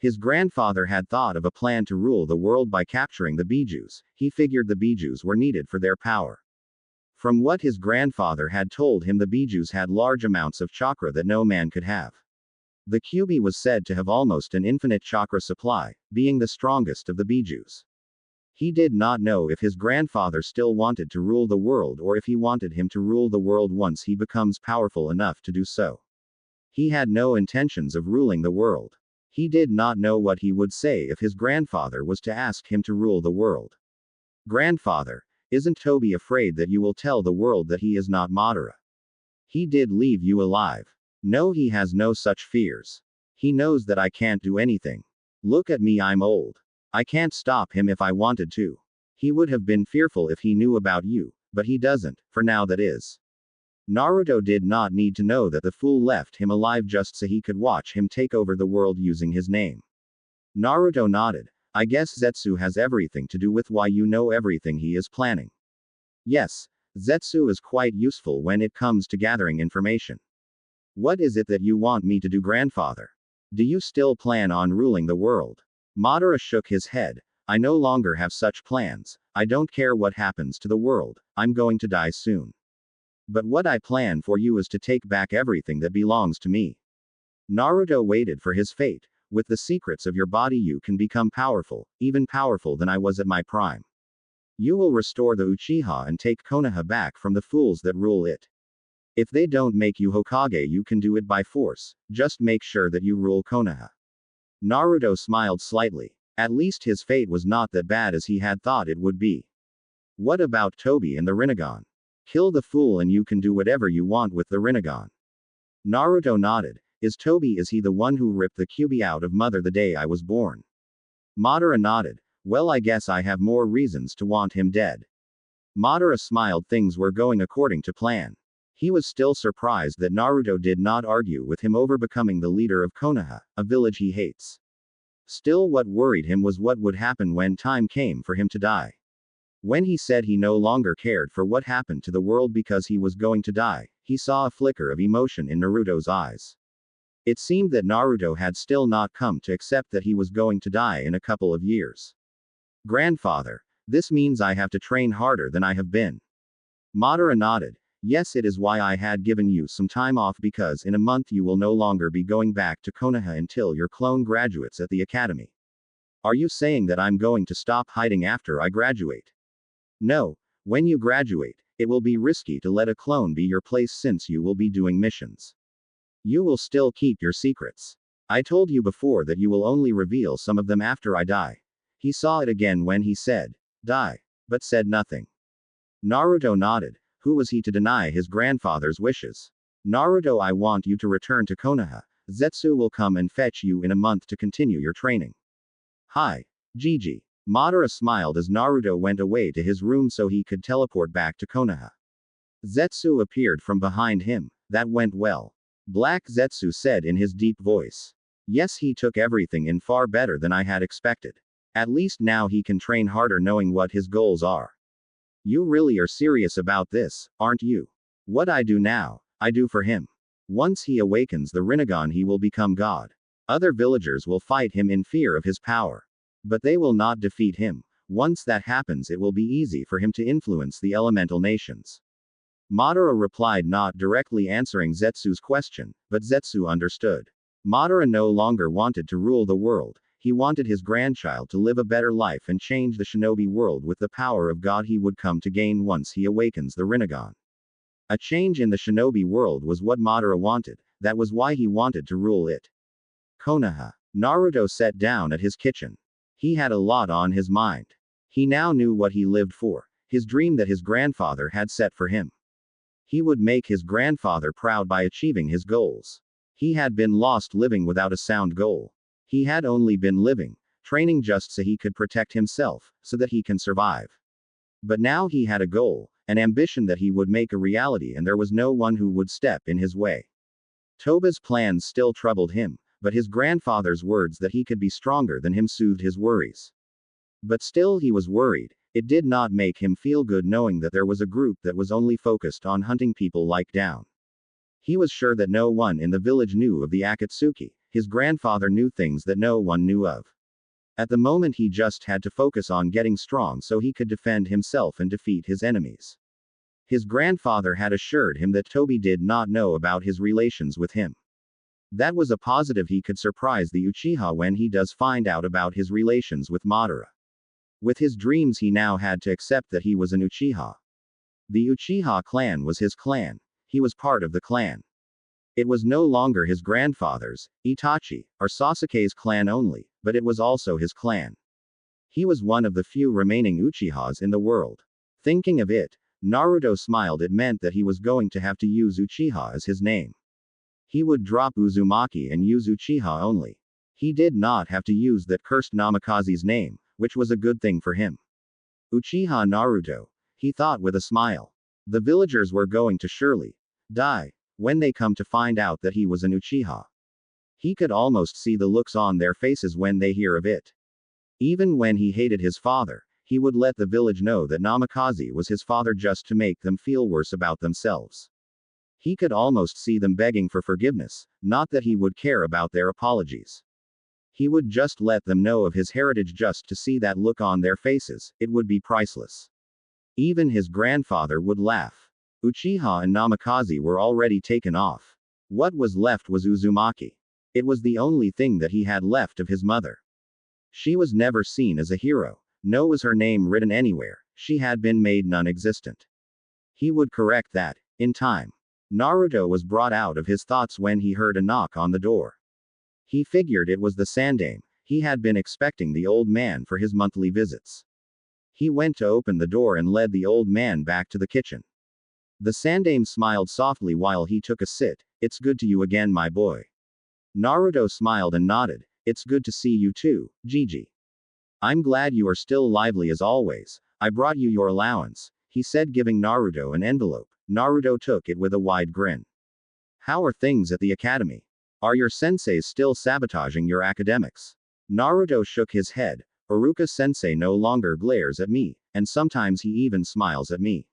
His grandfather had thought of a plan to rule the world by capturing the Bijus. He figured the Bijus were needed for their power. From what his grandfather had told him, the Bijus had large amounts of chakra that no man could have. The Kyuubi was said to have almost an infinite chakra supply, being the strongest of the Bijus. He did not know if his grandfather still wanted to rule the world or if he wanted him to rule the world once he becomes powerful enough to do so. He had no intentions of ruling the world. He did not know what he would say if his grandfather was to ask him to rule the world. Grandfather, isn't Tobi afraid that you will tell the world that he is not Madara? He did leave you alive. No, he has no such fears. He knows that I can't do anything. Look at me, I'm old. I can't stop him if I wanted to. He would have been fearful if he knew about you, but he doesn't, for now that is. Naruto did not need to know that the fool left him alive just so he could watch him take over the world using his name. Naruto nodded. I guess Zetsu has everything to do with why you know everything he is planning. Yes, Zetsu is quite useful when it comes to gathering information. What is it that you want me to do, grandfather? Do you still plan on ruling the world? Madara shook his head. I no longer have such plans. I don't care what happens to the world. I'm going to die soon. But what I plan for you is to take back everything that belongs to me. Naruto waited for his fate. With the secrets of your body you can become powerful, even powerful than I was at my prime. You will restore the Uchiha and take Konoha back from the fools that rule it. If they don't make you Hokage, you can do it by force. Just make sure that you rule Konoha. Naruto smiled slightly. At least his fate was not that bad as he had thought it would be. What about Tobi and the Rinnegan? Kill the fool and you can do whatever you want with the Rinnegan. Naruto nodded. Is he the one who ripped the Kyuubi out of Mother the day I was born? Madara nodded. Well, I guess I have more reasons to want him dead. Madara smiled. Things were going according to plan. He was still surprised that Naruto did not argue with him over becoming the leader of Konoha, a village he hates. Still, what worried him was what would happen when time came for him to die. When he said he no longer cared for what happened to the world because he was going to die, he saw a flicker of emotion in Naruto's eyes. It seemed that Naruto had still not come to accept that he was going to die in a couple of years. Grandfather, this means I have to train harder than I have been. Madara nodded. Yes, it is why I had given you some time off, because in a month you will no longer be going back to Konoha until your clone graduates at the academy. Are you saying that I'm going to stop hiding after I graduate? No, when you graduate, it will be risky to let a clone be your place since you will be doing missions. You will still keep your secrets. I told you before that you will only reveal some of them after I die. He saw it again when he said, die, but said nothing. Naruto nodded. Who was he to deny his grandfather's wishes? Naruto, I want you to return to Konoha. Zetsu will come and fetch you in a month to continue your training. Hi. Gigi. Madara smiled as Naruto went away to his room so he could teleport back to Konoha. Zetsu appeared from behind him. That went well. Black Zetsu said in his deep voice. Yes, he took everything in far better than I had expected. At least now he can train harder knowing what his goals are. You really are serious about this, aren't you? What I do now, I do for him. Once he awakens the Rinnegan, he will become God. Other villagers will fight him in fear of his power. But they will not defeat him. Once that happens, it will be easy for him to influence the elemental nations. Madara replied, not directly answering Zetsu's question, but Zetsu understood. Madara no longer wanted to rule the world. He wanted his grandchild to live a better life and change the shinobi world with the power of God he would come to gain once he awakens the Rinnegan. A change in the shinobi world was what Madara wanted. That was why he wanted to rule it. Konoha. Naruto sat down at his kitchen. He had a lot on his mind. He now knew what he lived for, his dream that his grandfather had set for him. He would make his grandfather proud by achieving his goals. He had been lost living without a sound goal. He had only been living, training just so he could protect himself, so that he can survive. But now he had a goal, an ambition that he would make a reality, and there was no one who would step in his way. Toba's plans still troubled him, but his grandfather's words that he could be stronger than him soothed his worries. But still he was worried. It did not make him feel good knowing that there was a group that was only focused on hunting people like down. He was sure that no one in the village knew of the Akatsuki. His grandfather knew things that no one knew of. At the moment he just had to focus on getting strong so he could defend himself and defeat his enemies. His grandfather had assured him that Toby did not know about his relations with him. That was a positive. He could surprise the Uchiha when he does find out about his relations with Madara. With his dreams he now had to accept that he was an Uchiha. The Uchiha clan was his clan. He was part of the clan. It was no longer his grandfather's, Itachi, or Sasuke's clan only, but it was also his clan. He was one of the few remaining Uchihas in the world. Thinking of it, Naruto smiled. It meant that he was going to have to use Uchiha as his name. He would drop Uzumaki and use Uchiha only. He did not have to use that cursed Namikaze's name, which was a good thing for him. Uchiha Naruto, he thought with a smile. The villagers were going to surely die when they come to find out that he was an Uchiha. He could almost see the looks on their faces when they hear of it. Even when he hated his father, he would let the village know that Namikaze was his father just to make them feel worse about themselves. He could almost see them begging for forgiveness, not that he would care about their apologies. He would just let them know of his heritage just to see that look on their faces. It would be priceless. Even his grandfather would laugh. Uchiha and Namikaze were already taken off. What was left was Uzumaki. It was the only thing that he had left of his mother. She was never seen as a hero, nor was her name written anywhere. She had been made non-existent. He would correct that, in time. Naruto was brought out of his thoughts when he heard a knock on the door. He figured it was the Sandaime. He had been expecting the old man for his monthly visits. He went to open the door and led the old man back to the kitchen. The Sandaime smiled softly while he took a sit. "It's good to you again, my boy." Naruto smiled and nodded. "It's good to see you too, Gigi. I'm glad you are still lively as always. I brought you your allowance," he said, giving Naruto an envelope. Naruto took it with a wide grin. "How are things at the academy? Are your senseis still sabotaging your academics?" Naruto shook his head. "Iruka-sensei no longer glares at me, and sometimes he even smiles at me."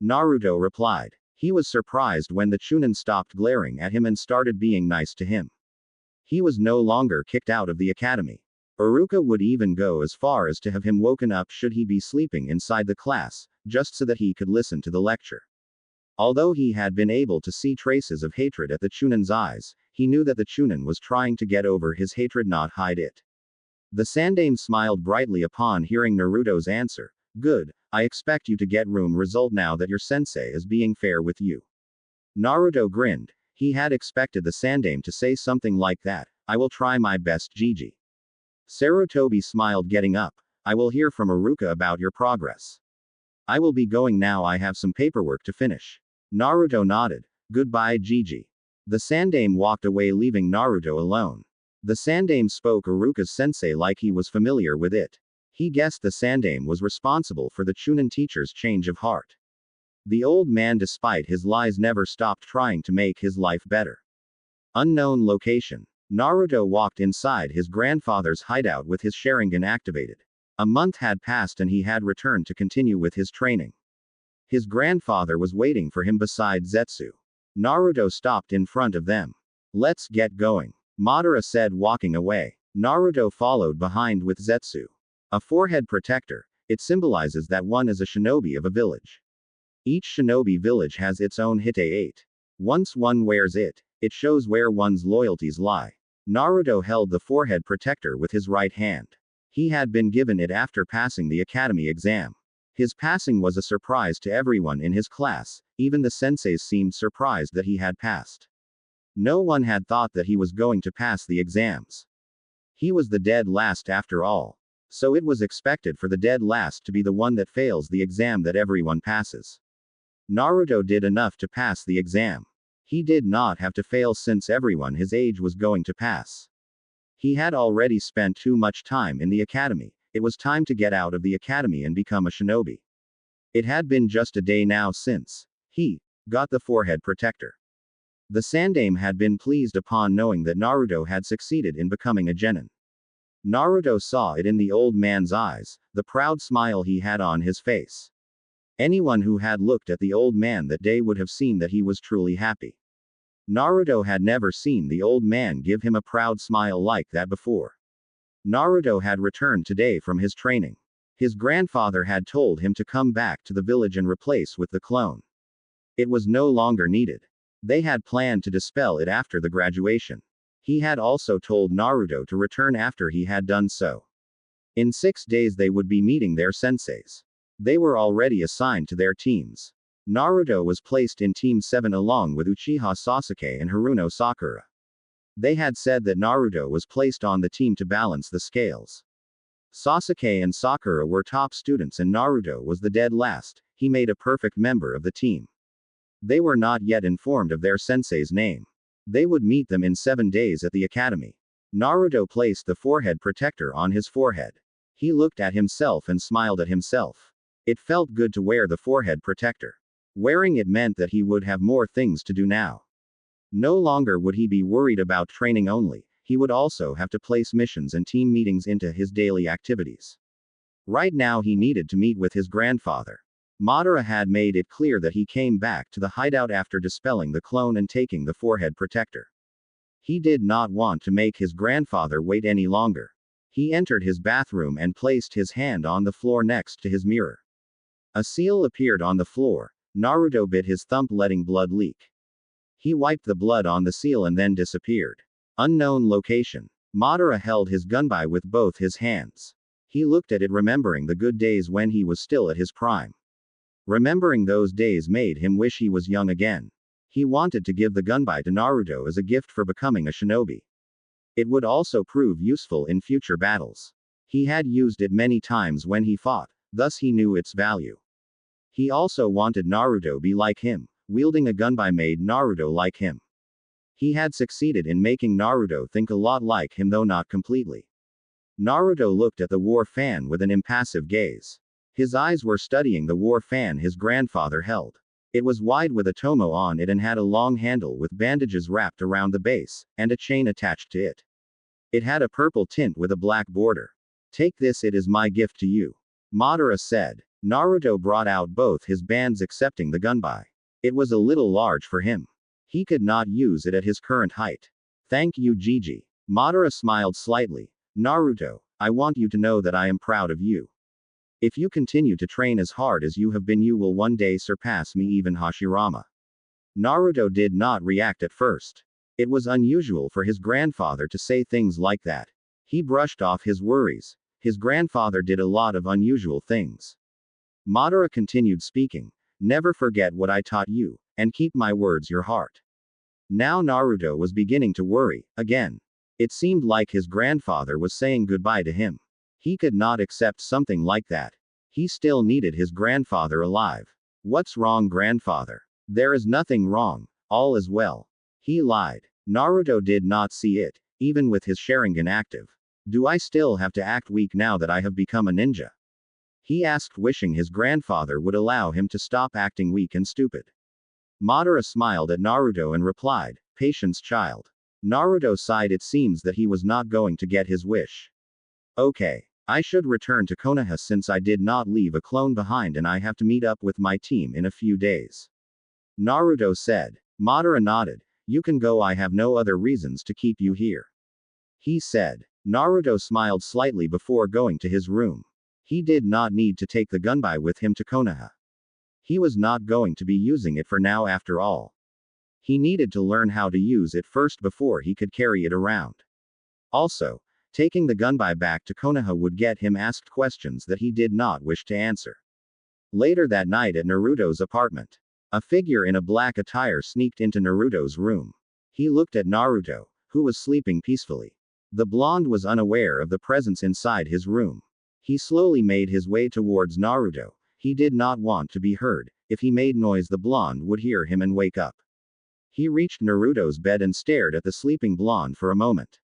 Naruto replied. He was surprised when the Chunin stopped glaring at him and started being nice to him. He was no longer kicked out of the academy. Iruka would even go as far as to have him woken up should he be sleeping inside the class, just so that he could listen to the lecture. Although he had been able to see traces of hatred at the Chunin's eyes, he knew that the Chunin was trying to get over his hatred, not hide it. The Sandaime smiled brightly upon hearing Naruto's answer. "Good, I expect you to get room result now that your sensei is being fair with you." Naruto grinned. He had expected the Sandaime to say something like that. "I will try my best, Gigi." Sarutobi smiled, getting up. "I will hear from Iruka about your progress. I will be going now. I have some paperwork to finish." Naruto nodded. "Goodbye, Gigi." The Sandaime walked away, leaving Naruto alone. The Sandaime spoke Iruka's sensei like he was familiar with it. He guessed the Sandaime was responsible for the Chunin teacher's change of heart. The old man, despite his lies, never stopped trying to make his life better. Unknown location. Naruto walked inside his grandfather's hideout with his Sharingan activated. A month had passed and he had returned to continue with his training. His grandfather was waiting for him beside Zetsu. Naruto stopped in front of them. "Let's get going," Madara said, walking away. Naruto followed behind with Zetsu. A forehead protector. It symbolizes that one is a shinobi of a village. Each shinobi village has its own hite-8. Once one wears it, it shows where one's loyalties lie. Naruto held the forehead protector with his right hand. He had been given it after passing the academy exam. His passing was a surprise to everyone in his class. Even the senseis seemed surprised that he had passed. No one had thought that he was going to pass the exams. He was the dead last after all. So it was expected for the dead last to be the one that fails the exam that everyone passes. Naruto did enough to pass the exam. He did not have to fail since everyone his age was going to pass. He had already spent too much time in the academy. It was time to get out of the academy and become a shinobi. It had been just a day now since he got the forehead protector. The Sandaime had been pleased upon knowing that Naruto had succeeded in becoming a genin. Naruto saw it in the old man's eyes, the proud smile he had on his face. Anyone who had looked at the old man that day would have seen that he was truly happy. Naruto had never seen the old man give him a proud smile like that before. Naruto had returned today from his training. His grandfather had told him to come back to the village and replace with the clone. It was no longer needed. They had planned to dispel it after the graduation. He had also told Naruto to return after he had done so. In 6 days they would be meeting their senseis. They were already assigned to their teams. Naruto was placed in Team 7 along with Uchiha Sasuke and Haruno Sakura. They had said that Naruto was placed on the team to balance the scales. Sasuke and Sakura were top students and Naruto was the dead last. He made a perfect member of the team. They were not yet informed of their sensei's name. They would meet them in 7 days at the academy. Naruto placed the forehead protector on his forehead. He looked at himself and smiled at himself. It felt good to wear the forehead protector. Wearing it meant that he would have more things to do now. No longer would he be worried about training only, he would also have to place missions and team meetings into his daily activities. Right now he needed to meet with his grandfather. Madara had made it clear that he came back to the hideout after dispelling the clone and taking the forehead protector. He did not want to make his grandfather wait any longer. He entered his bathroom and placed his hand on the floor next to his mirror. A seal appeared on the floor. Naruto bit his thumb, letting blood leak. He wiped the blood on the seal and then disappeared. Unknown location. Madara held his gunbai with both his hands. He looked at it, remembering the good days when he was still at his prime. Remembering those days made him wish he was young again. He wanted to give the gunbai to Naruto as a gift for becoming a shinobi. It would also prove useful in future battles. He had used it many times when he fought, thus he knew its value. He also wanted Naruto be like him. Wielding a gunbai made Naruto like him. He had succeeded in making Naruto think a lot like him, though not completely. Naruto looked at the war fan with an impassive gaze. His eyes were studying the war fan his grandfather held. It was wide with a tomo on it and had a long handle with bandages wrapped around the base, and a chain attached to it. It had a purple tint with a black border. Take this, it is my gift to you. Madara said. Naruto brought out both his bands, accepting the gunbai. It was a little large for him. He could not use it at his current height. Thank you, Gigi. Madara smiled slightly. Naruto, I want you to know that I am proud of you. If you continue to train as hard as you have been, you will one day surpass me, even Hashirama. Naruto did not react at first. It was unusual for his grandfather to say things like that. He brushed off his worries. His grandfather did a lot of unusual things. Madara continued speaking. Never forget what I taught you, and keep my words your heart. Now Naruto was beginning to worry, again. It seemed like his grandfather was saying goodbye to him. He could not accept something like that. He still needed his grandfather alive. What's wrong, grandfather? There is nothing wrong, all is well. He lied. Naruto did not see it, even with his Sharingan active. Do I still have to act weak now that I have become a ninja? He asked, wishing his grandfather would allow him to stop acting weak and stupid. Madara smiled at Naruto and replied, patience, child. Naruto sighed. It seems that he was not going to get his wish. Okay. I should return to Konoha since I did not leave a clone behind and I have to meet up with my team in a few days. Naruto said. Madara nodded. You can go, I have no other reasons to keep you here. He said. Naruto smiled slightly before going to his room. He did not need to take the gunbai with him to Konoha. He was not going to be using it for now after all. He needed to learn how to use it first before he could carry it around. Also, taking the gunbai back to Konoha would get him asked questions that he did not wish to answer. Later that night at Naruto's apartment, a figure in a black attire sneaked into Naruto's room. He looked at Naruto, who was sleeping peacefully. The blonde was unaware of the presence inside his room. He slowly made his way towards Naruto. He did not want to be heard. If he made noise, the blonde would hear him and wake up. He reached Naruto's bed and stared at the sleeping blonde for a moment.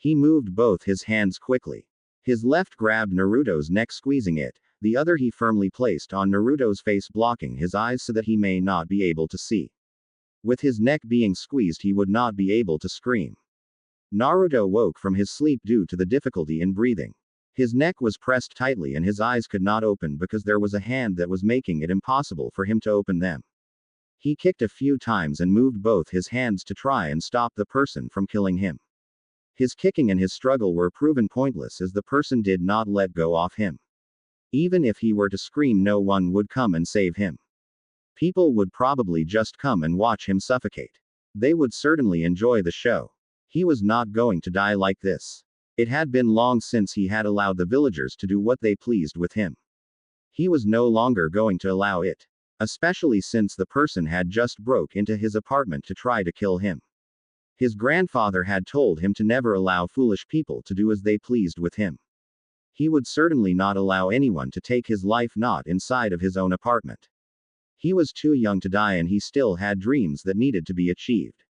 He moved both his hands quickly. His left grabbed Naruto's neck, squeezing it, the other he firmly placed on Naruto's face, blocking his eyes so that he may not be able to see. With his neck being squeezed, he would not be able to scream. Naruto woke from his sleep due to the difficulty in breathing. His neck was pressed tightly and his eyes could not open because there was a hand that was making it impossible for him to open them. He kicked a few times and moved both his hands to try and stop the person from killing him. His kicking and his struggle were proven pointless as the person did not let go of him. Even if he were to scream, no one would come and save him. People would probably just come and watch him suffocate. They would certainly enjoy the show. He was not going to die like this. It had been long since he had allowed the villagers to do what they pleased with him. He was no longer going to allow it. Especially since the person had just broke into his apartment to try to kill him. His grandfather had told him to never allow foolish people to do as they pleased with him. He would certainly not allow anyone to take his life, not inside of his own apartment. He was too young to die and he still had dreams that needed to be achieved.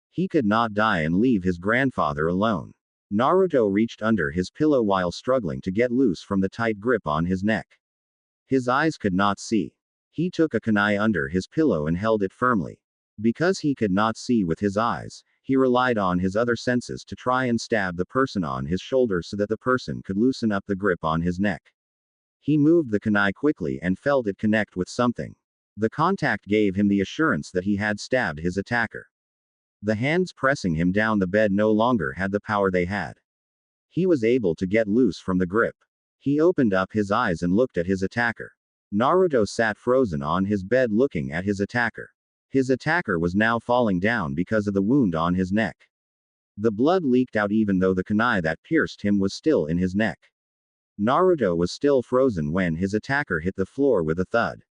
He could not die and leave his grandfather alone. Naruto reached under his pillow while struggling to get loose from the tight grip on his neck. His eyes could not see. He took a kunai under his pillow and held it firmly. Because he could not see with his eyes, he relied on his other senses to try and stab the person on his shoulder so that the person could loosen up the grip on his neck. He moved the kunai quickly and felt it connect with something. The contact gave him the assurance that he had stabbed his attacker. The hands pressing him down the bed no longer had the power they had. He was able to get loose from the grip. He opened up his eyes and looked at his attacker. Naruto sat frozen on his bed looking at his attacker. His attacker was now falling down because of the wound on his neck. The blood leaked out even though the kunai that pierced him was still in his neck. Naruto was still frozen when his attacker hit the floor with a thud.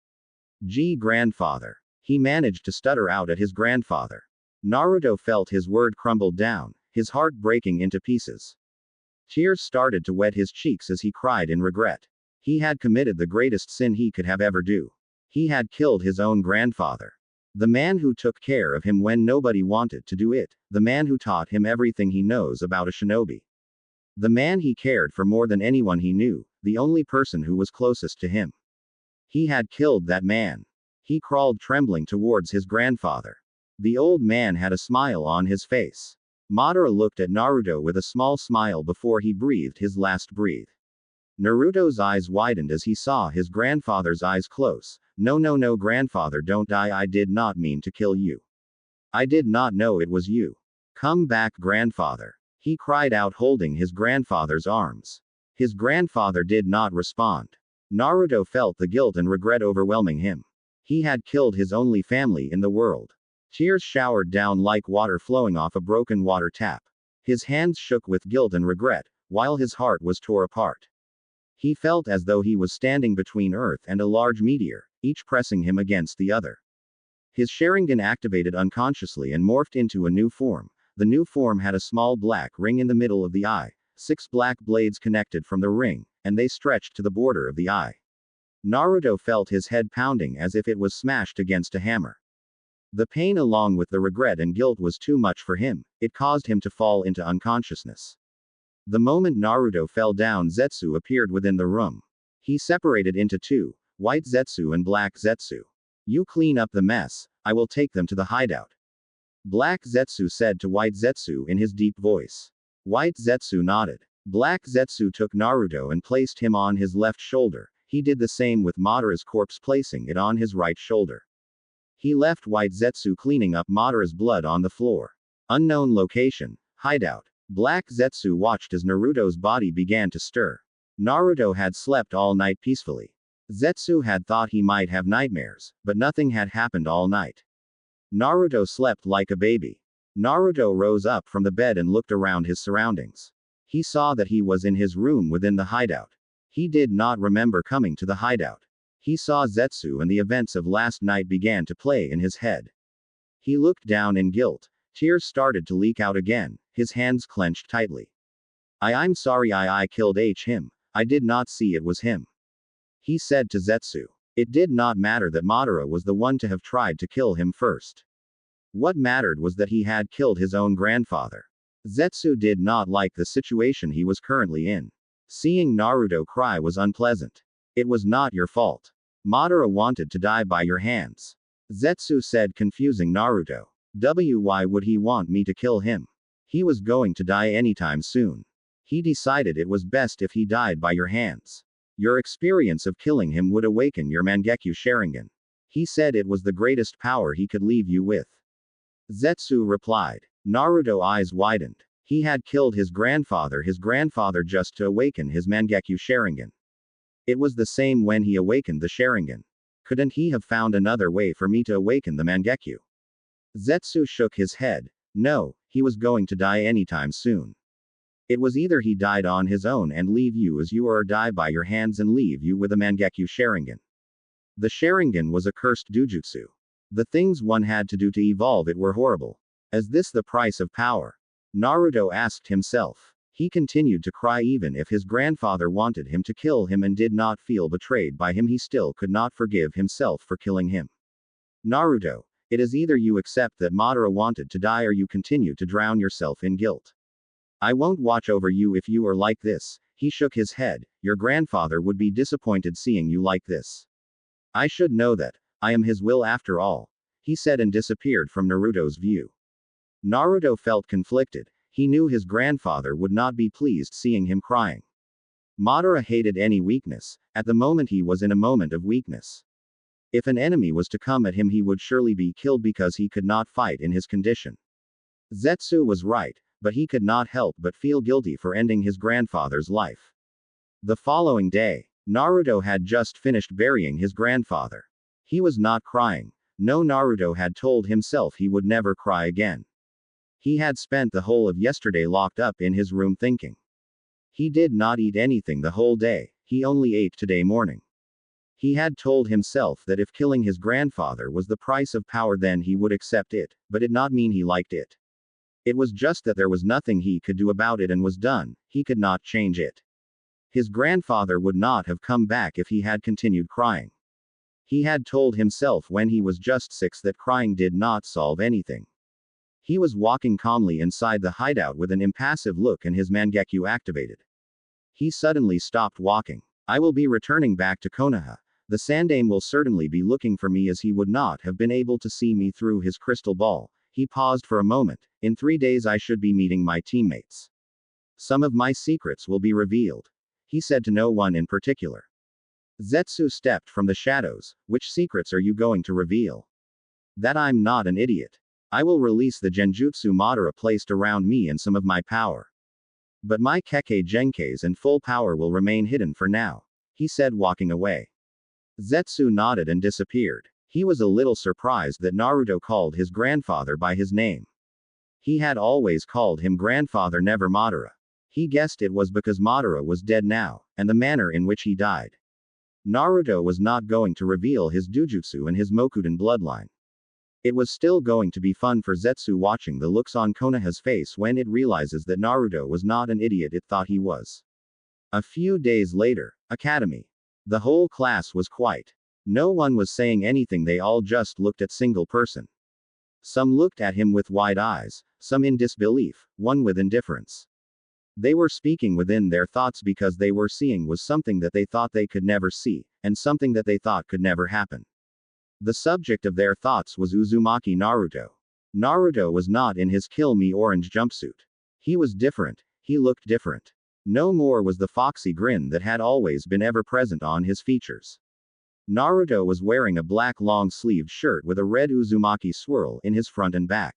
Grandfather. He managed to stutter out at his grandfather. Naruto felt his word crumble down, his heart breaking into pieces. Tears started to wet his cheeks as he cried in regret. He had committed the greatest sin he could have ever do. He had killed his own grandfather. The man who took care of him when nobody wanted to do it, the man who taught him everything he knows about a shinobi. The man he cared for more than anyone he knew, the only person who was closest to him. He had killed that man. He crawled trembling towards his grandfather. The old man had a smile on his face. Madara looked at Naruto with a small smile before he breathed his last breath. Naruto's eyes widened as he saw his grandfather's eyes close. No, grandfather, don't die. I did not mean to kill you. I did not know it was you. Come back, grandfather. He cried out, holding his grandfather's arms. His grandfather did not respond. Naruto felt the guilt and regret overwhelming him. He had killed his only family in the world. Tears showered down like water flowing off a broken water tap. His hands shook with guilt and regret, while his heart was torn apart. He felt as though he was standing between Earth and a large meteor, each pressing him against the other. His Sharingan activated unconsciously and morphed into a new form. The new form had a small black ring in the middle of the eye, 6 black blades connected from the ring, and they stretched to the border of the eye. Naruto felt his head pounding as if it was smashed against a hammer. The pain along with the regret and guilt was too much for him. It caused him to fall into unconsciousness. The moment Naruto fell down, Zetsu appeared within the room. He separated into two, white Zetsu and black Zetsu. You clean up the mess, I will take them to the hideout. Black Zetsu said to white Zetsu in his deep voice. White Zetsu nodded. Black Zetsu took Naruto and placed him on his left shoulder. He did the same with Madara's corpse, placing it on his right shoulder. He left white Zetsu cleaning up Madara's blood on the floor. Unknown location, hideout. Black Zetsu watched as Naruto's body began to stir. Naruto had slept all night peacefully. Zetsu had thought he might have nightmares, but nothing had happened all night. Naruto slept like a baby. Naruto rose up from the bed and looked around his surroundings. He saw that he was in his room within the hideout. He did not remember coming to the hideout. He saw Zetsu and the events of last night began to play in his head. He looked down in guilt. Tears started to leak out again, his hands clenched tightly. I'm sorry I killed him, I did not see it was him. He said to Zetsu. It did not matter that Madara was the one to have tried to kill him first. What mattered was that he had killed his own grandfather. Zetsu did not like the situation he was currently in. Seeing Naruto cry was unpleasant. It was not your fault. Madara wanted to die by your hands. Zetsu said, confusing Naruto. Why would he want me to kill him? He was going to die anytime soon. He decided it was best if he died by your hands. Your experience of killing him would awaken your Mangekyo Sharingan. He said it was the greatest power he could leave you with. Zetsu replied. Naruto eyes widened. He had killed his grandfather just to awaken his Mangekyo Sharingan. It was the same when he awakened the Sharingan. Couldn't he have found another way for me to awaken the Mangekyo? Zetsu shook his head. No, he was going to die anytime soon. It was either he died on his own and leave you as you, or die by your hands and leave you with a Mangekyo Sharingan. The Sharingan was a cursed dujutsu. The things one had to do to evolve it were horrible. Is this the price of power? Naruto asked himself. He continued to cry even if his grandfather wanted him to kill him and did not feel betrayed by him, he still could not forgive himself for killing him. Naruto, it is either you accept that Madara wanted to die or you continue to drown yourself in guilt. I won't watch over you if you are like this. He shook his head. Your grandfather would be disappointed seeing you like this. I should know that. I am his will after all. He said and disappeared from Naruto's view. Naruto felt conflicted. He knew his grandfather would not be pleased seeing him crying. Madara hated any weakness. At the moment he was in a moment of weakness. If an enemy was to come at him, he would surely be killed because he could not fight in his condition. Zetsu was right, but he could not help but feel guilty for ending his grandfather's life. The following day, Naruto had just finished burying his grandfather. He was not crying. No, Naruto had told himself he would never cry again. He had spent the whole of yesterday locked up in his room thinking. He did not eat anything the whole day, he only ate today morning. He had told himself that if killing his grandfather was the price of power, then he would accept it, but it did not mean he liked it. It was just that there was nothing he could do about it and was done, he could not change it. His grandfather would not have come back if he had continued crying. He had told himself when he was just 6 that crying did not solve anything. He was walking calmly inside the hideout with an impassive look and his Mangekyo activated. He suddenly stopped walking. I will be returning back to Konoha. The Sandaime will certainly be looking for me as he would not have been able to see me through his crystal ball. He paused for a moment. In 3 days I should be meeting my teammates. Some of my secrets will be revealed. He said to no one in particular. Zetsu stepped from the shadows. Which secrets are you going to reveal? That I'm not an idiot. I will release the genjutsu Madara placed around me and some of my power. But my Kekkei Genkais and full power will remain hidden for now. He said, walking away. Zetsu nodded and disappeared. He was a little surprised that Naruto called his grandfather by his name. He had always called him grandfather, never Madara. He guessed it was because Madara was dead now, and the manner in which he died. Naruto was not going to reveal his Dujutsu and his Mokuden bloodline. It was still going to be fun for Zetsu watching the looks on Konoha's face when it realizes that Naruto was not an idiot it thought he was. A few days later, Academy. The whole class was quiet. No one was saying anything, they all just looked at single person. Some looked at him with wide eyes, some in disbelief, one with indifference. They were speaking within their thoughts because they were seeing was something that they thought they could never see, and something that they thought could never happen. The subject of their thoughts was Uzumaki Naruto. Naruto was not in his kill me orange jumpsuit. He was different, he looked different. No more was the foxy grin that had always been ever present on his features. Naruto was wearing a black long-sleeved shirt with a red Uzumaki swirl in his front and back.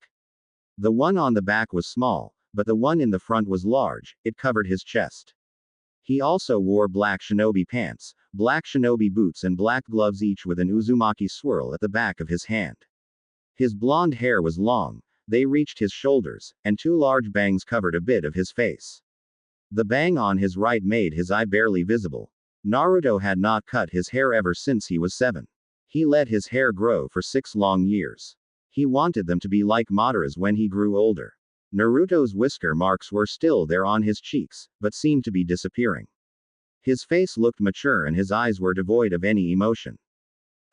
The one on the back was small, but the one in the front was large, it covered his chest. He also wore black shinobi pants, black shinobi boots and black gloves, each with an Uzumaki swirl at the back of his hand. His blonde hair was long, they reached his shoulders, and 2 large bangs covered a bit of his face. The bang on his right made his eye barely visible. Naruto had not cut his hair ever since he was 7. He let his hair grow for 6 long years. He wanted them to be like Madara's when he grew older. Naruto's whisker marks were still there on his cheeks, but seemed to be disappearing. His face looked mature and his eyes were devoid of any emotion.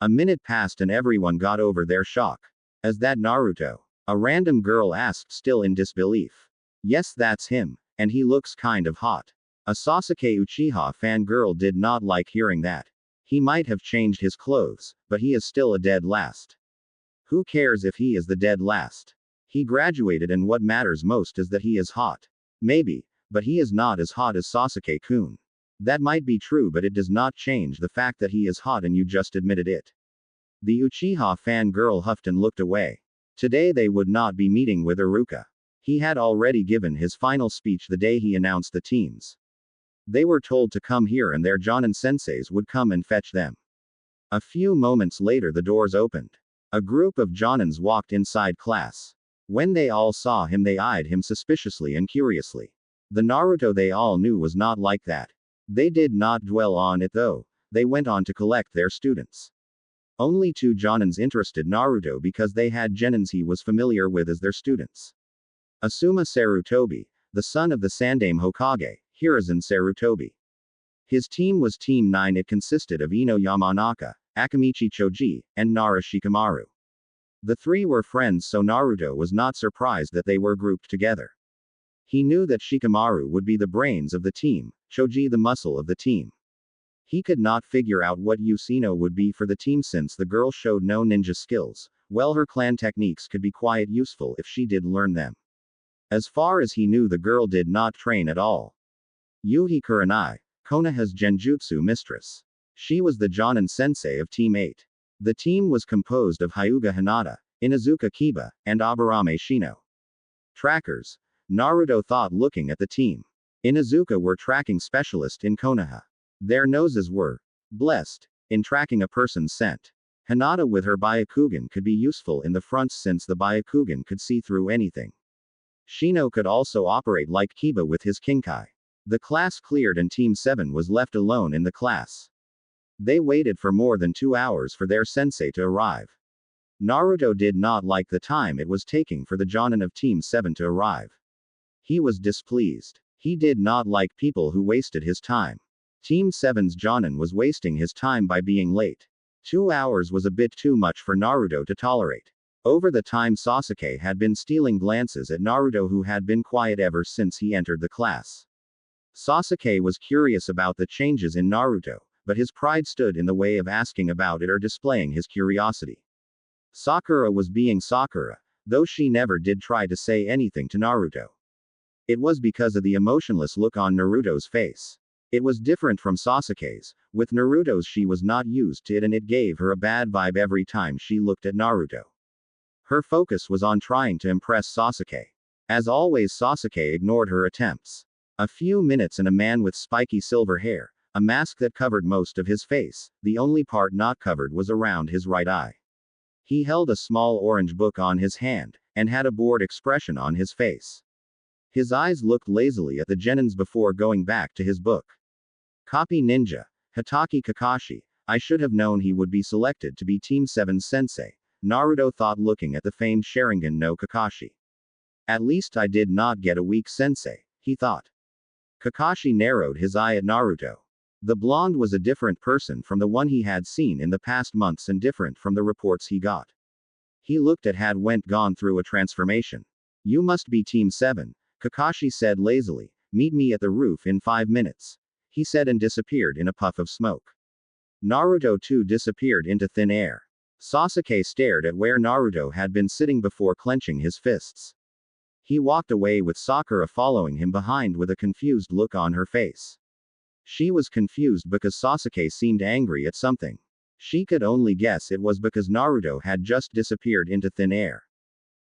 A minute passed and everyone got over their shock. Is that Naruto? A random girl asked, still in disbelief. Yes, that's him, and he looks kind of hot. A Sasuke Uchiha fangirl did not like hearing that. He might have changed his clothes, but he is still a dead last. Who cares if he is the dead last? He graduated and what matters most is that he is hot. Maybe, but he is not as hot as Sasuke-kun. That might be true, but it does not change the fact that he is hot and you just admitted it. The Uchiha fangirl huffed and looked away. Today they would not be meeting with Iruka. He had already given his final speech the day he announced the teams. They were told to come here and their Jonin senseis would come and fetch them. A few moments later the doors opened. A group of Jonins walked inside class. When they all saw him they eyed him suspiciously and curiously. The Naruto they all knew was not like that. They did not dwell on it though, they went on to collect their students. Only 2 Jonins interested Naruto because they had genins he was familiar with as their students. Asuma Sarutobi, the son of the Sandaime Hokage, Hiruzen Sarutobi. His team was Team 9. It consisted of Ino Yamanaka, Akamichi Choji, and Nara Shikamaru. The 3 were friends, so Naruto was not surprised that they were grouped together. He knew that Shikamaru would be the brains of the team, Choji the muscle of the team. He could not figure out what use Ino would be for the team since the girl showed no ninja skills. Well, her clan techniques could be quite useful if she did learn them. As far as he knew, the girl did not train at all. Yuhi Kurenai, Konoha's genjutsu mistress. She was the Jonin sensei of Team 8. The team was composed of Hyuga Hinata, Inuzuka Kiba, and Aburame Shino. Trackers. Naruto thought looking at the team. Inuzuka were tracking specialist in Konoha. Their noses were blessed in tracking a person's scent. Hinata with her Byakugan could be useful in the fronts since the Byakugan could see through anything. Shino could also operate like Kiba with his Kinkai. The class cleared and Team 7 was left alone in the class. They waited for more than 2 hours for their sensei to arrive. Naruto did not like the time it was taking for the Jonin of Team 7 to arrive. He was displeased. He did not like people who wasted his time. Team 7's Jonin was wasting his time by being late. 2 hours was a bit too much for Naruto to tolerate. Over the time Sasuke had been stealing glances at Naruto, who had been quiet ever since he entered the class. Sasuke was curious about the changes in Naruto, but his pride stood in the way of asking about it or displaying his curiosity. Sakura was being Sakura, though she never did try to say anything to Naruto. It was because of the emotionless look on Naruto's face. It was different from Sasuke's. With Naruto's she was not used to it and it gave her a bad vibe every time she looked at Naruto. Her focus was on trying to impress Sasuke. As always, Sasuke ignored her attempts. A few minutes and a man with spiky silver hair, a mask that covered most of his face, the only part not covered was around his right eye. He held a small orange book on his hand, and had a bored expression on his face. His eyes looked lazily at the genins before going back to his book. Copy Ninja, Hitaki Kakashi. I should have known he would be selected to be Team 7's sensei, Naruto thought looking at the famed Sharingan no Kakashi. At least I did not get a weak sensei, he thought. Kakashi narrowed his eye at Naruto. The blonde was a different person from the one he had seen in the past months and different from the reports he got. He looked at had gone through a transformation. You must be Team 7, Kakashi said lazily. Meet me at the roof in 5 minutes. He said and disappeared in a puff of smoke. Naruto too disappeared into thin air. Sasuke stared at where Naruto had been sitting before clenching his fists. He walked away with Sakura following him behind with a confused look on her face. She was confused because Sasuke seemed angry at something. She could only guess it was because Naruto had just disappeared into thin air.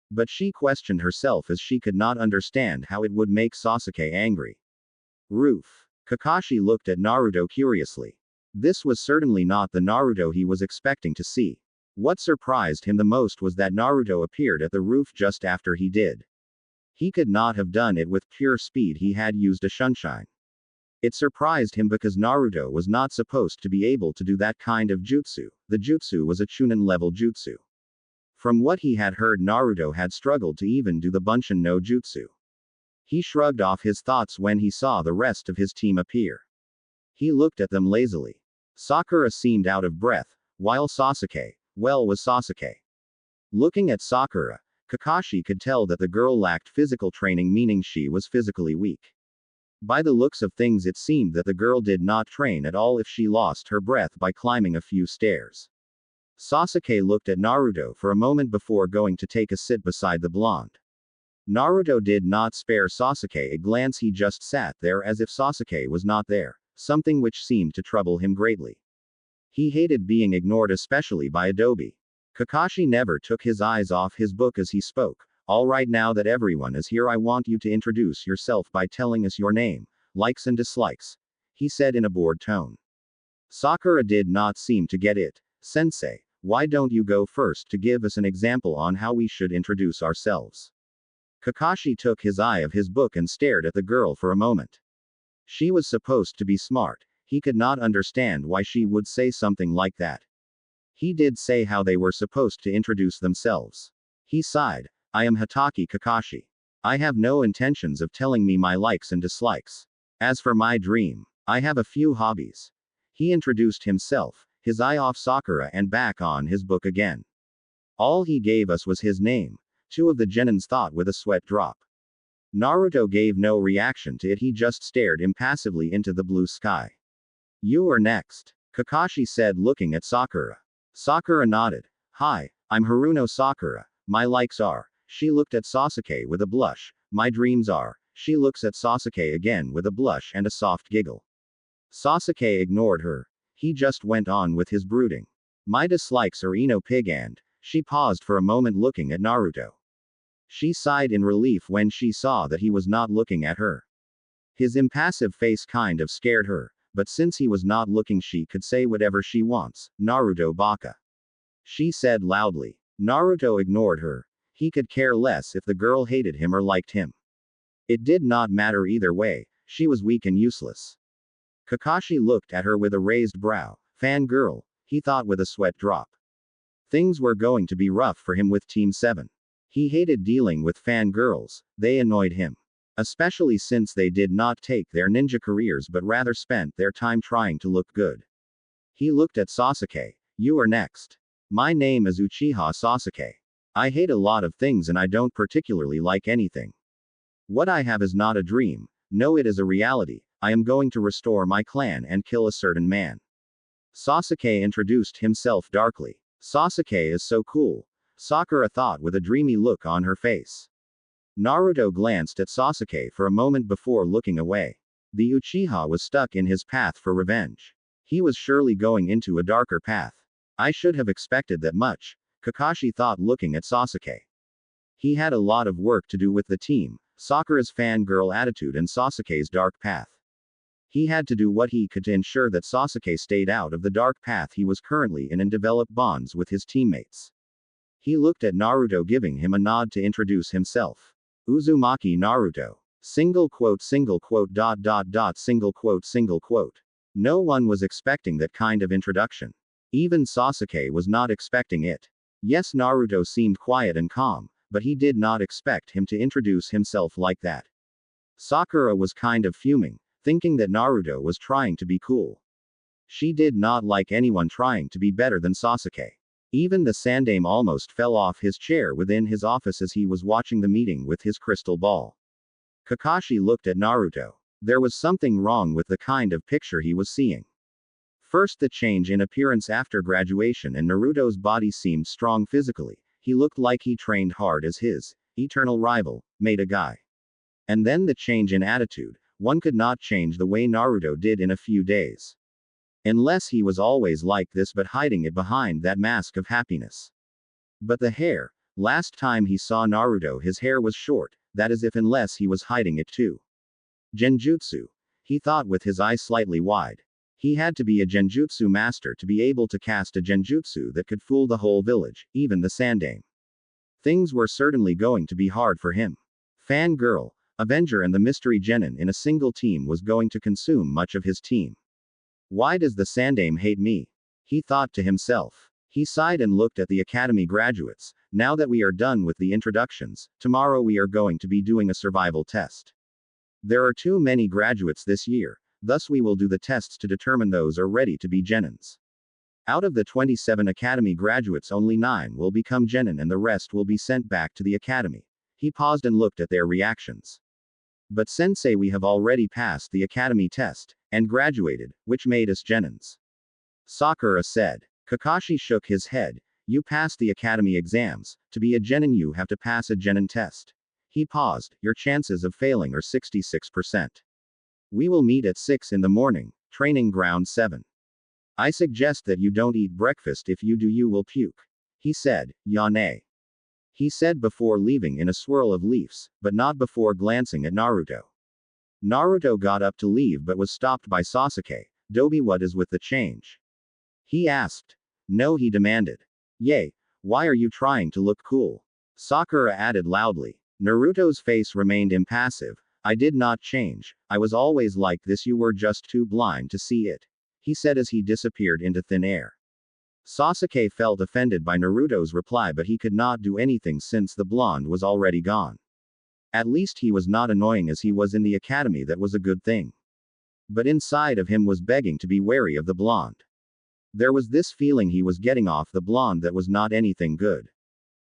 But she questioned herself as she could not understand how it would make Sasuke angry. Roof. Kakashi looked at Naruto curiously. This was certainly not the Naruto he was expecting to see. What surprised him the most was that Naruto appeared at the roof just after he did. He could not have done it with pure speed, he had used a Shunshin. It surprised him because Naruto was not supposed to be able to do that kind of jutsu. The jutsu was a Chunin level jutsu. From what he had heard, Naruto had struggled to even do the Bunshin no jutsu. He shrugged off his thoughts when he saw the rest of his team appear. He looked at them lazily. Sakura seemed out of breath, while Sasuke, well, was Sasuke. Looking at Sakura, Kakashi could tell that the girl lacked physical training, meaning she was physically weak. By the looks of things, it seemed that the girl did not train at all if she lost her breath by climbing a few stairs. Sasuke looked at Naruto for a moment before going to take a sit beside the blonde. Naruto did not spare Sasuke a glance, he just sat there as if Sasuke was not there, something which seemed to trouble him greatly. He hated being ignored, especially by Adobe. Kakashi never took his eyes off his book as he spoke. Alright, now that everyone is here, I want you to introduce yourself by telling us your name, likes and dislikes, he said in a bored tone. Sakura did not seem to get it. Sensei, why don't you go first to give us an example on how we should introduce ourselves? Kakashi took his eye of his book and stared at the girl for a moment. She was supposed to be smart. He could not understand why she would say something like that. He did say how they were supposed to introduce themselves. He sighed. I am Hitaki Kakashi. I have no intentions of telling me my likes and dislikes. As for my dream, I have a few hobbies. He introduced himself, his eye off Sakura and back on his book again. All he gave us was his name, two of the genins thought with a sweat drop. Naruto gave no reaction to it, he just stared impassively into the blue sky. You are next, Kakashi said, looking at Sakura. Sakura nodded. Hi, I'm Haruno Sakura. My likes are. She looked at Sasuke with a blush. My dreams are. She looks at Sasuke again with a blush and a soft giggle. Sasuke ignored her. He just went on with his brooding. My dislikes are Ino Pig and. She paused for a moment looking at Naruto. She sighed in relief when she saw that he was not looking at her. His impassive face kind of scared her, but since he was not looking, she could say whatever she wants. Naruto baka, she said loudly. Naruto ignored her. He could care less if the girl hated him or liked him. It did not matter either way, she was weak and useless. Kakashi looked at her with a raised brow. Fangirl, he thought with a sweat drop. Things were going to be rough for him with Team 7. He hated dealing with fangirls, they annoyed him. Especially since they did not take their ninja careers but rather spent their time trying to look good. He looked at Sasuke. You are next. My name is Uchiha Sasuke. I hate a lot of things and I don't particularly like anything. What I have is not a dream, no, it is a reality. I am going to restore my clan and kill a certain man. Sasuke introduced himself darkly. Sasuke is so cool, Sakura thought with a dreamy look on her face. Naruto glanced at Sasuke for a moment before looking away. The Uchiha was stuck in his path for revenge. He was surely going into a darker path. I should have expected that much, Kakashi thought looking at Sasuke. He had a lot of work to do with the team, Sakura's fangirl attitude and Sasuke's dark path. He had to do what he could to ensure that Sasuke stayed out of the dark path he was currently in and develop bonds with his teammates. He looked at Naruto, giving him a nod to introduce himself. Uzumaki Naruto. Single quote, single quote, ... single quote, single quote. No one was expecting that kind of introduction. Even Sasuke was not expecting it. Yes, Naruto seemed quiet and calm, but he did not expect him to introduce himself like that. Sakura was kind of fuming, thinking that Naruto was trying to be cool. She did not like anyone trying to be better than Sasuke. Even the Sandaime almost fell off his chair within his office as he was watching the meeting with his crystal ball. Kakashi looked at Naruto. There was something wrong with the kind of picture he was seeing. First, the change in appearance after graduation, and Naruto's body seemed strong physically. He looked like he trained hard as his eternal rival, Maida Guy. And then the change in attitude. One could not change the way Naruto did in a few days. Unless he was always like this but hiding it behind that mask of happiness. But the hair. Last time he saw Naruto his hair was short, that is if unless he was hiding it too. Genjutsu. He thought with his eyes slightly wide. He had to be a genjutsu master to be able to cast a genjutsu that could fool the whole village, even the Sandaime. Things were certainly going to be hard for him. Fangirl, Avenger and the Mystery Genin in a single team was going to consume much of his team. Why does the Sandaime hate me? He thought to himself. He sighed and looked at the academy graduates. Now that we are done with the introductions, tomorrow we are going to be doing a survival test. There are too many graduates this year, thus we will do the tests to determine those are ready to be genins. Out of the 27 academy graduates, only 9 will become genin and the rest will be sent back to the academy. He paused and looked at their reactions. But sensei, we have already passed the academy test, and graduated, which made us genins. Sakura said. Kakashi shook his head. You passed the academy exams. To be a genin, you have to pass a genin test. He paused. Your chances of failing are 66%. We will meet at 6 in the morning, training ground 7. I suggest that you don't eat breakfast. If you do, you will puke. He said. Yane. He said before leaving in a swirl of leaves, but not before glancing at Naruto. Naruto got up to leave but was stopped by Sasuke. Dobi, what is with the change? He asked. No, he demanded. Yay, why are you trying to look cool? Sakura added loudly. Naruto's face remained impassive. I did not change. I was always like this. You were just too blind to see it. He said as he disappeared into thin air. Sasuke felt offended by Naruto's reply, but he could not do anything since the blonde was already gone. At least he was not annoying as he was in the academy. That was a good thing. But inside of him was begging to be wary of the blonde. There was this feeling he was getting off the blonde that was not anything good.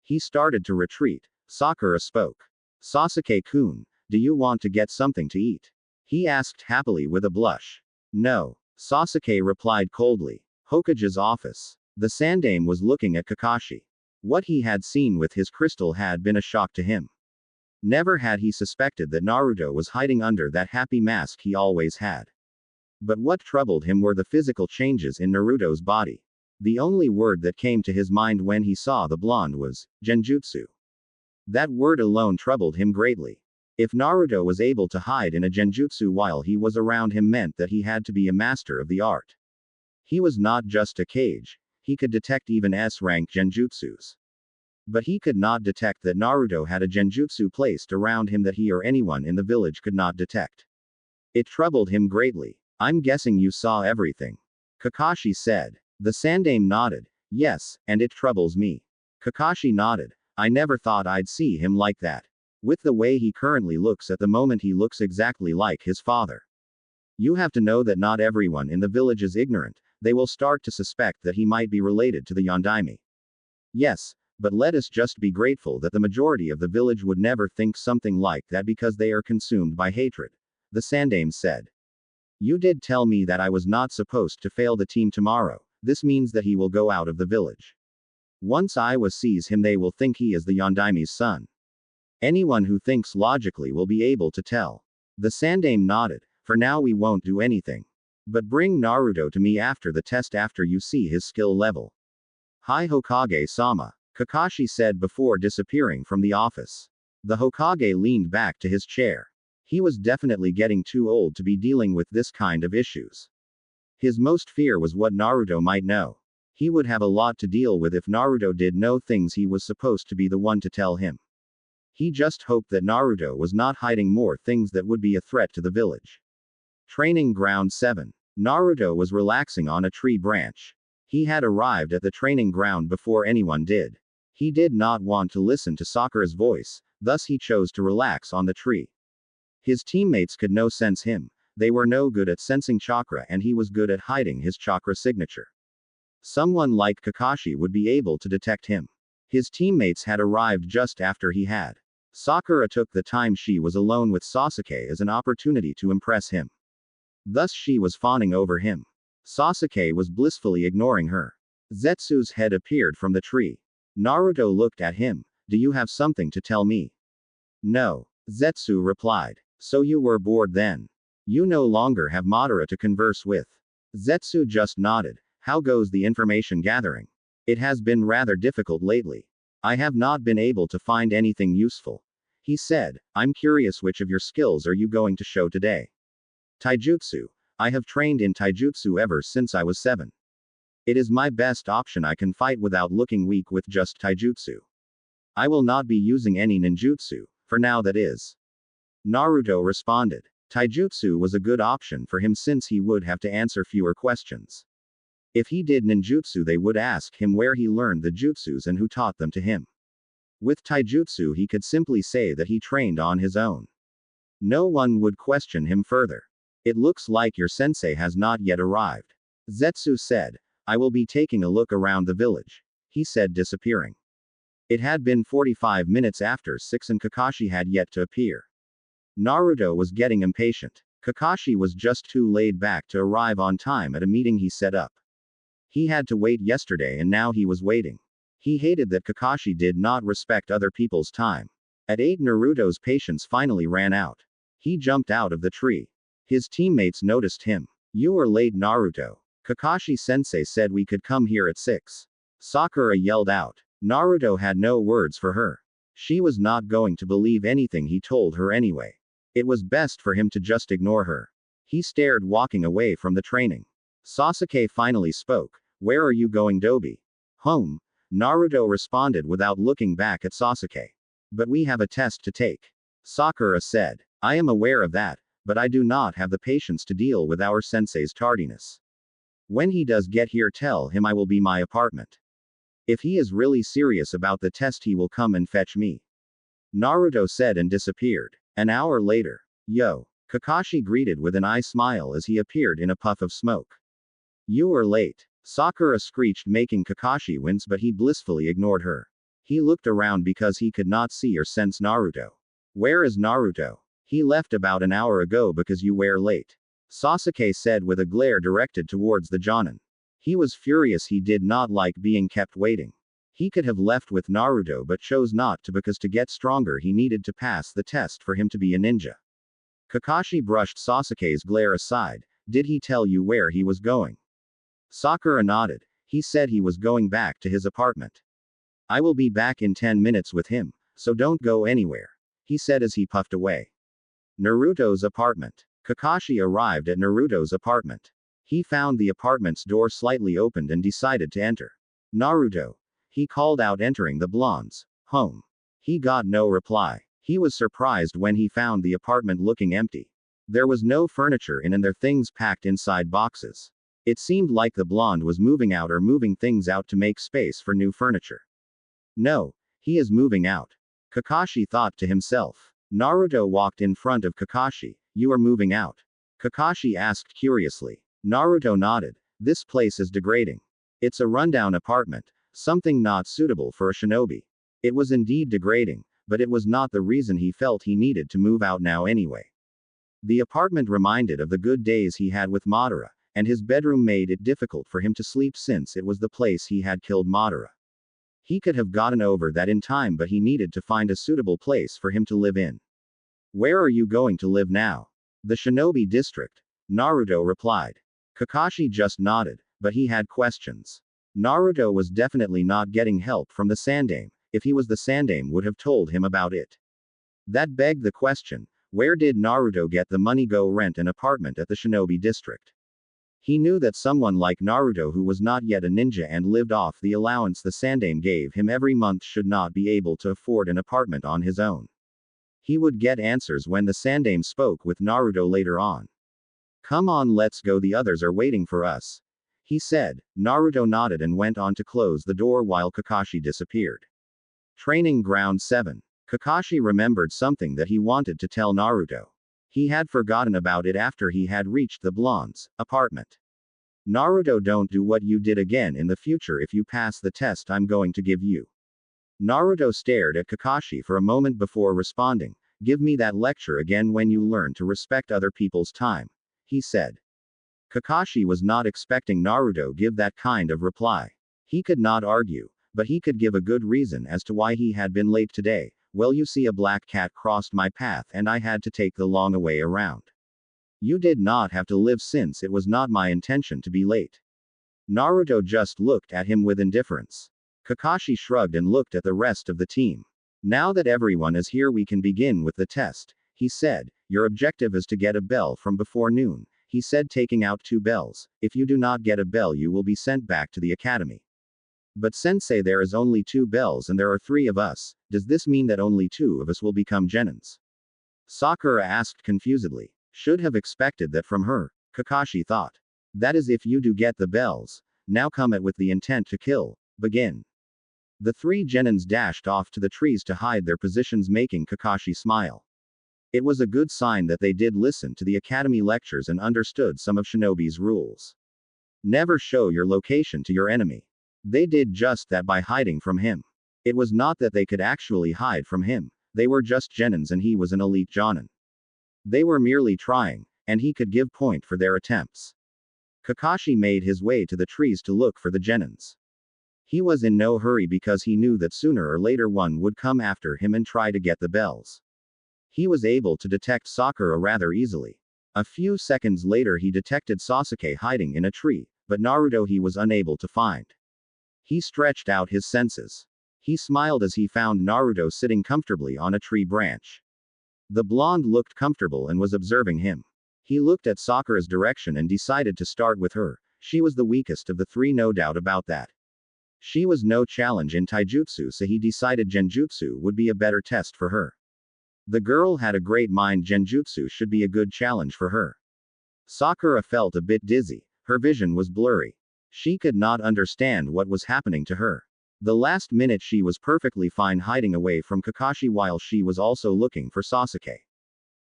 He started to retreat. Sakura spoke. Sasuke-kun, do you want to get something to eat? He asked happily with a blush. No. Sasuke replied coldly. Hokage's office. The Sandaime was looking at Kakashi. What he had seen with his crystal had been a shock to him. Never had he suspected that Naruto was hiding under that happy mask he always had. But what troubled him were the physical changes in Naruto's body. The only word that came to his mind when he saw the blonde was genjutsu. That word alone troubled him greatly. If Naruto was able to hide in a genjutsu while he was around him, meant that he had to be a master of the art. He was not just a kage, he could detect even S-rank genjutsus. But he could not detect that Naruto had a genjutsu placed around him that he or anyone in the village could not detect. It troubled him greatly. I'm guessing you saw everything. Kakashi said. The Sandaime nodded. Yes, and it troubles me. Kakashi nodded. I never thought I'd see him like that. With the way he currently looks at the moment, he looks exactly like his father. You have to know that not everyone in the village is ignorant. They will start to suspect that he might be related to the Yondaime. Yes, but let us just be grateful that the majority of the village would never think something like that because they are consumed by hatred. The Sandaime said. You did tell me that I was not supposed to fail the team tomorrow. This means that he will go out of the village. Once Iwa sees him, they will think he is the Yondaime's son. Anyone who thinks logically will be able to tell. The Sandaime nodded. For now we won't do anything. But bring Naruto to me after the test after you see his skill level. Hi Hokage-sama, Kakashi said before disappearing from the office. The Hokage leaned back to his chair. He was definitely getting too old to be dealing with this kind of issues. His most fear was what Naruto might know. He would have a lot to deal with if Naruto did know things he was supposed to be the one to tell him. He just hoped that Naruto was not hiding more things that would be a threat to the village. Training Ground 7. Naruto was relaxing on a tree branch. He had arrived at the training ground before anyone did. He did not want to listen to Sakura's voice, thus he chose to relax on the tree. His teammates could no sense him. They were no good at sensing chakra and he was good at hiding his chakra signature. Someone like Kakashi would be able to detect him. His teammates had arrived just after he had. Sakura took the time she was alone with Sasuke as an opportunity to impress him. Thus she was fawning over him. Sasuke was blissfully ignoring her. Zetsu's head appeared from the tree. Naruto looked at him. Do you have something to tell me? No. Zetsu replied. So you were bored then? You no longer have Madara to converse with. Zetsu just nodded. How goes the information gathering? It has been rather difficult lately. I have not been able to find anything useful. He said. I'm curious, which of your skills are you going to show today? Taijutsu. I have trained in taijutsu ever since I was 7. It is my best option. I can fight without looking weak with just taijutsu. I will not be using any ninjutsu, for now that is. Naruto responded. Taijutsu was a good option for him since he would have to answer fewer questions. If he did ninjutsu, they would ask him where he learned the jutsus and who taught them to him. With taijutsu, he could simply say that he trained on his own. No one would question him further. It looks like your sensei has not yet arrived. Zetsu said. I will be taking a look around the village, he said, disappearing. It had been 45 minutes after 6 and Kakashi had yet to appear. Naruto was getting impatient. Kakashi was just too laid back to arrive on time at a meeting he set up. He had to wait yesterday and now he was waiting. He hated that Kakashi did not respect other people's time. At 8, Naruto's patience finally ran out. He jumped out of the tree. His teammates noticed him. You are late, Naruto. Kakashi-sensei said we could come here at 6. Sakura yelled out. Naruto had no words for her. She was not going to believe anything he told her anyway. It was best for him to just ignore her. He stared, walking away from the training. Sasuke finally spoke. Where are you going, Dobi? Home. Naruto responded without looking back at Sasuke. But we have a test to take. Sakura said. I am aware of that, but I do not have the patience to deal with our sensei's tardiness. When he does get here, tell him I will be my apartment. If he is really serious about the test, he will come and fetch me. Naruto said and disappeared. An hour later. Yo. Kakashi greeted with an eye smile as he appeared in a puff of smoke. You are late. Sakura screeched, making Kakashi wince, but he blissfully ignored her. He looked around because he could not see or sense Naruto. Where is Naruto? He left about an hour ago because you were late. Sasuke said with a glare directed towards the Jonin. He was furious. He did not like being kept waiting. He could have left with Naruto but chose not to because to get stronger he needed to pass the test for him to be a ninja. Kakashi brushed Sasuke's glare aside. Did he tell you where he was going? Sakura nodded. He said he was going back to his apartment. I will be back in 10 minutes with him, so don't go anywhere, he said as he puffed away. Naruto's apartment. Kakashi arrived at Naruto's apartment. He found the apartment's door slightly opened and decided to enter. Naruto. He called out, entering the blonde's home. He got no reply. He was surprised when he found the apartment looking empty. There was no furniture in and their things packed inside boxes. It seemed like the blonde was moving out or moving things out to make space for new furniture. No, he is moving out. Kakashi thought to himself. Naruto walked in front of Kakashi. You are moving out? Kakashi asked curiously. Naruto nodded. This place is degrading. It's a rundown apartment, something not suitable for a shinobi. It was indeed degrading, but it was not the reason he felt he needed to move out now anyway. The apartment reminded of the good days he had with Madara, and his bedroom made it difficult for him to sleep since it was the place he had killed Madara. He could have gotten over that in time, but he needed to find a suitable place for him to live in. Where are you going to live now? The Shinobi District. Naruto replied. Kakashi just nodded, but he had questions. Naruto was definitely not getting help from the Sandaime. If he was the Sandaime would have told him about it. That begged the question, where did Naruto get the money go rent an apartment at the Shinobi District? He knew that someone like Naruto, who was not yet a ninja and lived off the allowance the Sandaime gave him every month, should not be able to afford an apartment on his own. He would get answers when the Sandaime spoke with Naruto later on. Come on, let's go, the others are waiting for us, he said. Naruto nodded and went on to close the door while Kakashi disappeared. Training Ground 7. Kakashi remembered something that he wanted to tell Naruto. He had forgotten about it after he had reached the blonde's apartment. Naruto, don't do what you did again in the future. If you pass the test I'm going to give you. Naruto stared at Kakashi for a moment before responding. Give me that lecture again when you learn to respect other people's time, he said. Kakashi was not expecting Naruto give that kind of reply. He could not argue, but he could give a good reason as to why he had been late today. Well, you see, a black cat crossed my path and I had to take the long way around. You did not have to live since it was not my intention to be late. Naruto just looked at him with indifference. Kakashi shrugged and looked at the rest of the team. Now that everyone is here, we can begin with the test, he said. Your objective is to get a bell from before noon, he said, taking out 2 bells. If you do not get a bell, you will be sent back to the academy. But sensei, there is only 2 bells and there are 3 of us. Does this mean that only 2 of us will become genins? Sakura asked confusedly. Should have expected that from her, Kakashi thought. That is if you do get the bells. Now come it with the intent to kill. Begin. The 3 genins dashed off to the trees to hide their positions, making Kakashi smile. It was a good sign that they did listen to the academy lectures and understood some of Shinobi's rules. Never show your location to your enemy. They did just that by hiding from him. It was not that they could actually hide from him, they were just genins and he was an elite jonin. They were merely trying, and he could give point for their attempts. Kakashi made his way to the trees to look for the genins. He was in no hurry because he knew that sooner or later one would come after him and try to get the bells. He was able to detect Sakura rather easily. A few seconds later he detected Sasuke hiding in a tree, but Naruto he was unable to find. He stretched out his senses. He smiled as he found Naruto sitting comfortably on a tree branch. The blonde looked comfortable and was observing him. He looked at Sakura's direction and decided to start with her. She was the weakest of the three, no doubt about that. She was no challenge in taijutsu, so he decided genjutsu would be a better test for her. The girl had a great mind, genjutsu should be a good challenge for her. Sakura felt a bit dizzy, her vision was blurry. She could not understand what was happening to her. The last minute she was perfectly fine hiding away from Kakashi while she was also looking for Sasuke.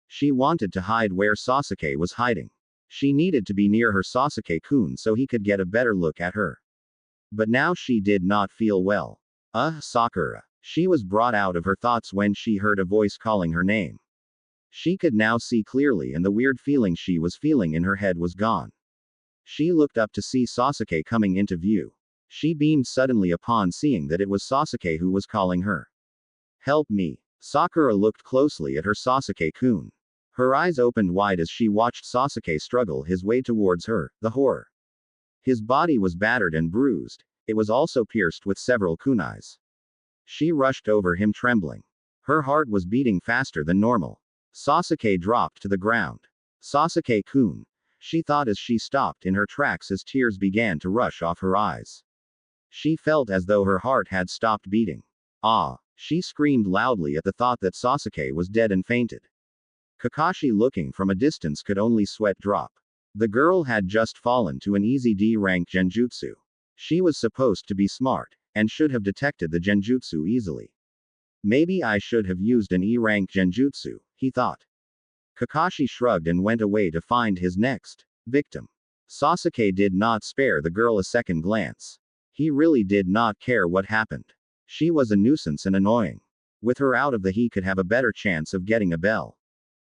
She wanted to hide where Sasuke was hiding. She needed to be near her Sasuke-kun so he could get a better look at her. But now she did not feel well. Sakura. She was brought out of her thoughts when she heard a voice calling her name. She could now see clearly and the weird feeling she was feeling in her head was gone. She looked up to see Sasuke coming into view. She beamed suddenly upon seeing that it was Sasuke who was calling her. Help me. Sakura looked closely at her Sasuke-kun. Her eyes opened wide as she watched Sasuke struggle his way towards her, the horror. His body was battered and bruised, it was also pierced with several kunais. She rushed over him trembling. Her heart was beating faster than normal. Sasuke dropped to the ground. Sasuke-kun, she thought as she stopped in her tracks as tears began to rush off her eyes. She felt as though her heart had stopped beating. She screamed loudly at the thought that Sasuke was dead and fainted. Kakashi looking from a distance could only sweat drop. The girl had just fallen to an easy D-rank genjutsu. She was supposed to be smart, and should have detected the genjutsu easily. Maybe I should have used an E-rank genjutsu, he thought. Kakashi shrugged and went away to find his next victim. Sasuke did not spare the girl a second glance. He really did not care what happened. She was a nuisance and annoying. With her out of the he could have a better chance of getting a bell.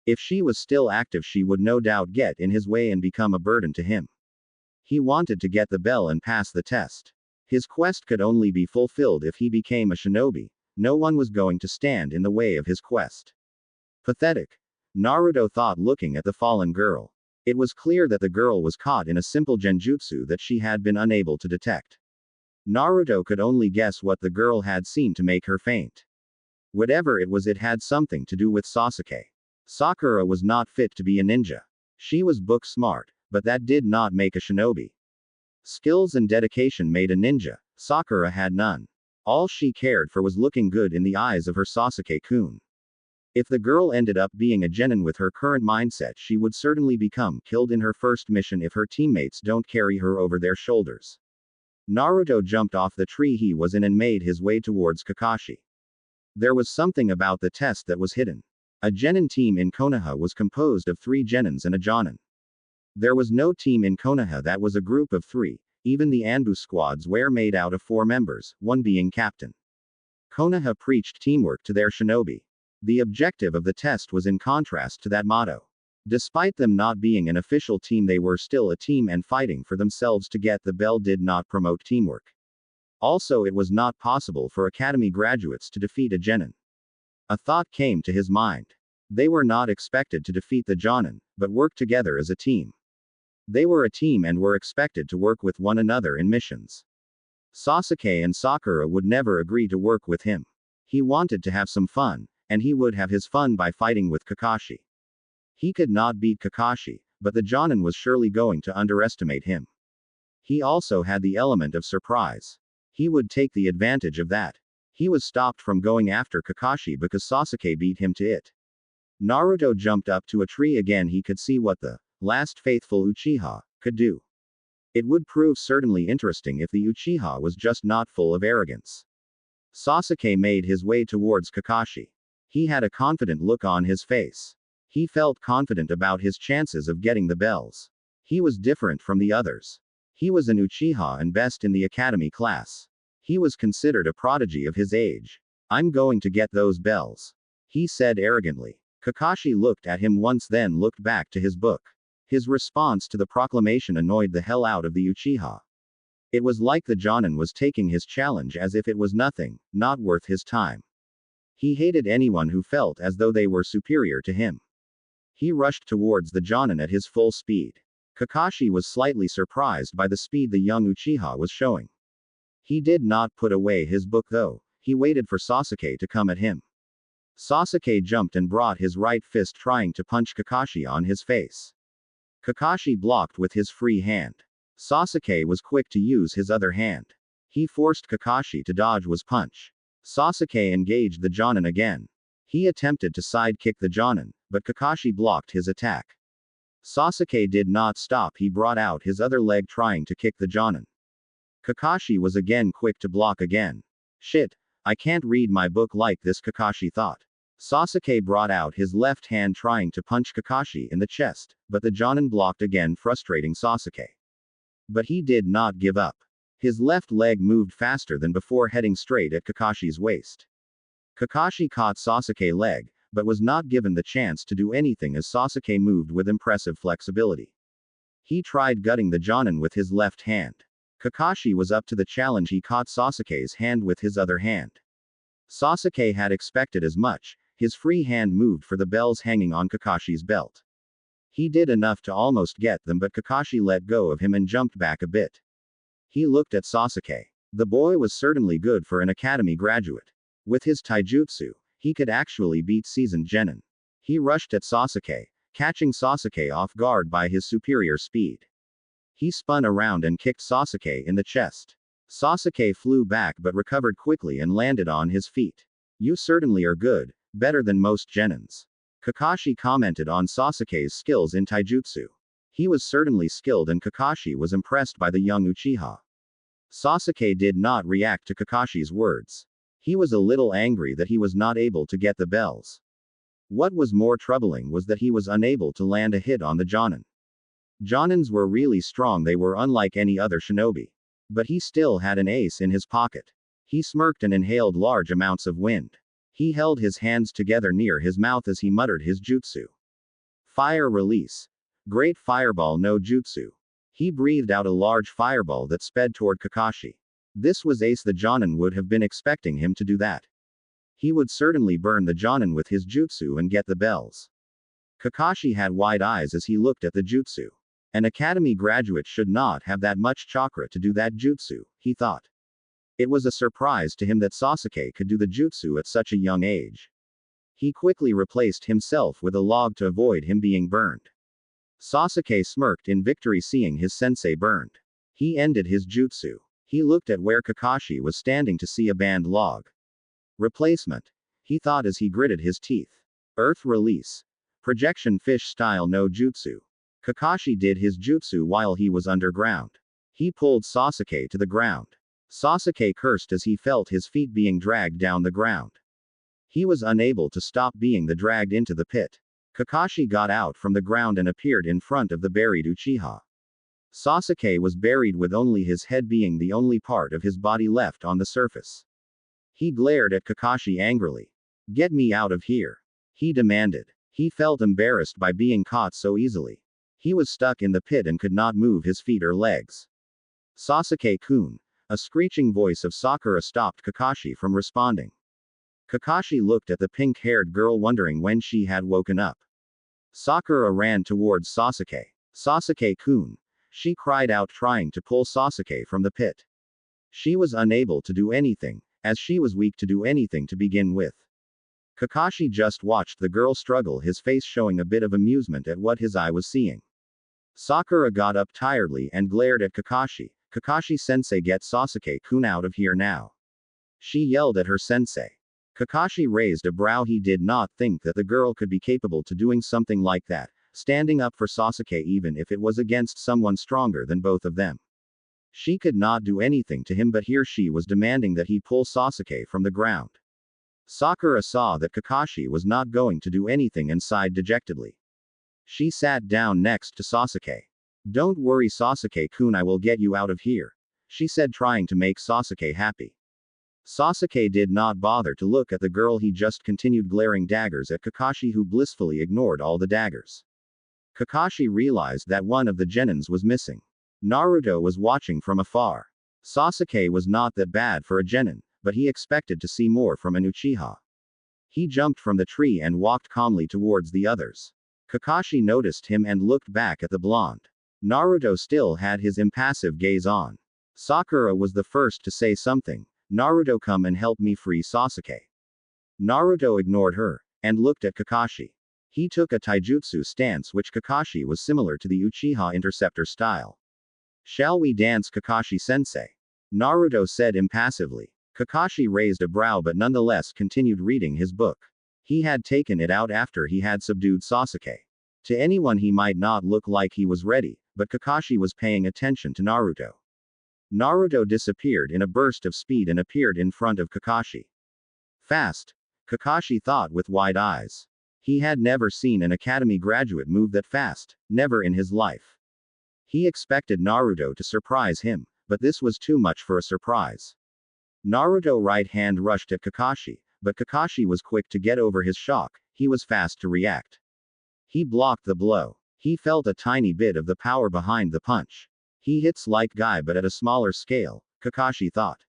If she was still active she would no doubt get in his way and become a burden to him. He wanted to get the bell and pass the test. His quest could only be fulfilled if he became a shinobi. No one was going to stand in the way of his quest. Pathetic. Naruto thought looking at the fallen girl. It was clear that the girl was caught in a simple genjutsu that she had been unable to detect. Naruto could only guess what the girl had seen to make her faint. Whatever it was, it had something to do with Sasuke. Sakura was not fit to be a ninja. She was book smart, but that did not make a shinobi. Skills and dedication made a ninja. Sakura had none. All she cared for was looking good in the eyes of her Sasuke-kun. If the girl ended up being a genin with her current mindset, she would certainly become killed in her first mission if her teammates don't carry her over their shoulders. Naruto jumped off the tree he was in and made his way towards Kakashi. There was something about the test that was hidden. A genin team in Konoha was composed of 3 genins and a jonin. There was no team in Konoha that was a group of 3, even the Anbu squads were made out of 4 members, one being captain. Konoha preached teamwork to their shinobi. The objective of the test was in contrast to that motto. Despite them not being an official team, they were still a team and fighting for themselves to get the bell did not promote teamwork. Also, it was not possible for academy graduates to defeat a genin. A thought came to his mind. They were not expected to defeat the jonin, but work together as a team. They were a team and were expected to work with one another in missions. Sasuke and Sakura would never agree to work with him. He wanted to have some fun, and he would have his fun by fighting with Kakashi. He could not beat Kakashi, but the jonin was surely going to underestimate him. He also had the element of surprise. He would take the advantage of that. He was stopped from going after Kakashi because Sasuke beat him to it. Naruto jumped up to a tree again. He could see what the last faithful Uchiha could do. It would prove certainly interesting if the Uchiha was just not full of arrogance. Sasuke made his way towards Kakashi. He had a confident look on his face. He felt confident about his chances of getting the bells. He was different from the others. He was an Uchiha and best in the academy class. He was considered a prodigy of his age. I'm going to get those bells, he said arrogantly. Kakashi looked at him once, then looked back to his book. His response to the proclamation annoyed the hell out of the Uchiha. It was like the Jonin was taking his challenge as if it was nothing, not worth his time. He hated anyone who felt as though they were superior to him. He rushed towards the Jonin at his full speed. Kakashi was slightly surprised by the speed the young Uchiha was showing. He did not put away his book though. He waited for Sasuke to come at him. Sasuke jumped and brought his right fist, trying to punch Kakashi on his face. Kakashi blocked with his free hand. Sasuke was quick to use his other hand. He forced Kakashi to dodge his punch. Sasuke engaged the Jonin again. He attempted to sidekick the Jonin, but Kakashi blocked his attack. Sasuke did not stop. He brought out his other leg trying to kick the Jonin. Kakashi was again quick to block again. Shit, I can't read my book like this, Kakashi thought. Sasuke brought out his left hand trying to punch Kakashi in the chest, but the Jonin blocked again, frustrating Sasuke. But he did not give up. His left leg moved faster than before, heading straight at Kakashi's waist. Kakashi caught Sasuke's leg, but was not given the chance to do anything as Sasuke moved with impressive flexibility. He tried gutting the Jonin with his left hand. Kakashi was up to the challenge. He caught Sasuke's hand with his other hand. Sasuke had expected as much. His free hand moved for the bells hanging on Kakashi's belt. He did enough to almost get them, but Kakashi let go of him and jumped back a bit. He looked at Sasuke. The boy was certainly good for an academy graduate. With his taijutsu, he could actually beat seasoned genin. He rushed at Sasuke, catching Sasuke off guard by his superior speed. He spun around and kicked Sasuke in the chest. Sasuke flew back but recovered quickly and landed on his feet. You certainly are good, better than most genins. Kakashi commented on Sasuke's skills in taijutsu. He was certainly skilled and Kakashi was impressed by the young Uchiha. Sasuke did not react to Kakashi's words. He was a little angry that he was not able to get the bells. What was more troubling was that he was unable to land a hit on the Jonin. Jonins were really strong, they were unlike any other shinobi. But he still had an ace in his pocket. He smirked and inhaled large amounts of wind. He held his hands together near his mouth as he muttered his jutsu. Fire release. Great fireball no jutsu. He breathed out a large fireball that sped toward Kakashi. This was ace. The Jonin would have been expecting him to do that. He would certainly burn the Jonin with his jutsu and get the bells. Kakashi had wide eyes as he looked at the jutsu. An academy graduate should not have that much chakra to do that jutsu, he thought. It was a surprise to him that Sasuke could do the jutsu at such a young age. He quickly replaced himself with a log to avoid him being burned. Sasuke smirked in victory seeing his sensei burned. He ended his jutsu. He looked at where Kakashi was standing to see a banned log. Replacement, he thought as he gritted his teeth. Earth release. Projection fish style no jutsu. Kakashi did his jutsu while he was underground. He pulled Sasuke to the ground. Sasuke cursed as he felt his feet being dragged down the ground. He was unable to stop being dragged into the pit. Kakashi got out from the ground and appeared in front of the buried Uchiha. Sasuke was buried with only his head being the only part of his body left on the surface. He glared at Kakashi angrily. Get me out of here, he demanded. He felt embarrassed by being caught so easily. He was stuck in the pit and could not move his feet or legs. Sasuke-kun. A screeching voice of Sakura stopped Kakashi from responding. Kakashi looked at the pink-haired girl wondering when she had woken up. Sakura ran towards Sasuke. Sasuke-kun. She cried out trying to pull Sasuke from the pit. She was unable to do anything, as she was weak to do anything to begin with. Kakashi just watched the girl struggle, his face showing a bit of amusement at what his eye was seeing. Sakura got up tiredly and glared at Kakashi. Kakashi-sensei, get Sasuke-kun out of here now. She yelled at her sensei. Kakashi raised a brow. He did not think that the girl could be capable to doing something like that, standing up for Sasuke even if it was against someone stronger than both of them. She could not do anything to him, but here she was demanding that he pull Sasuke from the ground. Sakura saw that Kakashi was not going to do anything and sighed dejectedly. She sat down next to Sasuke. Don't worry Sasuke-kun, I will get you out of here, she said, trying to make Sasuke happy. Sasuke did not bother to look at the girl, he just continued glaring daggers at Kakashi, who blissfully ignored all the daggers. Kakashi realized that one of the genins was missing. Naruto was watching from afar. Sasuke was not that bad for a genin, but he expected to see more from an Uchiha. He jumped from the tree and walked calmly towards the others. Kakashi noticed him and looked back at the blonde. Naruto still had his impassive gaze on. Sakura was the first to say something. Naruto, come and help me free Sasuke. Naruto ignored her, and looked at Kakashi. He took a taijutsu stance, which Kakashi was similar to the Uchiha interceptor style. Shall we dance, Kakashi-sensei? Naruto said impassively. Kakashi raised a brow but nonetheless continued reading his book. He had taken it out after he had subdued Sasuke. To anyone he might not look like he was ready, but Kakashi was paying attention to Naruto. Naruto disappeared in a burst of speed and appeared in front of Kakashi. Fast? Kakashi thought with wide eyes. He had never seen an academy graduate move that fast, never in his life. He expected Naruto to surprise him, but this was too much for a surprise. Naruto's right hand rushed at Kakashi, but Kakashi was quick to get over his shock, he was fast to react. He blocked the blow. He felt a tiny bit of the power behind the punch. He hits like guy but at a smaller scale, Kakashi thought.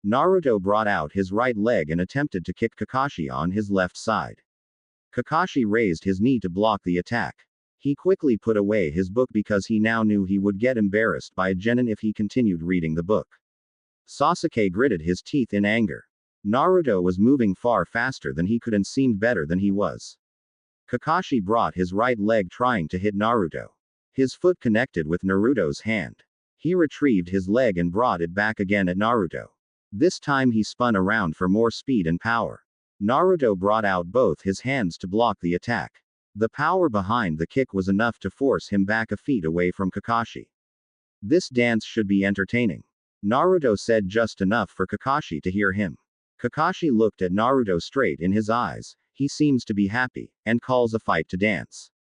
Naruto brought out his right leg and attempted to kick Kakashi on his left side. Kakashi raised his knee to block the attack. He quickly put away his book because he now knew he would get embarrassed by a genin if he continued reading the book. Sasuke gritted his teeth in anger. Naruto was moving far faster than he could and seemed better than he was. Kakashi brought his right leg trying to hit Naruto. His foot connected with Naruto's hand. He retrieved his leg and brought it back again at Naruto. This time he spun around for more speed and power. Naruto brought out both his hands to block the attack. The power behind the kick was enough to force him back a feet away from Kakashi. This dance should be entertaining. Naruto said just enough for Kakashi to hear him. Kakashi looked at Naruto straight in his eyes. He seems to be happy, and calls a fight to dance.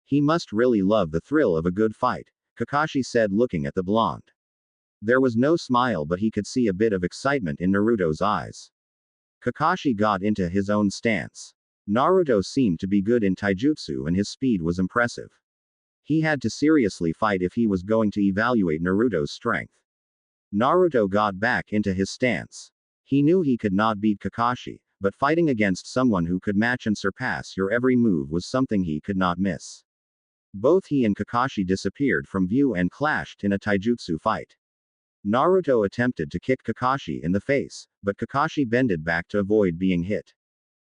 He must really love the thrill of a good fight, Kakashi said, looking at the blonde. There was no smile, but he could see a bit of excitement in Naruto's eyes. Kakashi got into his own stance. Naruto seemed to be good in taijutsu and his speed was impressive. He had to seriously fight if he was going to evaluate Naruto's strength. Naruto got back into his stance. He knew he could not beat Kakashi, but fighting against someone who could match and surpass your every move was something he could not miss. Both he and Kakashi disappeared from view and clashed in a taijutsu fight. Naruto attempted to kick Kakashi in the face, but Kakashi bended back to avoid being hit.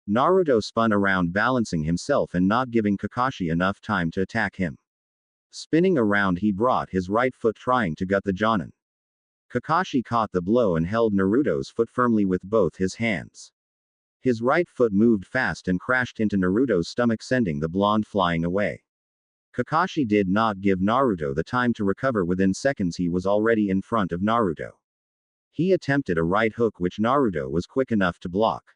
Naruto spun around, balancing himself and not giving Kakashi enough time to attack him. Spinning around, he brought his right foot trying to gut the Jonin. Kakashi caught the blow and held Naruto's foot firmly with both his hands. His right foot moved fast and crashed into Naruto's stomach, sending the blonde flying away. Kakashi did not give Naruto the time to recover. Within seconds he was already in front of Naruto. He attempted a right hook which Naruto was quick enough to block.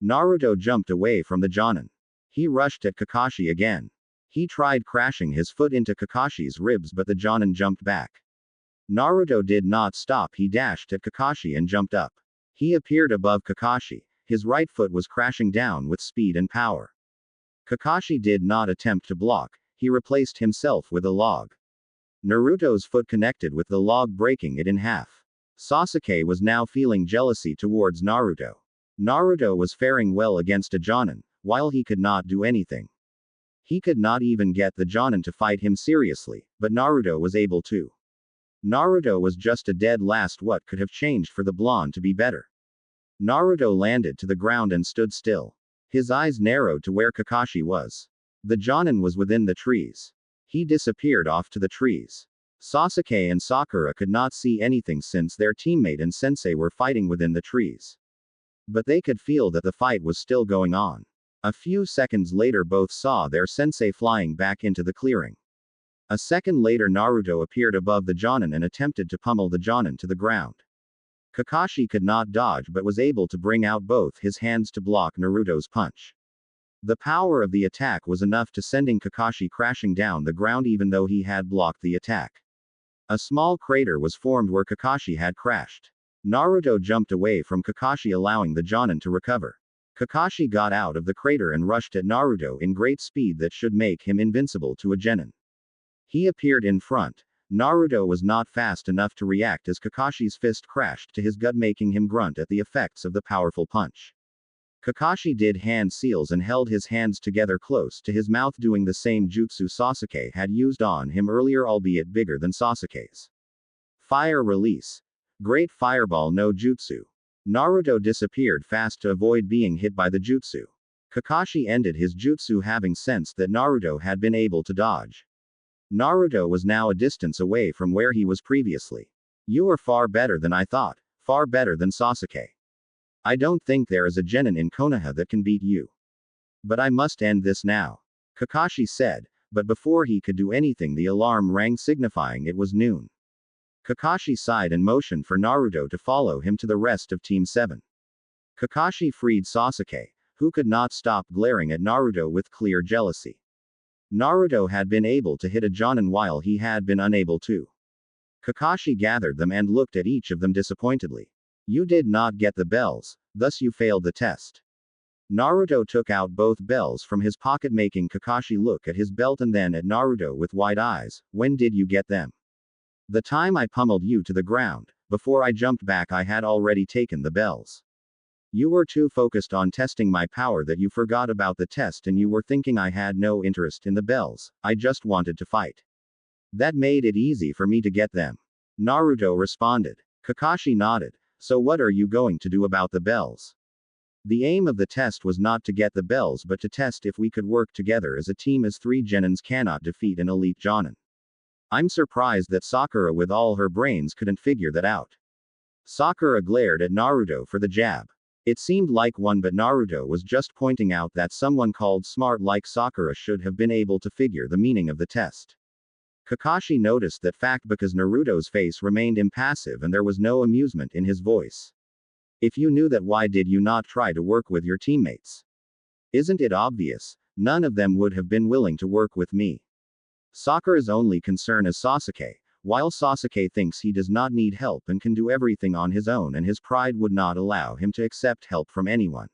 Naruto jumped away from the Jonin. He rushed at Kakashi again. He tried crashing his foot into Kakashi's ribs, but the Jonin jumped back. Naruto did not stop. He dashed at Kakashi and jumped up. He appeared above Kakashi. His right foot was crashing down with speed and power. Kakashi did not attempt to block. He replaced himself with a log. Naruto's foot connected with the log, breaking it in half. Sasuke was now feeling jealousy towards Naruto. Naruto was faring well against a Jonin, while he could not do anything. He could not even get the Jonin to fight him seriously, but Naruto was able to. Naruto was just a dead last. What could have changed for the blonde to be better? Naruto landed to the ground and stood still. His eyes narrowed to where Kakashi was. The Jonin was within the trees. He disappeared off to the trees. Sasuke and Sakura could not see anything since their teammate and sensei were fighting within the trees. But they could feel that the fight was still going on. A few seconds later both saw their sensei flying back into the clearing. A second later Naruto appeared above the Jonin and attempted to pummel the Jonin to the ground. Kakashi could not dodge but was able to bring out both his hands to block Naruto's punch. The power of the attack was enough to sending Kakashi crashing down the ground even though he had blocked the attack. A small crater was formed where Kakashi had crashed. Naruto jumped away from Kakashi allowing the Jonin to recover. Kakashi got out of the crater and rushed at Naruto in great speed that should make him invincible to a genin. He appeared in front. Naruto was not fast enough to react as Kakashi's fist crashed to his gut making him grunt at the effects of the powerful punch. Kakashi did hand seals and held his hands together close to his mouth doing the same jutsu Sasuke had used on him earlier albeit bigger than Sasuke's. Fire release. Great Fireball no Jutsu. Naruto disappeared fast to avoid being hit by the jutsu. Kakashi ended his jutsu having sensed that Naruto had been able to dodge. Naruto was now a distance away from where he was previously. You are far better than I thought, far better than Sasuke. I don't think there is a genin in Konoha that can beat you. But I must end this now. Kakashi said, but before he could do anything the alarm rang signifying it was noon. Kakashi sighed and motioned for Naruto to follow him to the rest of Team 7. Kakashi freed Sasuke, who could not stop glaring at Naruto with clear jealousy. Naruto had been able to hit a Jonin while he had been unable to. Kakashi gathered them and looked at each of them disappointedly. You did not get the bells, thus you failed the test. Naruto took out both bells from his pocket making Kakashi look at his belt and then at Naruto with wide eyes. When did you get them? The time I pummeled you to the ground, before I jumped back I had already taken the bells. You were too focused on testing my power that you forgot about the test and you were thinking I had no interest in the bells, I just wanted to fight. That made it easy for me to get them. Naruto responded. Kakashi nodded. So what are you going to do about the bells? The aim of the test was not to get the bells but to test if we could work together as a team as 3 genins cannot defeat an elite jonin. I'm surprised that Sakura with all her brains couldn't figure that out. Sakura glared at Naruto for the jab. It seemed like one but Naruto was just pointing out that someone called smart like Sakura should have been able to figure the meaning of the test. Kakashi noticed that fact because Naruto's face remained impassive and there was no amusement in his voice. If you knew that, why did you not try to work with your teammates? Isn't it obvious? None of them would have been willing to work with me. Sakura's only concern is Sasuke, while Sasuke thinks he does not need help and can do everything on his own and his pride would not allow him to accept help from anyone.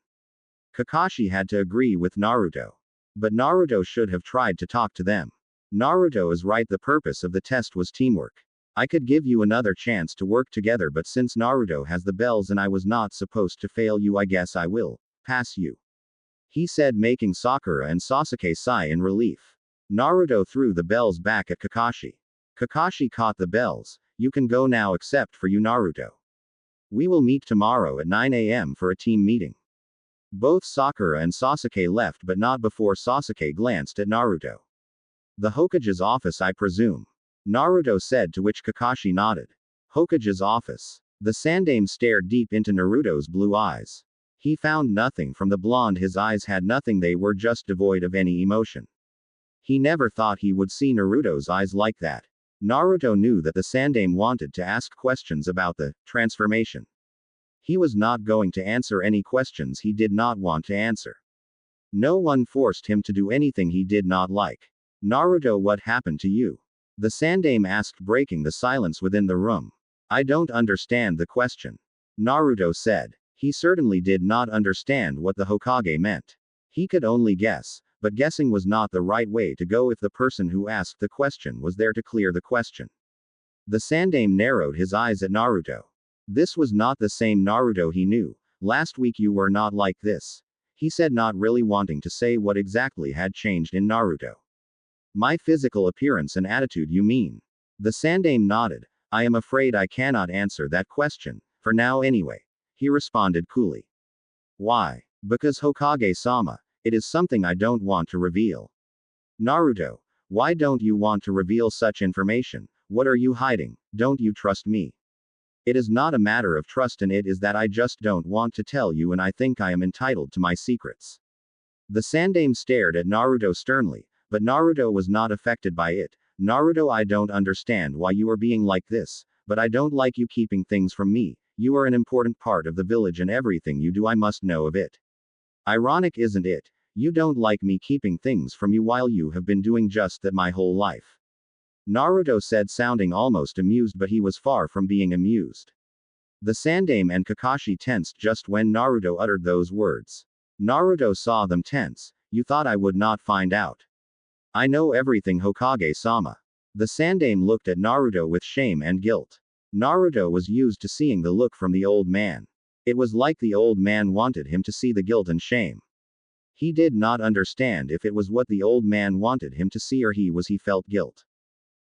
Kakashi had to agree with Naruto. But Naruto should have tried to talk to them. Naruto is right, the purpose of the test was teamwork. I could give you another chance to work together but since Naruto has the bells and I was not supposed to fail you I guess I will pass you. He said making Sakura and Sasuke sigh in relief. Naruto threw the bells back at Kakashi. Kakashi caught the bells. You can go now except for you Naruto. We will meet tomorrow at 9 a.m. for a team meeting. Both Sakura and Sasuke left but not before Sasuke glanced at Naruto. The Hokage's office I presume. Naruto said to which Kakashi nodded. Hokage's office. The Sandaime stared deep into Naruto's blue eyes. He found nothing from the blonde, his eyes had nothing, they were just devoid of any emotion. He never thought he would see Naruto's eyes like that. Naruto knew that the Sandaime wanted to ask questions about the transformation. He was not going to answer any questions he did not want to answer. No one forced him to do anything he did not like. Naruto, what happened to you? The Sandaime asked, breaking the silence within the room. I don't understand the question. Naruto said. He certainly did not understand what the Hokage meant. He could only guess, but guessing was not the right way to go if the person who asked the question was there to clear the question. The Sandaime narrowed his eyes at Naruto. This was not the same Naruto he knew. Last week you were not like this. He said, not really wanting to say what exactly had changed in Naruto. My physical appearance and attitude, you mean? The Sandaime nodded. I am afraid I cannot answer that question, for now anyway. He responded coolly. Why? Because Hokage-sama, it is something I don't want to reveal. Naruto, why don't you want to reveal such information? What are you hiding? Don't you trust me? It is not a matter of trust and it is that I just don't want to tell you and I think I am entitled to my secrets. The Sandaime stared at Naruto sternly. But Naruto was not affected by it. Naruto, I don't understand why you are being like this, but I don't like you keeping things from me. You are an important part of the village and everything you do I must know of it. Ironic, isn't it? You don't like me keeping things from you while you have been doing just that my whole life. Naruto said, sounding almost amused, but he was far from being amused. The Sandaime and Kakashi tensed just when Naruto uttered those words. Naruto saw them tense. You thought I would not find out. I know everything, Hokage-sama. The Sandaime looked at Naruto with shame and guilt. Naruto was used to seeing the look from the old man. It was like the old man wanted him to see the guilt and shame. He did not understand if it was what the old man wanted him to see or he felt guilt.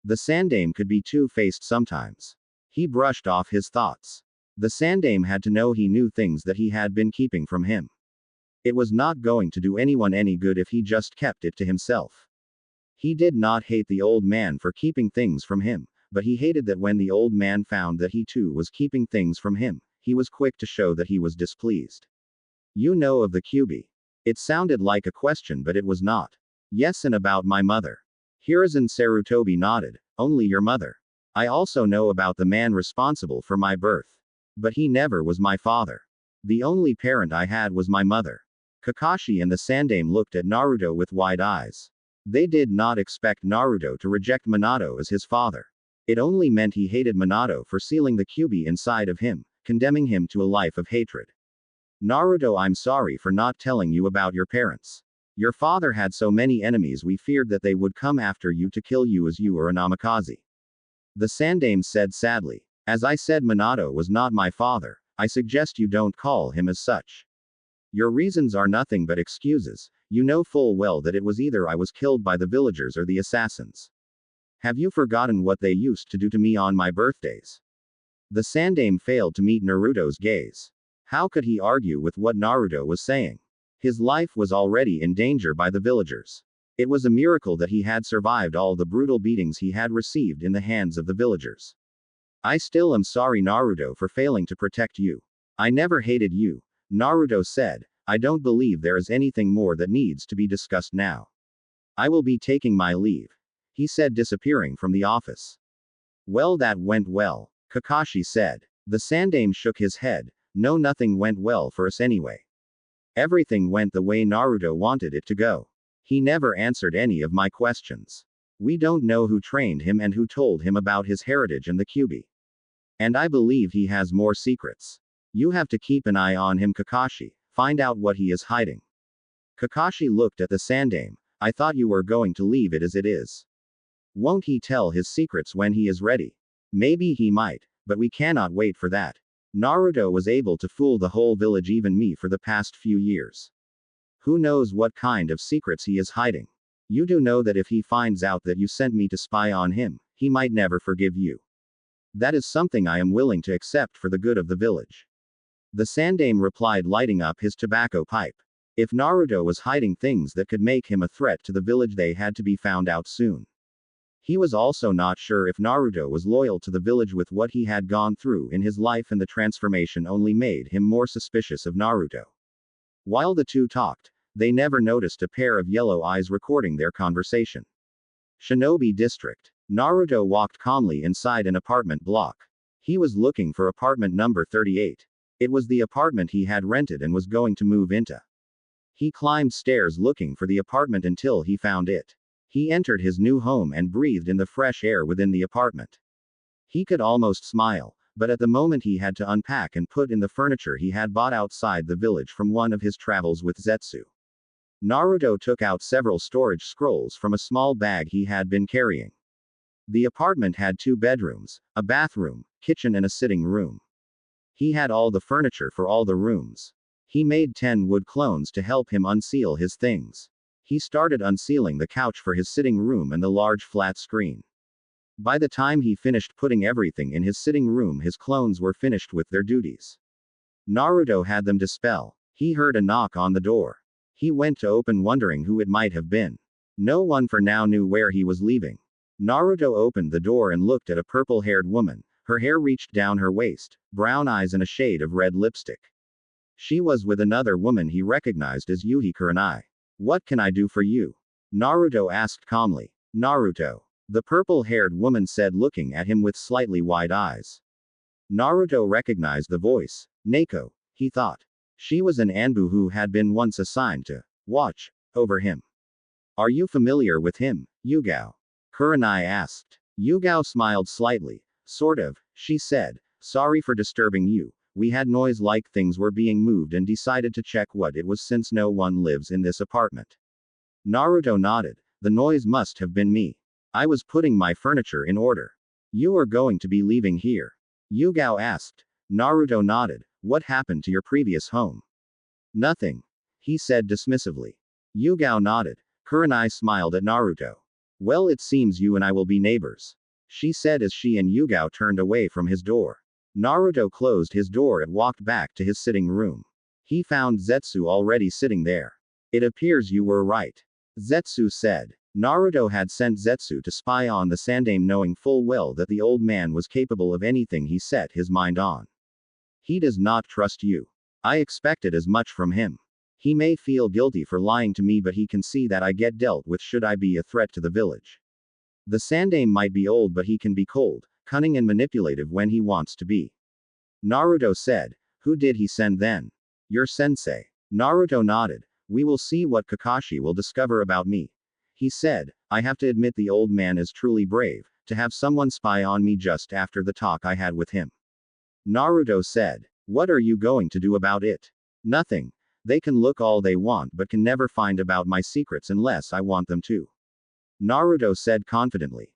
The Sandaime could be two-faced sometimes. He brushed off his thoughts. The Sandaime had to know he knew things that he had been keeping from him. It was not going to do anyone any good if he just kept it to himself. He did not hate the old man for keeping things from him, but he hated that when the old man found that he too was keeping things from him, he was quick to show that he was displeased. You know of the Kyuubi? It sounded like a question, but it was not. Yes, and about my mother. Hiruzen Sarutobi nodded. Only your mother. I also know about the man responsible for my birth. But he never was my father. The only parent I had was my mother. Kakashi and the Sandaime looked at Naruto with wide eyes. They did not expect Naruto to reject Minato as his father. It only meant he hated Minato for sealing the Kyuubi inside of him, condemning him to a life of hatred. Naruto, I'm sorry for not telling you about your parents. Your father had so many enemies, we feared that they would come after you to kill you as you were a namikaze. The Sandaime said sadly. As I said, Minato was not my father. I suggest you don't call him as such. Your reasons are nothing but excuses. You know full well that it was either I was killed by the villagers or the assassins. Have you forgotten what they used to do to me on my birthdays? The Sandaime failed to meet Naruto's gaze. How could he argue with what Naruto was saying? His life was already in danger by the villagers. It was a miracle that he had survived all the brutal beatings he had received in the hands of the villagers. I still am sorry, Naruto, for failing to protect you. I never hated you, Naruto said. I don't believe there is anything more that needs to be discussed now. I will be taking my leave, he said, disappearing from the office. Well, that went well, Kakashi said. The Sandaime shook his head. No, nothing went well for us anyway. Everything went the way Naruto wanted it to go. He never answered any of my questions. We don't know who trained him and who told him about his heritage and the Kyuubi. And I believe he has more secrets. You have to keep an eye on him, Kakashi. Find out what he is hiding. Kakashi looked at the Sandaime. I thought you were going to leave it as it is. Won't he tell his secrets when he is ready? Maybe he might, but we cannot wait for that. Naruto was able to fool the whole village, even me, for the past few years. Who knows what kind of secrets he is hiding? You do know that if he finds out that you sent me to spy on him, he might never forgive you. That is something I am willing to accept for the good of the village. The Sandaime replied, lighting up his tobacco pipe. If Naruto was hiding things that could make him a threat to the village, they had to be found out soon. He was also not sure if Naruto was loyal to the village with what he had gone through in his life, and the transformation only made him more suspicious of Naruto. While the two talked, they never noticed a pair of yellow eyes recording their conversation. Shinobi District. Naruto walked calmly inside an apartment block. He was looking for apartment number 38. It was the apartment he had rented and was going to move into. He climbed stairs looking for the apartment until he found it. He entered his new home and breathed in the fresh air within the apartment. He could almost smile, but at the moment he had to unpack and put in the furniture he had bought outside the village from one of his travels with Zetsu. Naruto took out several storage scrolls from a small bag he had been carrying. The apartment had 2 bedrooms, a bathroom, kitchen, and a sitting room. He had all the furniture for all the rooms. He made 10 wood clones to help him unseal his things. He started unsealing the couch for his sitting room and the large flat screen. By the time he finished putting everything in his sitting room, his clones were finished with their duties. Naruto had them dispel. He heard a knock on the door. He went to open, wondering who it might have been. No one for now knew where he was leaving. Naruto opened the door and looked at a purple-haired woman. Her hair reached down her waist, brown eyes and a shade of red lipstick. She was with another woman he recognized as Yuhi Kurenai. What can I do for you? Naruto asked calmly. Naruto. The purple-haired woman said, looking at him with slightly wide eyes. Naruto recognized the voice. Neko, he thought. She was an Anbu who had been once assigned to watch over him. Are you familiar with him, Yugao? Kurenai asked. Yugao smiled slightly. Sort of, she said. Sorry for disturbing you. We had noise like things were being moved and decided to check what it was since no one lives in this apartment. Naruto nodded. The noise must have been me. I was putting my furniture in order. You are going to be leaving here? Yugao asked. Naruto nodded. What happened to your previous home? Nothing, he said dismissively. Yugao nodded. Kurenai smiled at Naruto. Well, it seems you and I will be neighbors, she said as she and Yugao turned away from his door. Naruto closed his door and walked back to his sitting room. He found Zetsu already sitting there. It appears you were right, Zetsu said. Naruto had sent Zetsu to spy on the Sandaime, knowing full well that the old man was capable of anything he set his mind on. He does not trust you. I expected as much from him. He may feel guilty for lying to me, but he can see that I get dealt with should I be a threat to the village. The Sandaime might be old, but he can be cold, cunning and manipulative when he wants to be. Naruto said. Who did he send then? Your sensei. Naruto nodded. We will see what Kakashi will discover about me, he said. I have to admit the old man is truly brave, to have someone spy on me just after the talk I had with him. Naruto said. What are you going to do about it? Nothing. They can look all they want but can never find about my secrets unless I want them to, Naruto said confidently.